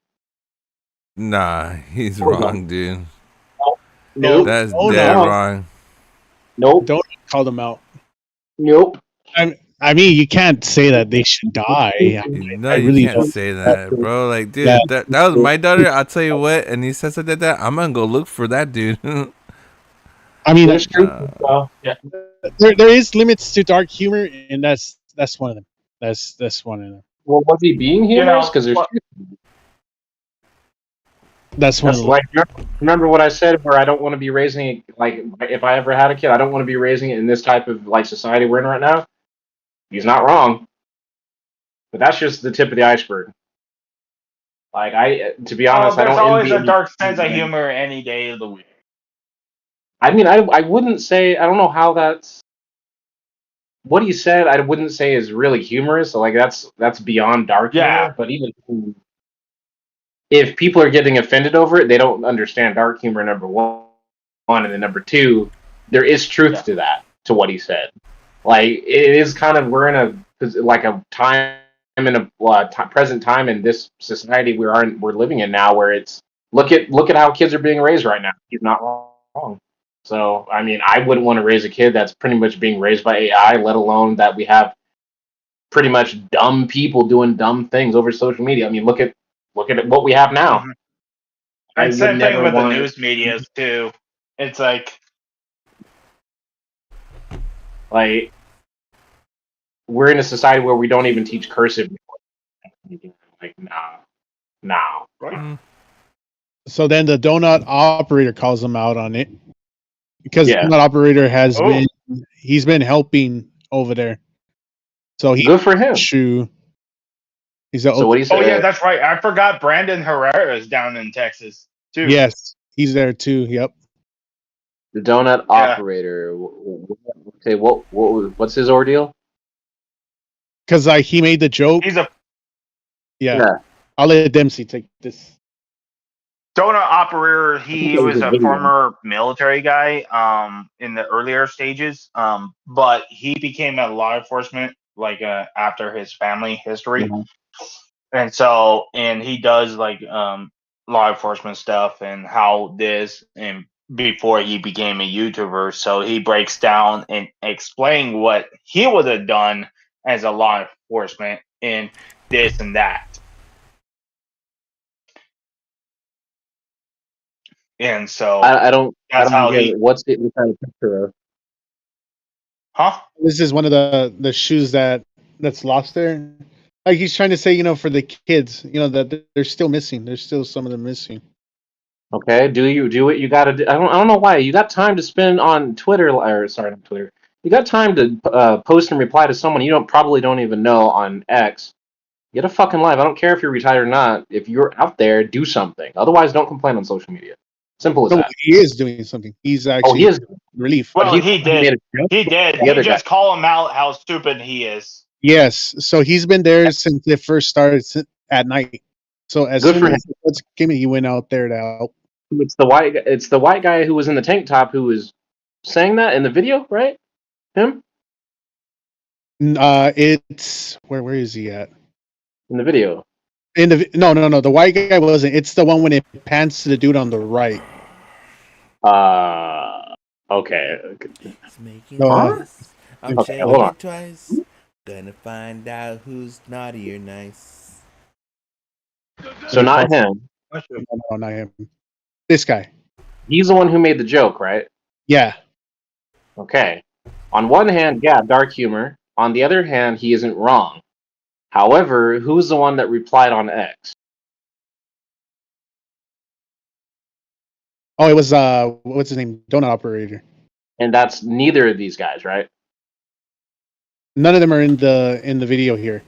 Nah, he's wrong, dude. Nope. That's dead wrong. Nope. Don't call them out. Nope. I mean, you can't say that they should die. No, you can't say that, bro. Like, dude, that was my daughter. I'll tell you what. And he says something like that. I'm gonna go look for that dude. I mean, that's true. Yeah. There is limits to dark humor, and that's one of them. That's one of them. Well, was he being humorous? Because there's. That's one. Like, remember what I said, where I don't want to be raising it. Like, if I ever had a kid, I don't want to be raising it in this type of like society we're in right now. He's not wrong. But that's just the tip of the iceberg. Like to be honest, I there's don't always envy a dark sense of humor any day of the week. I mean, I wouldn't say, I don't know how that's, what he said, I wouldn't say is really humorous. So, like, that's beyond dark humor. But even if people are getting offended over it, they don't understand dark humor, number one. And then number two, there is truth to that, to what he said. Like, it is kind of, we're in a time, in a present time in this society we're living in now, where it's, look at how kids are being raised right now. He's not wrong. So, I mean, I wouldn't want to raise a kid that's pretty much being raised by AI, let alone that we have pretty much dumb people doing dumb things over social media. I mean, look at what we have now. Mm-hmm. I And would same thing never with the want. news media too. It's like we're in a society where we don't even teach cursive. Like, nah. So then the donut operator calls him out on it because Yeah. the donut operator he's been helping over there. So good for him. He's So what do you say? Oh yeah, that's right. I forgot Brandon Herrera is down in Texas too. Yes, he's there too. Yep. The donut operator. Okay, what's his ordeal? Because he made the joke. Yeah. I'll let Dempsey take this. Donut operator. He was a former military guy in the earlier stages, but he became a law enforcement after his family history. Mm-hmm. And he does law enforcement stuff and how this and before he became a YouTuber. So he breaks down and explain what he would have done as a law enforcement in this and that. And so I don't how get it. What's it kind of picture of? Huh? This is one of the shoes that's lost there. Like he's trying to say, for the kids, that they're still missing. There's still some of them missing. Okay, do what you got to do. I don't know why. You got time to spend on Twitter, or sorry, not Twitter. You got time to post and reply to someone you probably don't even know on X. Get a fucking life. I don't care if you're retired or not. If you're out there, do something. Otherwise, don't complain on social media. Simple as that. He is doing something. He's actually he is relief. Well, he did. He The just call him out how stupid he is. Yes. So he's been there since it first started at night. So as Good soon for as it came in, he went out there to help. It's the white guy who was in the tank top who was saying that in the video, right? Him? It's where is he at? In the video. No. The white guy wasn't. It's the one when it pans to the dude on the right. Okay. It's making Huh? I'm okay, checking hold on. it twice. Gonna find out who's naughty or nice. So not him. No, not him. This guy. He's the one who made the joke, right? Yeah. Okay. On one hand, yeah, dark humor. On the other hand, he isn't wrong. However, who's the one that replied on X? Oh, it was what's his name? Donut operator. And that's neither of these guys, right? None of them are in the video here.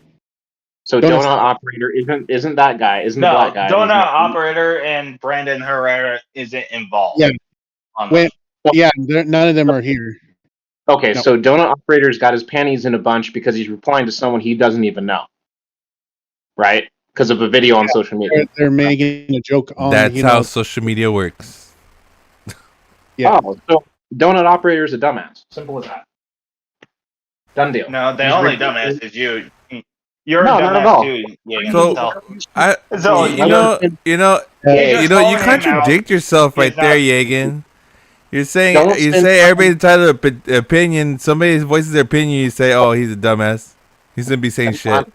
So donut operator isn't that guy? Isn't the black guy? Donut operator and Brandon Herrera isn't involved. Yeah. None of them are here. Okay, so donut operator's got his panties in a bunch because he's replying to someone he doesn't even know, right? Because of a video on social media. They're making a joke on. That's how social media works. Yeah. Oh, so donut operator is a dumbass. Simple as that. Done deal. No, the only dumbass is you. You're no, a dumbass not at all. too. Yeah, you contradict yourself right there, Yagan. You say everybody's entitled to opinion. Somebody voices their opinion. You say, "Oh, he's a dumbass. He's gonna be saying shit."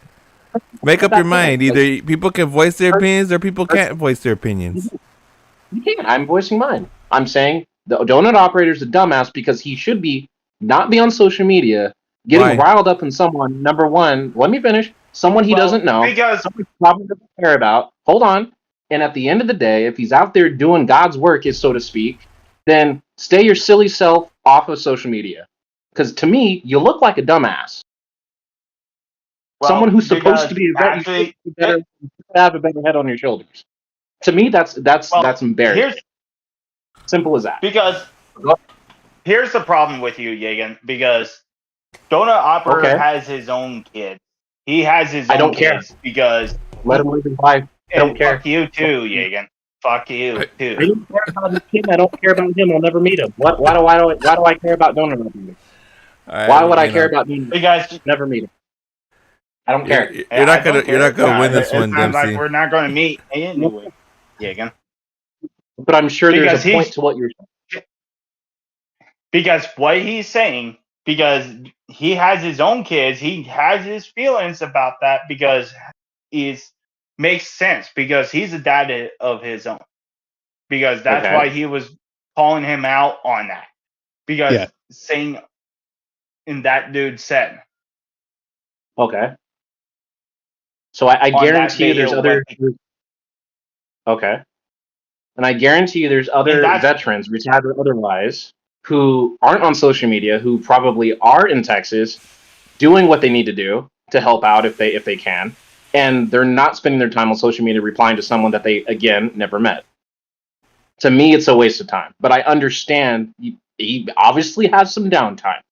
Make up your mind. Either people can voice their opinions, or people can't voice their opinions. You can't. I'm voicing mine. I'm saying the donut operator's a dumbass because he should not be on social media getting riled up in someone. Number one, let me finish. Someone he doesn't know. Someone he probably doesn't care about. Hold on. And at the end of the day, if he's out there doing God's work, so to speak, then stay your silly self off of social media. Because to me, you look like a dumbass. Someone who's supposed to be a vet, you should have a better head on your shoulders. To me, that's embarrassing. Simple as that. Because here's the problem with you, Yagan. Because Donut Opera has his own kids. He has his own kids because let him live his life. I don't care. Fuck you too, Yagan. Fuck you too. I don't care about his kid. I don't care about him. I'll never meet him. Why do I care about Donut Opera? Why would I care about him? You guys never meet him. I don't care. You're not gonna win this one, Dempsey. Like we're not gonna meet anyway, Yagan. But I'm sure there's a point to what you're saying. Because what he's saying, because he has his own kids, he has his feelings about that because makes sense because he's a dad of his own. Because that's why he was calling him out on that. Because saying in that dude said. Okay. So I guarantee you there's other. Okay. And I guarantee you there's other veterans, retired or otherwise, who aren't on social media, who probably are in Texas, doing what they need to do to help out if they can, and they're not spending their time on social media replying to someone that they again never met. To me, it's a waste of time. But I understand he obviously has some downtime.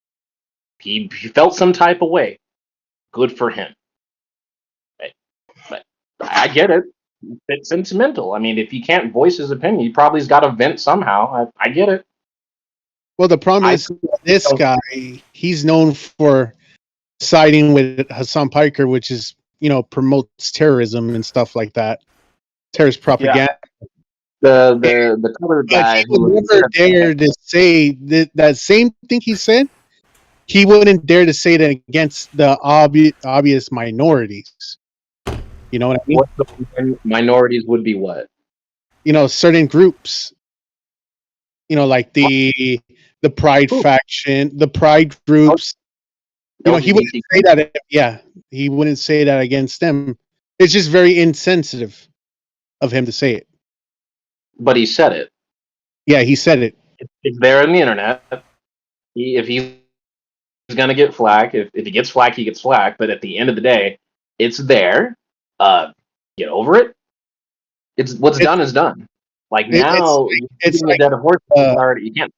He felt some type of way. Good for him. But I get it. It's sentimental. I mean, if he can't voice his opinion, he probably's got to vent somehow. I get it. Well, the problem is this guy, he's known for siding with Hassan Piker, which is, promotes terrorism and stuff like that. Terrorist propaganda. Yeah. The colored guy he would never dare to say that same thing he said. He wouldn't dare to say that against the obvious minorities. You know what I mean? What the minorities would be what? Certain groups. Like the Pride faction, the Pride groups. He wouldn't say that. He wouldn't say that against them. It's just very insensitive of him to say it. But he said it. Yeah, he said it. It's there on the internet. If he's gonna get flack, if he gets flack, he gets flack. But at the end of the day, it's there. Get over it. It's what's done is done. Like now, it's like, a dead horse. You can't.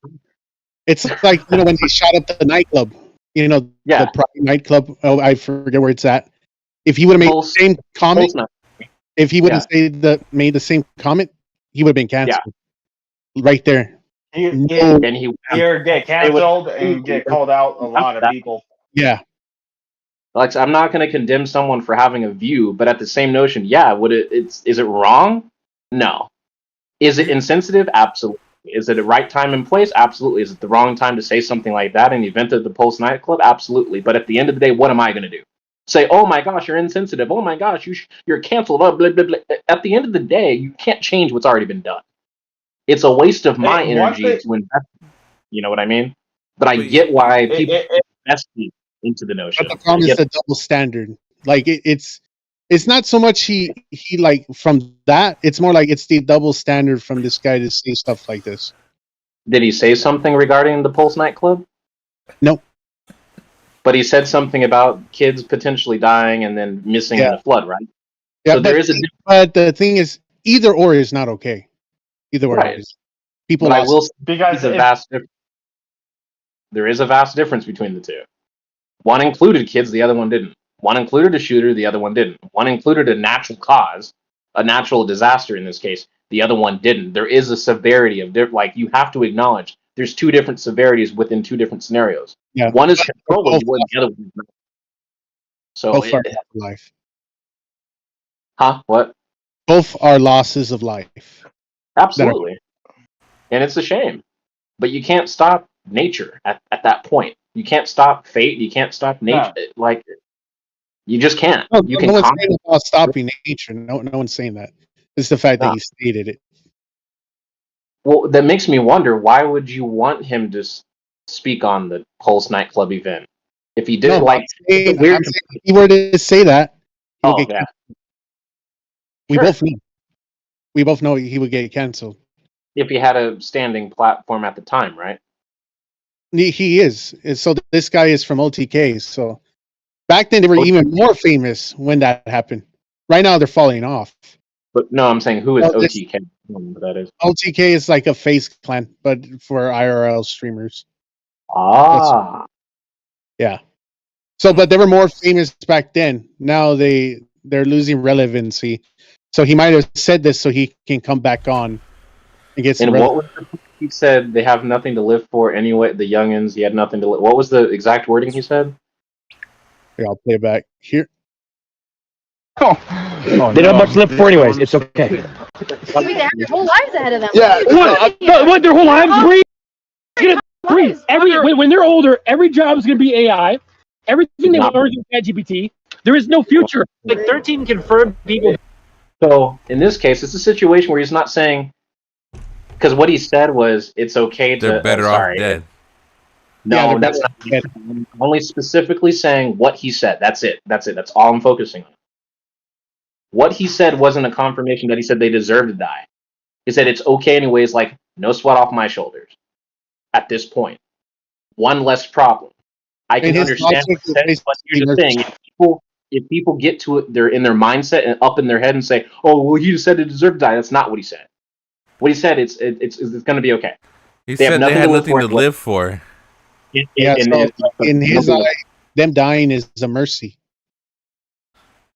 It's like when they shot up the nightclub. The Pride nightclub. Oh, I forget where it's at. If he would have made the same comment, if he wouldn't made the same comment, he would have been canceled. Right there. He get canceled and get called out a lot of people. Yeah. Like, I'm not going to condemn someone for having a view, but at the same notion, is it wrong? No. Is it insensitive? Absolutely. Is it a right time and place? Absolutely. Is it the wrong time to say something like that in the event of the Pulse nightclub? Absolutely. But at the end of the day, what am I going to do? Say, oh my gosh, you're insensitive. Oh my gosh, you're canceled. Blah, blah, blah, blah. At the end of the day, you can't change what's already been done. It's a waste of my energy to invest. You know what I mean? But I get why people invest into the notion. But the problem is the double standard. Like it's not so much he like from that. It's more like it's the double standard from this guy to say stuff like this. Did he say something regarding the Pulse nightclub? No. But he said something about kids potentially dying and then missing in the flood, right? Yeah, so but the thing is, either or is not okay. Either or is. People I will because there is a vast difference between the two. One included kids, the other one didn't. One included a shooter, the other one didn't. One included a natural cause, a natural disaster in this case. The other one didn't. There is a severity of you have to acknowledge there's two different severities within two different scenarios. Yeah. One is controllable, the other one is not. So both are life. Huh? What? Both are losses of life. Absolutely. And it's a shame. But you can't stop nature at that point. You can't stop fate. You can't stop nature. No. You just can't. No one's saying about stopping nature. No one's saying that. It's the fact that he stated it. Well, that makes me wonder, why would you want him to speak on the Pulse nightclub event? If he did if he were to say that, he would get canceled. We both know he would get canceled. If he had a standing platform at the time, right? He is. So this guy is from OTK, so Back then, they were even more famous when that happened. Right now, they're falling off. But no, I'm saying who is Well, this OTK? I don't know what that is. OTK is like a face clan, but for IRL streamers. Ah. Yeah. So, but they were more famous back then. Now they're losing relevancy. So he might have said this so he can come back on and get some. And what was the, he said? They have nothing to live for anyway. The youngins, he had nothing to live. What was the exact wording he said? Here, I'll play it back here. Oh, they don't have much to live for anyways. It's okay. They have their whole lives ahead of them. Yeah. What their whole lives? Breathe. When they're older, every job is going to be AI. Everything they learn is ChatGPT. There is no future. Like 13 confirmed people. So in this case, it's a situation where he's not saying, because what he said was it's okay to. They're better off dead. No, Yeah, that's not. I'm only specifically saying what he said. That's it. That's it. That's all I'm focusing on. What he said wasn't a confirmation that he said they deserve to die. He said it's okay anyways, like no sweat off my shoulders. At this point, one less problem. I can understand what he said, but here's the thing: if people get to it, they're in their mindset and up in their head and say, "Oh, well, he just said they deserve to die." That's not what he said. What he said, it's going to be okay. He said they had nothing to live for. In his eye, them dying is a mercy.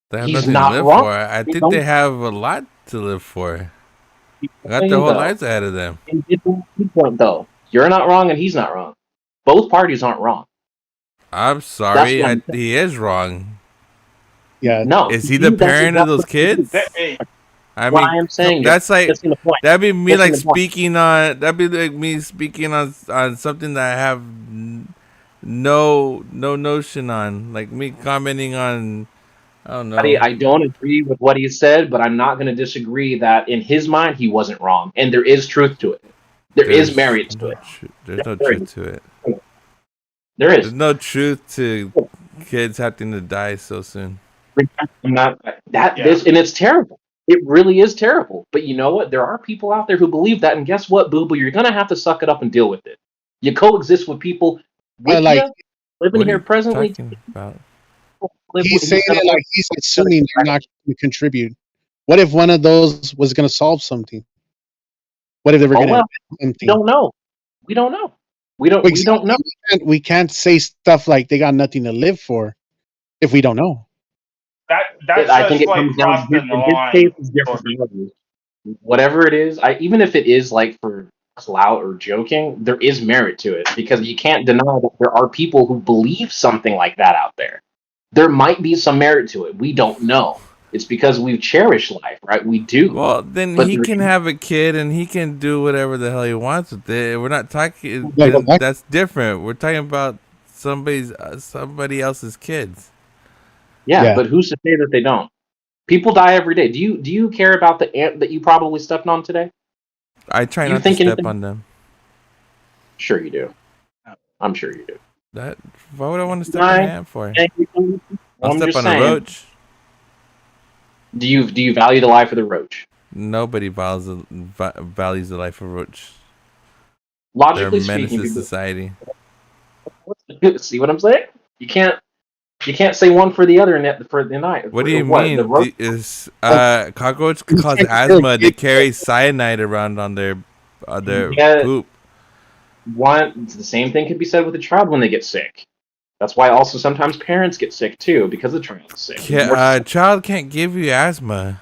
They have nothing to live for. I think they have a lot to live for. They got their whole lives ahead of them. It's a key point, though. You're not wrong, and he's not wrong. Both parties aren't wrong. I'm sorry, he is wrong. Yeah. No. Is he the parent of those kids? I mean, I'm saying that's like that'd be me like speaking on. That'd be like me speaking on something that I have no notion on. Like me commenting on. I don't know. I don't agree with what he said, but I'm not going to disagree that in his mind he wasn't wrong, and there is truth to it. There's merit to it. There's no truth to it. There is. There's no truth to kids having to die so soon. I'm not this, and it's terrible. It really is terrible. But you know what? There are people out there who believe that, and guess what, Boo Boo? You're gonna have to suck it up and deal with it. You coexist with people with living here presently. He's saying it like he's assuming they're not going to contribute. What if one of those was going to solve something? What if they were going to do something? We don't know. We don't know. We don't know. We can't say stuff like they got nothing to live for if we don't know. That's I think it comes down to in his case is different. Whatever it is, even if it is like for clout or joking, there is merit to it because you can't deny that there are people who believe something like that out there. There might be some merit to it. We don't know. It's because we cherish life, right? We do. Well, then he can have a kid and he can do whatever the hell he wants with it. We're not talking. That's different. We're talking about somebody else's kids. Yeah, but who's to say that they don't? People die every day. Do you care about the ant that you probably stepped on today? I try not to step on them. Sure you do. I'm sure you do. Why would I want to step on an ant for? I'll step on a roach. Do you value the life of the roach? Nobody values the life of a roach. Logically They're a menace speaking, to society. See what I'm saying? You can't say one for the other for the night. What do you mean? Cockroach cause asthma. They carry cyanide around on their poop. The same thing could be said with a child when they get sick. That's why also sometimes parents get sick too because the child's sick. A child can't give you asthma.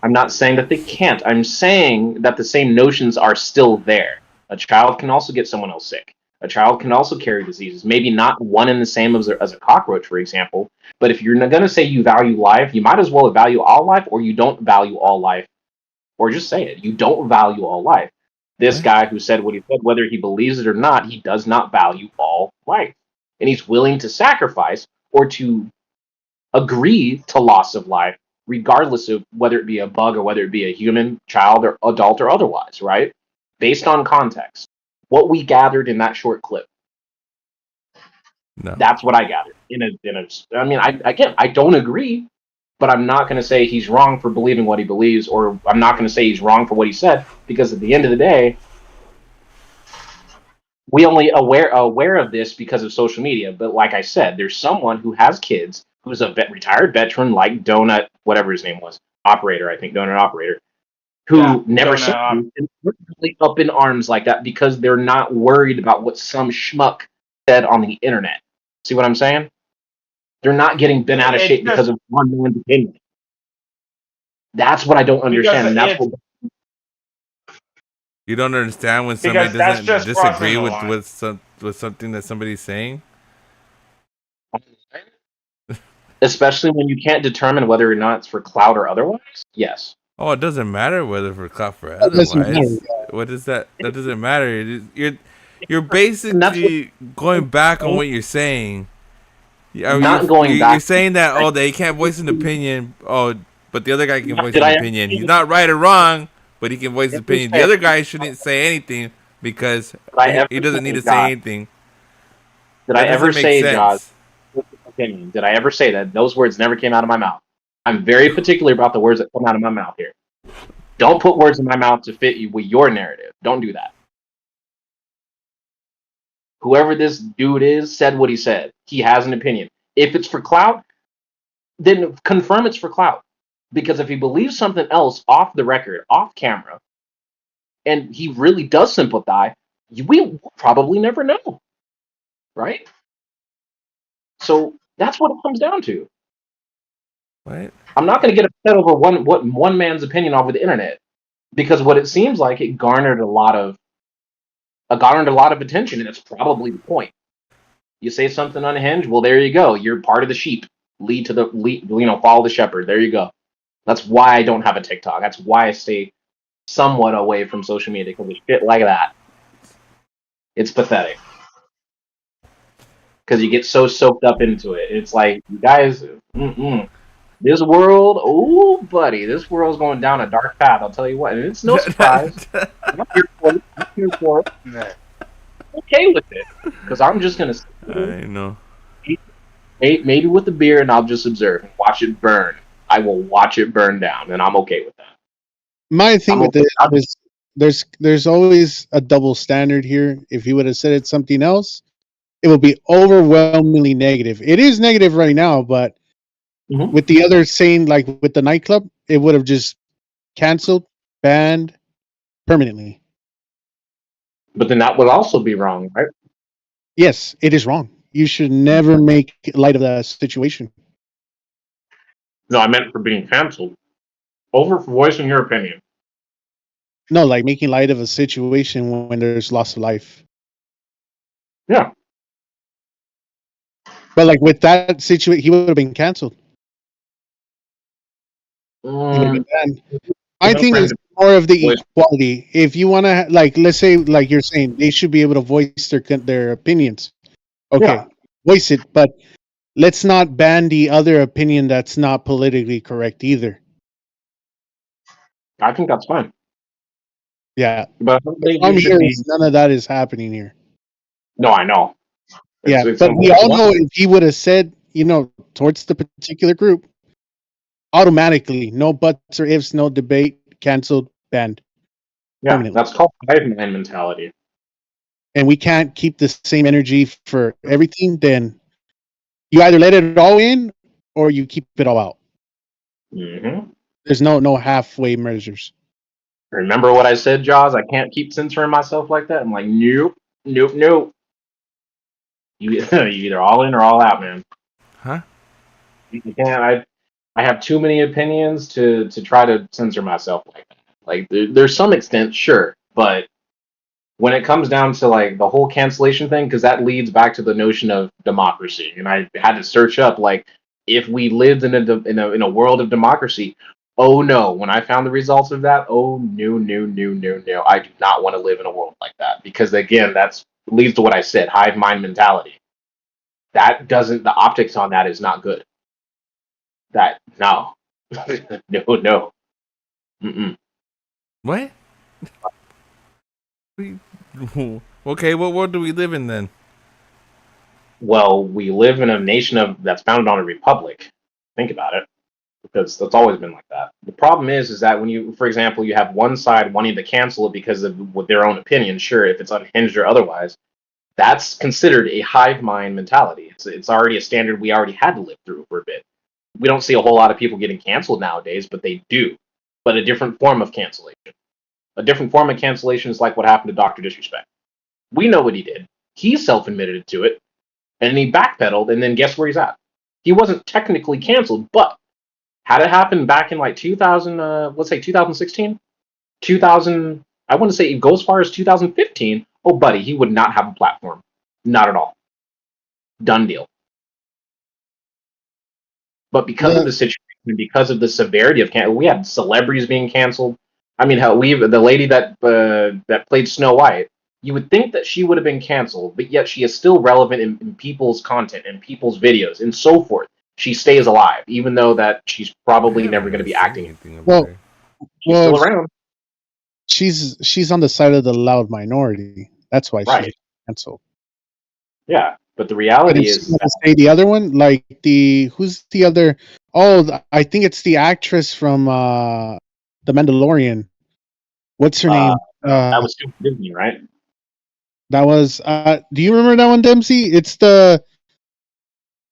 I'm not saying that they can't. I'm saying that the same notions are still there. A child can also get someone else sick. A child can also carry diseases. Maybe not one and the same as a cockroach, for example. But if you're going to say you value life, you might as well value all life, or you don't value all life, or just say it. You don't value all life. This guy who said what he said, whether he believes it or not, he does not value all life. And he's willing to sacrifice or to agree to loss of life, regardless of whether it be a bug or whether it be a human, child, or adult, or otherwise, right? Based on context. What we gathered in that short clip. No. That's what I gathered. I don't agree, but I'm not going to say he's wrong for believing what he believes, or I'm not going to say he's wrong for what he said, because at the end of the day, we only aware of this because of social media. But like I said, there's someone who has kids who's a retired veteran, like Donut, whatever his name was, operator, I think, Donut operator, who never saw you and we're really up in arms like that because they're not worried about what some schmuck said on the internet. See what I'm saying? They're not getting bent out of shape because of one man's opinion. That's what I don't understand, and that's what. You don't understand when somebody doesn't disagree with something that somebody's saying? Especially when you can't determine whether or not it's for clout or otherwise. Yes. Oh, it doesn't matter whether for clout for That doesn't matter. otherwise. What is that? That doesn't matter. You're basically going back on what you're saying. You're saying that they can't voice an opinion. Oh, but the other guy can voice an opinion. He's not right or wrong, but he can voice his opinion. The other guy shouldn't say anything because he doesn't need to say anything. Did I ever say, Josh? Opinion? Did I ever say that? Those words never came out of my mouth. I'm very particular about the words that come out of my mouth here. Don't put words in my mouth to fit you with your narrative. Don't do that. Whoever this dude is said what he said. He has an opinion. If it's for clout, then confirm it's for clout. Because if he believes something else off the record, off camera, and he really does sympathize, we will probably never know. Right? So that's what it comes down to. Right. I'm not going to get upset over one man's opinion over the internet, because what it seems like it garnered a lot of attention, and it's probably the point. You say something unhinged, well, there you go. You're part of the sheep. Follow the shepherd. There you go. That's why I don't have a TikTok. That's why I stay somewhat away from social media, because of shit like that. It's pathetic. Because you get so soaked up into it. It's like, you guys, this world, oh, buddy, this world's going down a dark path. I'll tell you what. And it's no surprise. I'm here for it. I'm okay with it. Because I'm just going to I know. Maybe with the beer, and I'll just observe and watch it burn. I will watch it burn down, and I'm okay with that. My thing with this is there's always a double standard here. If he would have said it something else, it would be overwhelmingly negative. It is negative right now, but with the other saying, like with the nightclub, it would have just canceled, banned permanently. But then that would also be wrong, right? Yes, it is wrong. You should never make light of that situation. No, I meant for being canceled. Over for voicing your opinion. No, like making light of a situation when there's loss of life. Yeah. But like with that situation, he would have been canceled. My thing is more of the equality. If you want to, like, let's say, like you're saying, they should be able to voice their opinions. Okay, voice it, but let's not ban the other opinion that's not politically correct either. I think that's fine. Yeah, but I'm here. None of that is happening here. No, I know. But we all know if he would have said, towards the particular group, automatically, no buts or ifs, no debate, canceled, banned. Yeah, that's called hive mind mentality. And we can't keep the same energy for everything. Then you either let it all in or you keep it all out. Mm-hmm. There's no halfway measures. Remember what I said, Jaws? I can't keep censoring myself like that. I'm like, nope. You either all in or all out, man. Huh? You can't. I have too many opinions to try to censor myself like that. Like, there's some extent, sure, but when it comes down to like the whole cancellation thing, because that leads back to the notion of democracy, and I had to search up like if we lived in a world of democracy. Oh no! When I found the results of that, oh no! I do not want to live in a world like that, because again, that's leads to what I said: hive mind mentality. That doesn't. The optics on that is not good. That no, no. Mm-mm. What? Okay, what world do we live in then? Well, we live in a nation that's founded on a republic. Think about it, because that's always been like that. The problem is that when you, for example, you have one side wanting to cancel it because of with their own opinion, sure, if it's unhinged or otherwise, That's considered a hive mind mentality. It's already a standard we already had to live through for a bit. We don't see a whole lot of people getting canceled nowadays, but they do. But a different form of cancellation. A different form of cancellation is like what happened to Dr. Disrespect. We know what he did. He self-admitted to it, and he backpedaled, and then guess where he's at? He wasn't technically canceled, but had it happened back in like 2000, let's say 2016, 2000, I want to say it goes as far as 2015. Oh, buddy, he would not have a platform. Not at all. Done deal. But because of the situation, because of the severity of we had celebrities being canceled. I mean, hell, the lady that played Snow White. You would think that she would have been canceled, but yet she is still relevant in people's content and people's videos and so forth. She stays alive, even though that she's probably never going to be acting. Well, she's still around. She's on the side of the loud minority. That's why Right. she's canceled. Yeah, but the reality is say the other one, like who's the other? Oh, I think it's the actress from The Mandalorian. What's her name? That was Disney, right? That was. Do you remember that one, Dempsey? It's the.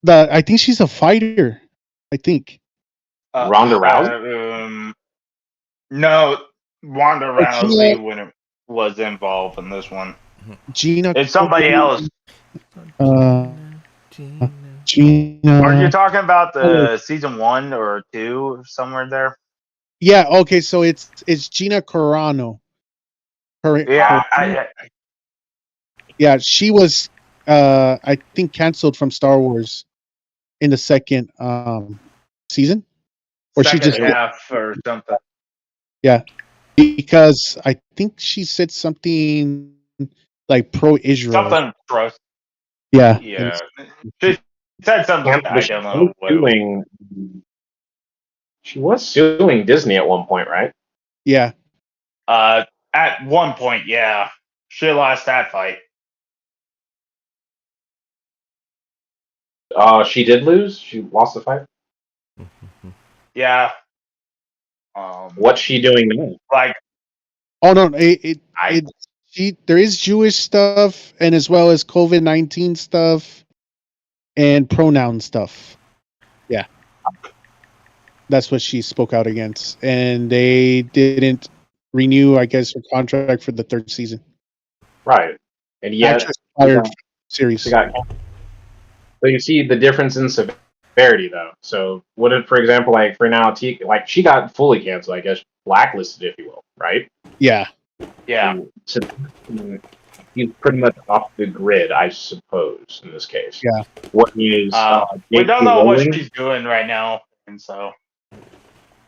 I think she's a fighter. I think. Ronda Rousey. No, Ronda Rousey was involved in this one. Gina. It's somebody else. Gina. Are you talking about the season 1 or 2 somewhere there? Yeah. Okay. So it's Gina Carano. Yeah, she was. I think canceled from Star Wars in the second season, or second she just half or something. Yeah, because I think she said something like pro-Israel. Something pro. Yeah. Yeah. She said something. I don't know what. She was suing Disney at one point, right? Yeah. At one point, yeah. She lost that fight. She did lose? She lost the fight? Yeah. What's she doing now? Like, oh no, there is Jewish stuff, and as well as COVID-19 stuff and pronoun stuff. Yeah, that's what she spoke out against, and they didn't renew, I guess, her contract for the third season. Right, and yet series. So you see the difference in severity, though. So, what if, for example, like for now, like she got fully canceled, I guess, blacklisted, if you will, right? Yeah. Yeah. So he's pretty much off the grid, I suppose, in this case. Yeah. What is? We don't know what she's doing right now, and so.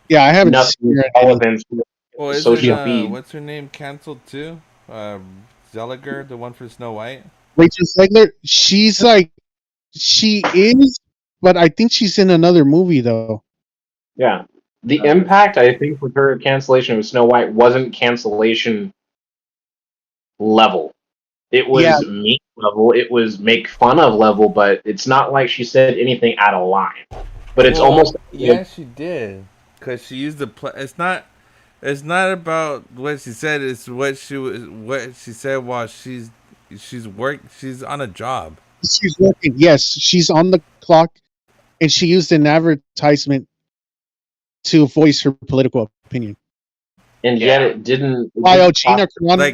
Yeah, I haven't seen her. Well, isn't what's her name canceled too? Zeliger, the one for Snow White. Rachel Zegler, she's like, she is, but I think she's in another movie though. Yeah, the impact I think with her cancellation of Snow White wasn't cancellation level. It was meat level. It was make fun of level, but it's not like she said anything out of line. But it's almost she did, because she used the. It's not about what she said. It's what she said while she's on a job. She's working. Yes, she's on the clock, and she used an advertisement to voice her political opinion. And yet it didn't. Like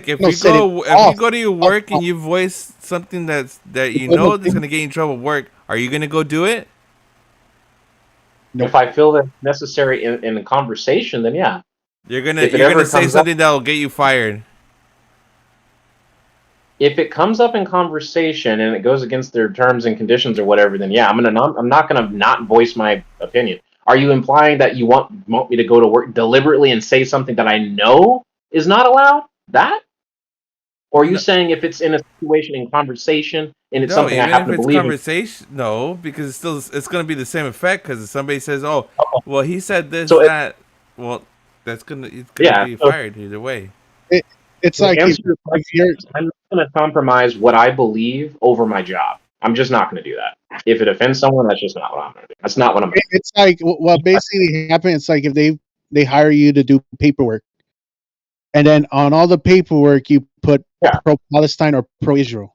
if you go to your work and you voice something that you know that's gonna get you in trouble at work, are you gonna go do it? If I feel that necessary in a conversation, then yeah. You're gonna say something that will get you fired. If it comes up in conversation and it goes against their terms and conditions or whatever, then yeah, I'm not gonna not voice my opinion. Are you implying that you want me to go to work deliberately and say something that I know is not allowed? That? Or are you saying if it's in a situation in conversation and it's something I happen to believe conversation, no, because it's going to be the same effect. Because if somebody says, "Oh, well, he said this, that," well, it's gonna be fired either way. It's like I'm not going to compromise what I believe over my job. I'm just not going to do that. If it offends someone, that's just not what I'm going to do. That's not what I'm going to do. It's like what basically happens. It's like if they hire you to do paperwork, and then on all the paperwork you put pro-Palestine or pro-Israel.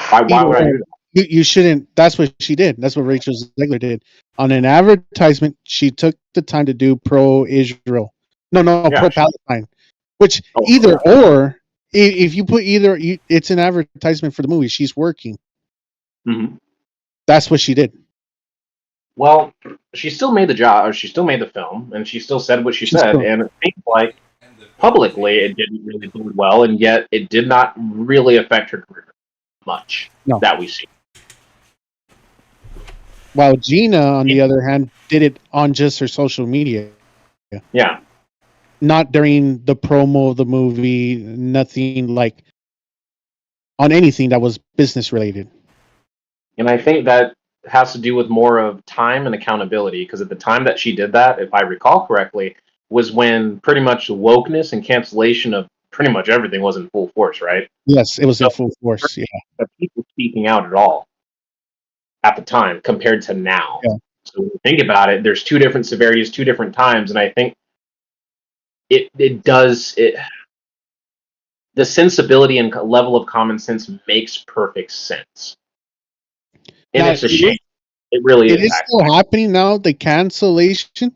Why would I do that? You shouldn't. That's what she did. That's what Rachel Zegler did. On an advertisement, she took the time to do pro-Israel. No, Yeah. pro-Palestine. Which Oh, either yeah. or, if you put either, it's an advertisement for the movie. She's working. Mm-hmm. That's what she did. Well, she still made the job, or she still made the film, and she still said what she She's said, still, and it seems like publicly it didn't really do well, and yet it did not really affect her career much no. that we see. While Gina, on the other hand, did it on just her social media. Yeah. Not during the promo of the movie, nothing like on anything that was business related. And I think that has to do with more of time and accountability, because at the time that she did that, if I recall correctly, was when pretty much wokeness and cancellation of pretty much everything was in full force, right? Yes, it was in So full force. Yeah. the people speaking out at all at the time compared to now. Yeah. So when you think about it, there's two different severities, two different times, and I think it does it. The sensibility and level of common sense makes perfect sense, and Now, it's a shame. It really it is. is still happening now. The cancellation,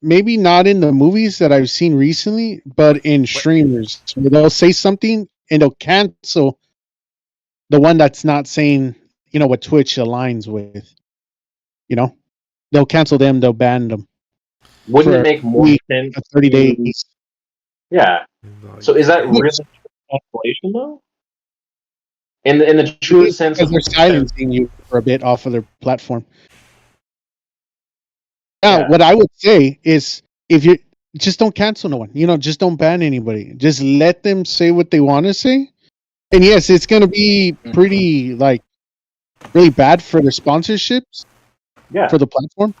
maybe not in the movies that I've seen recently, but in streamers, where they'll say something and they'll cancel the one that's not saying, what Twitch aligns with. They'll cancel them. They'll ban them Wouldn't for it a make more week, sense 30 to? days. Yeah. So is that really cancellation though? In the truest sense Because of they're silencing you for a bit off of their platform. Now, yeah. what I would say is, if you just don't cancel no one, just don't ban anybody. Just let them say what they want to say. And yes, it's going to be pretty really bad for their sponsorships Yeah. for the platform,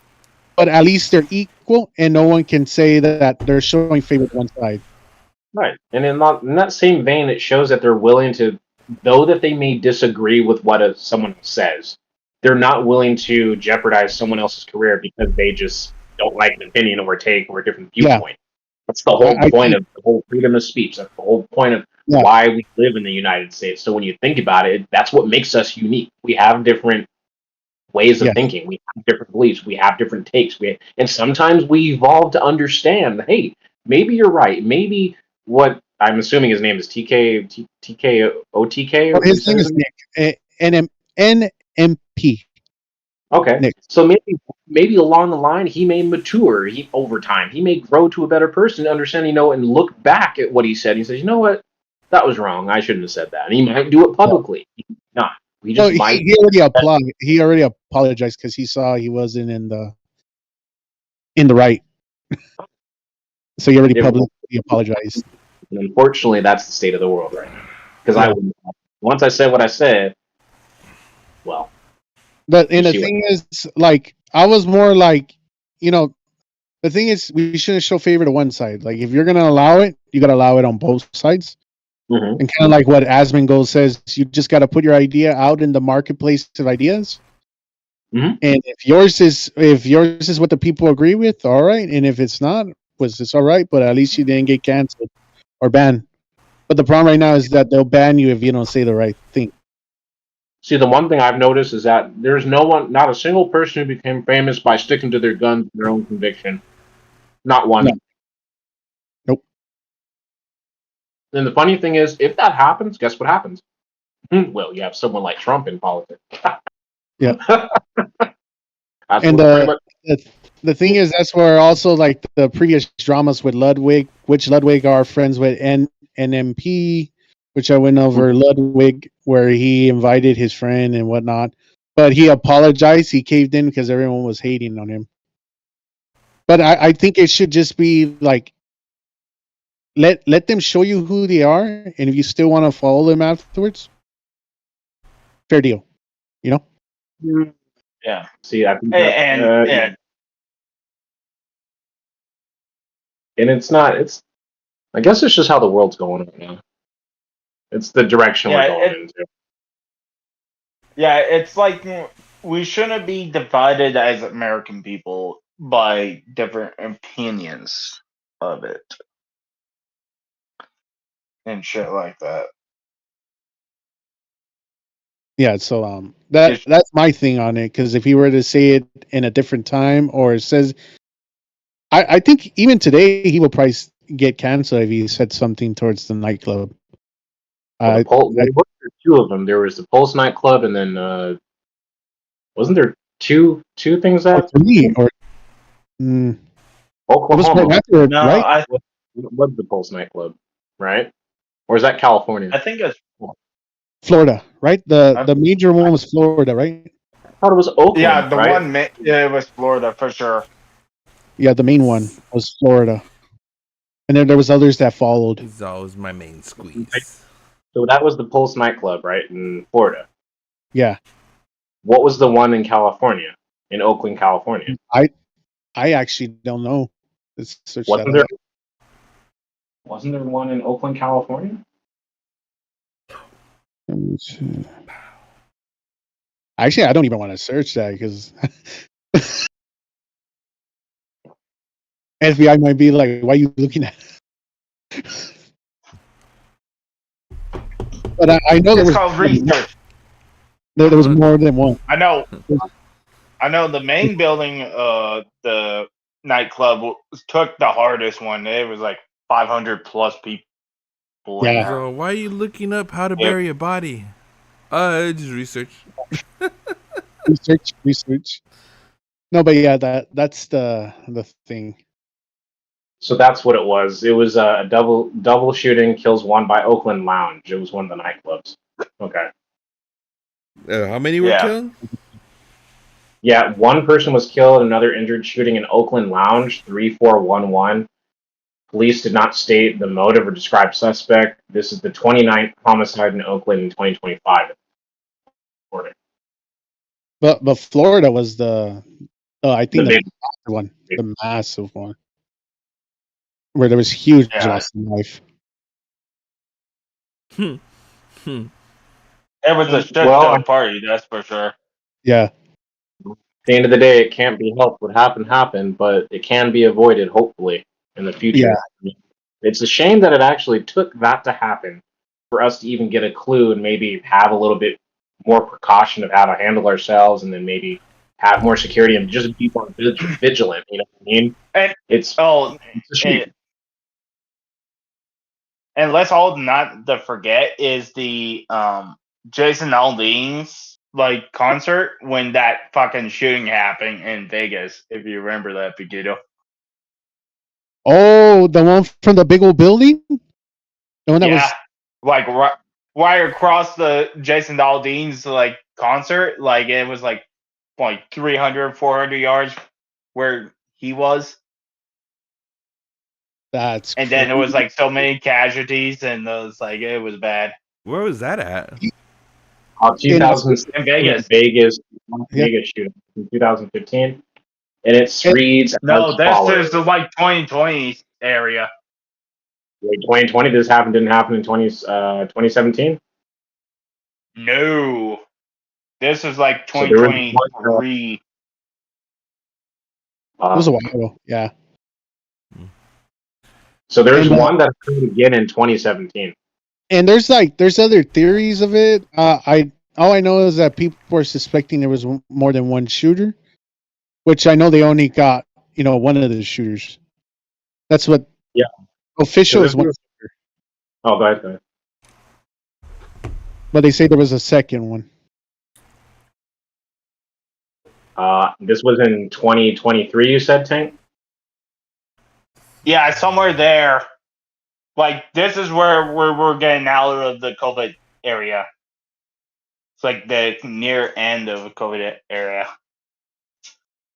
but at least they're equal, and no one can say that they're showing favor to one side. Right. And in that same vein, it shows that they're willing to, though that they may disagree with what someone says, they're not willing to jeopardize someone else's career because they just don't like an opinion or take or a different Yeah, viewpoint. That's the whole I point think, of the whole freedom of speech. That's the whole point of yeah, why we live in the United States. So when you think about it, that's what makes us unique. We have different ways of yeah. thinking. We have different beliefs. We have different takes. And sometimes we evolve to understand. Hey, maybe you're right. Maybe what I'm assuming his name is TK OTK. Well, Or you his said name his is name? Nick, NMP. Okay, Nick. so maybe along the line he may mature. Over time he may grow to a better person, understand, and look back at what he said. He says, you know what, that was wrong. I shouldn't have said that. And he might do it publicly. He might not. He No, just might. he already applied. He already apologized because he saw he wasn't in the right. So he already publicly apologized. And unfortunately, that's the state of the world right now. Because I Yeah. wouldn't. Once I said what I said, well, And the thing is, I was more the thing is, we shouldn't show favor to one side. Like, if you're gonna allow it, you gotta allow it on both sides. mm-hmm. And kind of like what Asmongold says, you just gotta put your idea out in the marketplace of ideas. Mm-hmm. And if yours is what the people agree with, all right. And if it's not, was it's all right. But at least you didn't get canceled or banned. But the problem right now is that they'll ban you if you don't say the right thing. See, the one thing I've noticed is that there's not a single person who became famous by sticking to their guns and their own conviction. Not one. No. Nope. And the funny thing is, if that happens, guess what happens? Well, you have someone like Trump in politics. Yeah. That's And pretty much. the thing is, that's where also like the previous dramas with Ludwig, which Ludwig are friends with NMP, which I went over Ludwig, where he invited his friend and whatnot. But he apologized. He caved in because everyone was hating on him. But I think it should just be like, let them show you who they are, and if you still want to follow them afterwards, fair deal. Yeah. See, I think And and it's not. I guess it's just how the world's going right now. It's the direction we're going into. Yeah, it's like we shouldn't be divided as American people by different opinions of it and shit like that. Yeah, so that's my thing on it, because if he were to say it in a different time or it says, I think even today he will probably get canceled if he said something towards the nightclub. Well, there were two of them. There was the Pulse nightclub, and then wasn't there two things that Oklahoma? No, right? Was the Pulse nightclub, right? Or is that California? I think it's Florida, right? The major one was Florida, right? I thought it was Oakland. Yeah, the right? one it was Florida for sure. Yeah, the main one was Florida, and then there was others that followed. He's always my main squeeze. So that was the Pulse nightclub, right, in Florida. Yeah. What was the one in California, in Oakland, California? I actually don't know. Let's search Wasn't that there? up. Wasn't there one in Oakland, California? Actually, I don't even want to search that because FBI might be like, "Why are you looking at?" But I know it's called research. There was more than one. I know the main building, the nightclub took the hardest one. It was like 500 plus people in there. So why are you looking up how to Yep. bury a body? Just research. research. No, but yeah, that's the thing. So that's what it was. It was a double shooting, kills one by Oakland Lounge. It was one of the nightclubs. Okay. How many were killed? Yeah, one person was killed, another injured shooting in Oakland Lounge, 3411. Police did not state the motive or describe suspect. This is the 29th homicide in Oakland in 2025. But Florida was the I think The the massive one, where there was huge loss of life. It was a shit party, that's for sure. Yeah. At the end of the day, it can't be helped. What happened, but it can be avoided, hopefully, in the future. Yeah. It's a shame that it actually took that to happen for us to even get a clue and maybe have a little bit more precaution of how to handle ourselves, and then maybe have more security and just be more vigilant. You know what I mean? And it's a shame. And let's all not to forget is the Jason Aldean's like concert when that fucking shooting happened in Vegas. If you remember that, Pigito. Oh, the one from the big old building. The one that was like right across the Jason Aldean's like concert. Like it was like 300, 400 yards where he was. That's and then it was like so many casualties, and it was bad. Where was that at? 2000 in Vegas. Vegas shooting in 2015, and it reads no. This is the like 2020 area. Wait, 2020. This didn't happen in 2017. No, this is like 2023. It was a while ago. Yeah. So there's one that occurred again in 2017. And there's other theories of it. All I know is that people are suspecting there was more than one shooter, which I know they only got one of the shooters. That's what officials want. Oh, go ahead. But they say there was a second one. This was in 2023. You said, Tank? Yeah, somewhere there. Like this is where we're getting out of the COVID area. It's like the near end of the COVID area.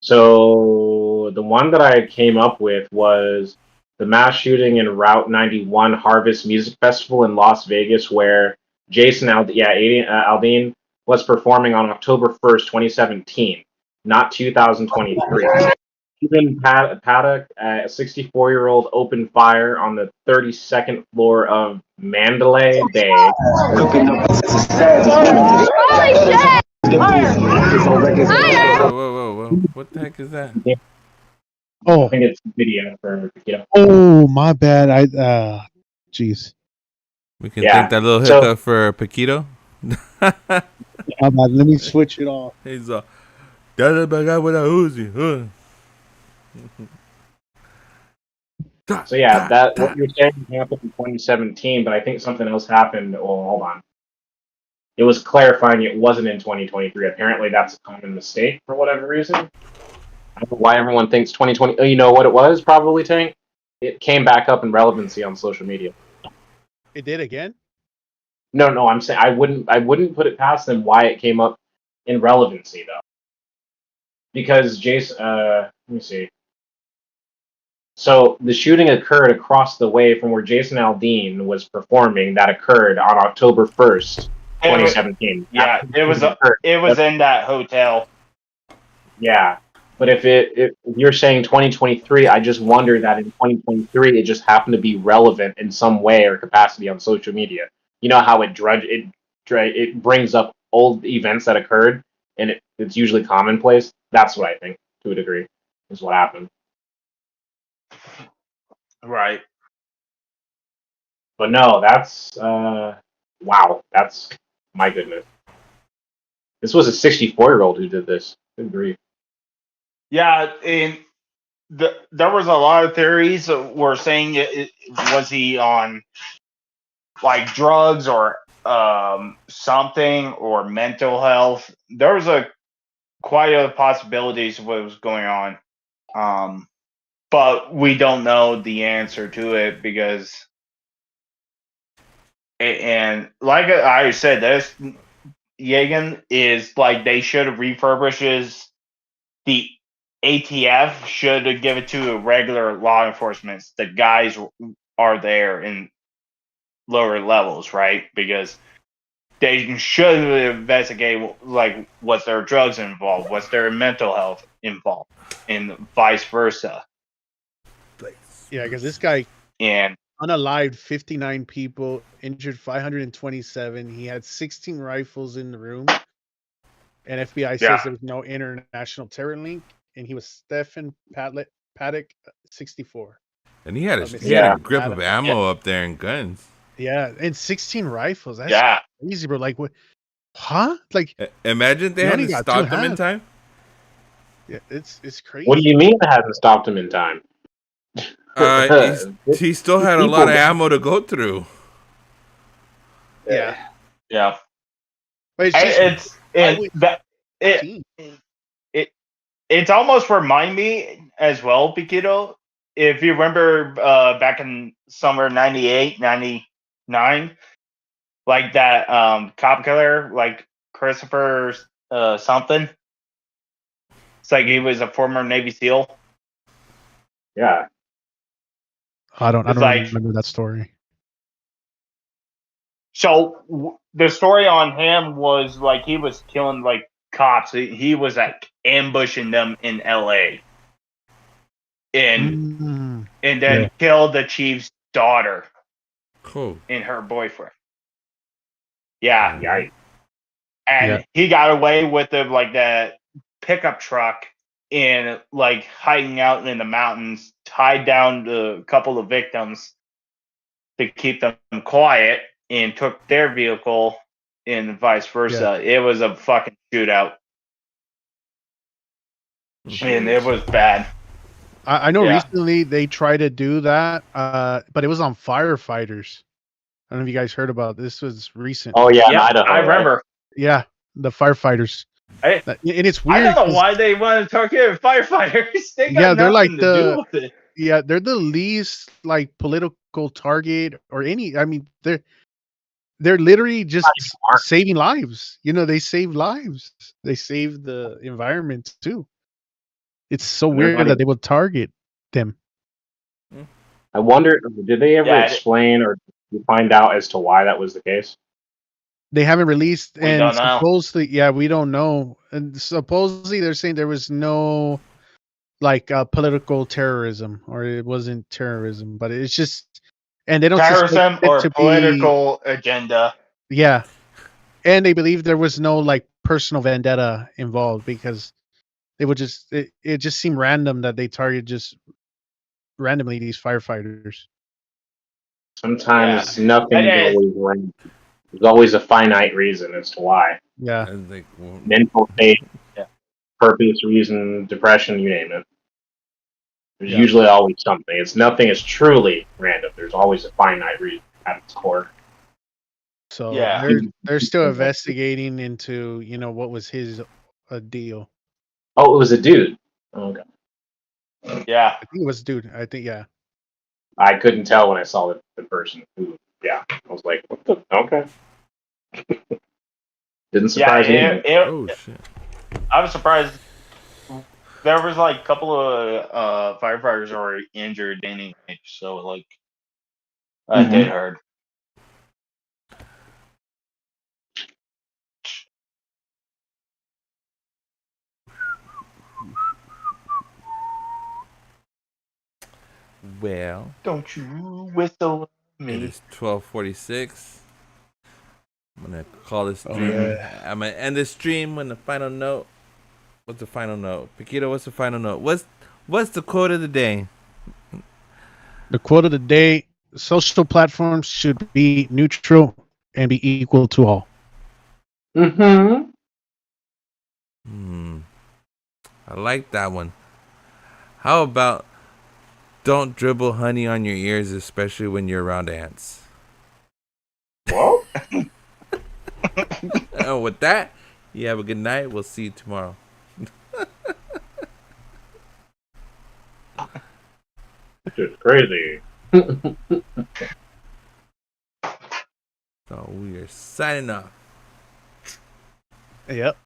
So the one that I came up with was the mass shooting in Route 91 Harvest Music Festival in Las Vegas, where Jason Aldean was performing on October 1st, 2017, not 2023. Stephen Paddock, a 64-year-old, opened fire on the 32nd floor of Mandalay Bay. Holy shit! Whoa. What the heck is that? Oh, I think it's video for Oh, my bad. Jeez. We can thank that little hiccup for Paquito. How about let me switch it off. He's that guy with a Uzi. So yeah, that what you're saying happened in 2017, but I think something else happened. Well, hold on. It was clarifying it wasn't in 2023. Apparently, that's a common mistake for whatever reason. I don't know why everyone thinks 2020. Oh, you know what it was? Probably Tank. It came back up in relevancy on social media. It did again? No, I'm saying I wouldn't put it past them why it came up in relevancy though, because Jason. Let me see. So the shooting occurred across the way from where Jason Aldean was performing. That occurred on October 1st, 2017. Yeah, it was in that hotel. Yeah, but if you're saying 2023, I just wonder that in 2023 it just happened to be relevant in some way or capacity on social media. You know how it brings up old events that occurred, and it's usually commonplace. That's what I think, to a degree, is what happened. Right. But no, that's wow. That's my goodness. This was a 64-year-old who did this. Good grief. Yeah, and there was a lot of theories that were saying was he on like drugs or something or mental health. There was quite a possibilities of what was going on. But we don't know the answer to it because and like I said, this Yagan is like they should have refurbishes the ATF should have given it to regular law enforcement. The guys are there in lower levels, right? Because they should investigate like was there drugs involved, was there mental health involved, and vice versa. Yeah, because this guy And unalived 59 people, injured 527. He had 16 rifles in the room. And FBI says there was no international terror link. And he was Stephen Paddock, 64. And he had a grip of ammo up there and guns. Yeah, and 16 rifles. That's crazy, bro. Like what? Huh? Like imagine they hadn't stopped him in time. Yeah, it's crazy. What do you mean it hasn't stopped him in time? He still had a lot of ammo to go through. Yeah. But it's almost remind me as well, Piquito. If you remember back in summer 98, 99, like that cop killer, like Christopher something. It's like he was a former Navy SEAL. Yeah. I don't remember that story. So the story on him was like he was killing like cops. He was like ambushing them in LA. And then killed the chief's daughter. Cool. And her boyfriend. Yeah. And he got away with it like that pickup truck and like hiding out in the mountains, tied down a couple of victims to keep them quiet, and took their vehicle and vice versa. It was a fucking shootout. And it was bad. I know recently they tried to do that, but it was on firefighters. I don't know if you guys heard about this. This was recent. Oh yeah, in Idaho, I remember. Right? Yeah, the firefighters. And it's weird. I don't know why they want to target firefighters. They got they're like to do with it. Yeah, they're the least like political target or any. I mean, they're literally just saving lives. You know, they save lives. They save the environment too. It's so weird that they would target them. I wonder, did they ever explain or find out as to why that was the case? They haven't released, we don't know. Supposedly, we don't know. And supposedly, they're saying there was no like political terrorism, or it wasn't terrorism, but it's just, and they don't terrorism or political agenda. Yeah, and they believe there was no like personal vendetta involved because they would just it just seemed random that they target just randomly these firefighters. Sometimes nothing is always right. There's always a finite reason as to why. Yeah. Like, well, Mental state, purpose, reason, depression, you name it. There's usually always something. Nothing is truly random. There's always a finite reason at its core. So Yeah. they're still investigating into what was his deal. Oh, it was a dude. Okay. Yeah. I think it was dude. I think I couldn't tell when I saw the person who. Yeah, I was like, what the? Okay. Didn't surprise me. oh shit. I was surprised. There was like a couple of firefighters who were injured anyway, so like that did hurt. Well, Don't you whistle at it me? is 12:46. I'm gonna call this Oh, stream. yeah. I'm gonna end this stream with the final note. What's the final note? Paquito, what's the final note? What's the quote of the day? The quote of the day: social platforms should be neutral and be equal to all. Mm-hmm. I like that one. How about don't dribble honey on your ears, especially when you're around ants? Well, And with that, you have a good night. We'll see you tomorrow. it's crazy. So we are signing off. Yep.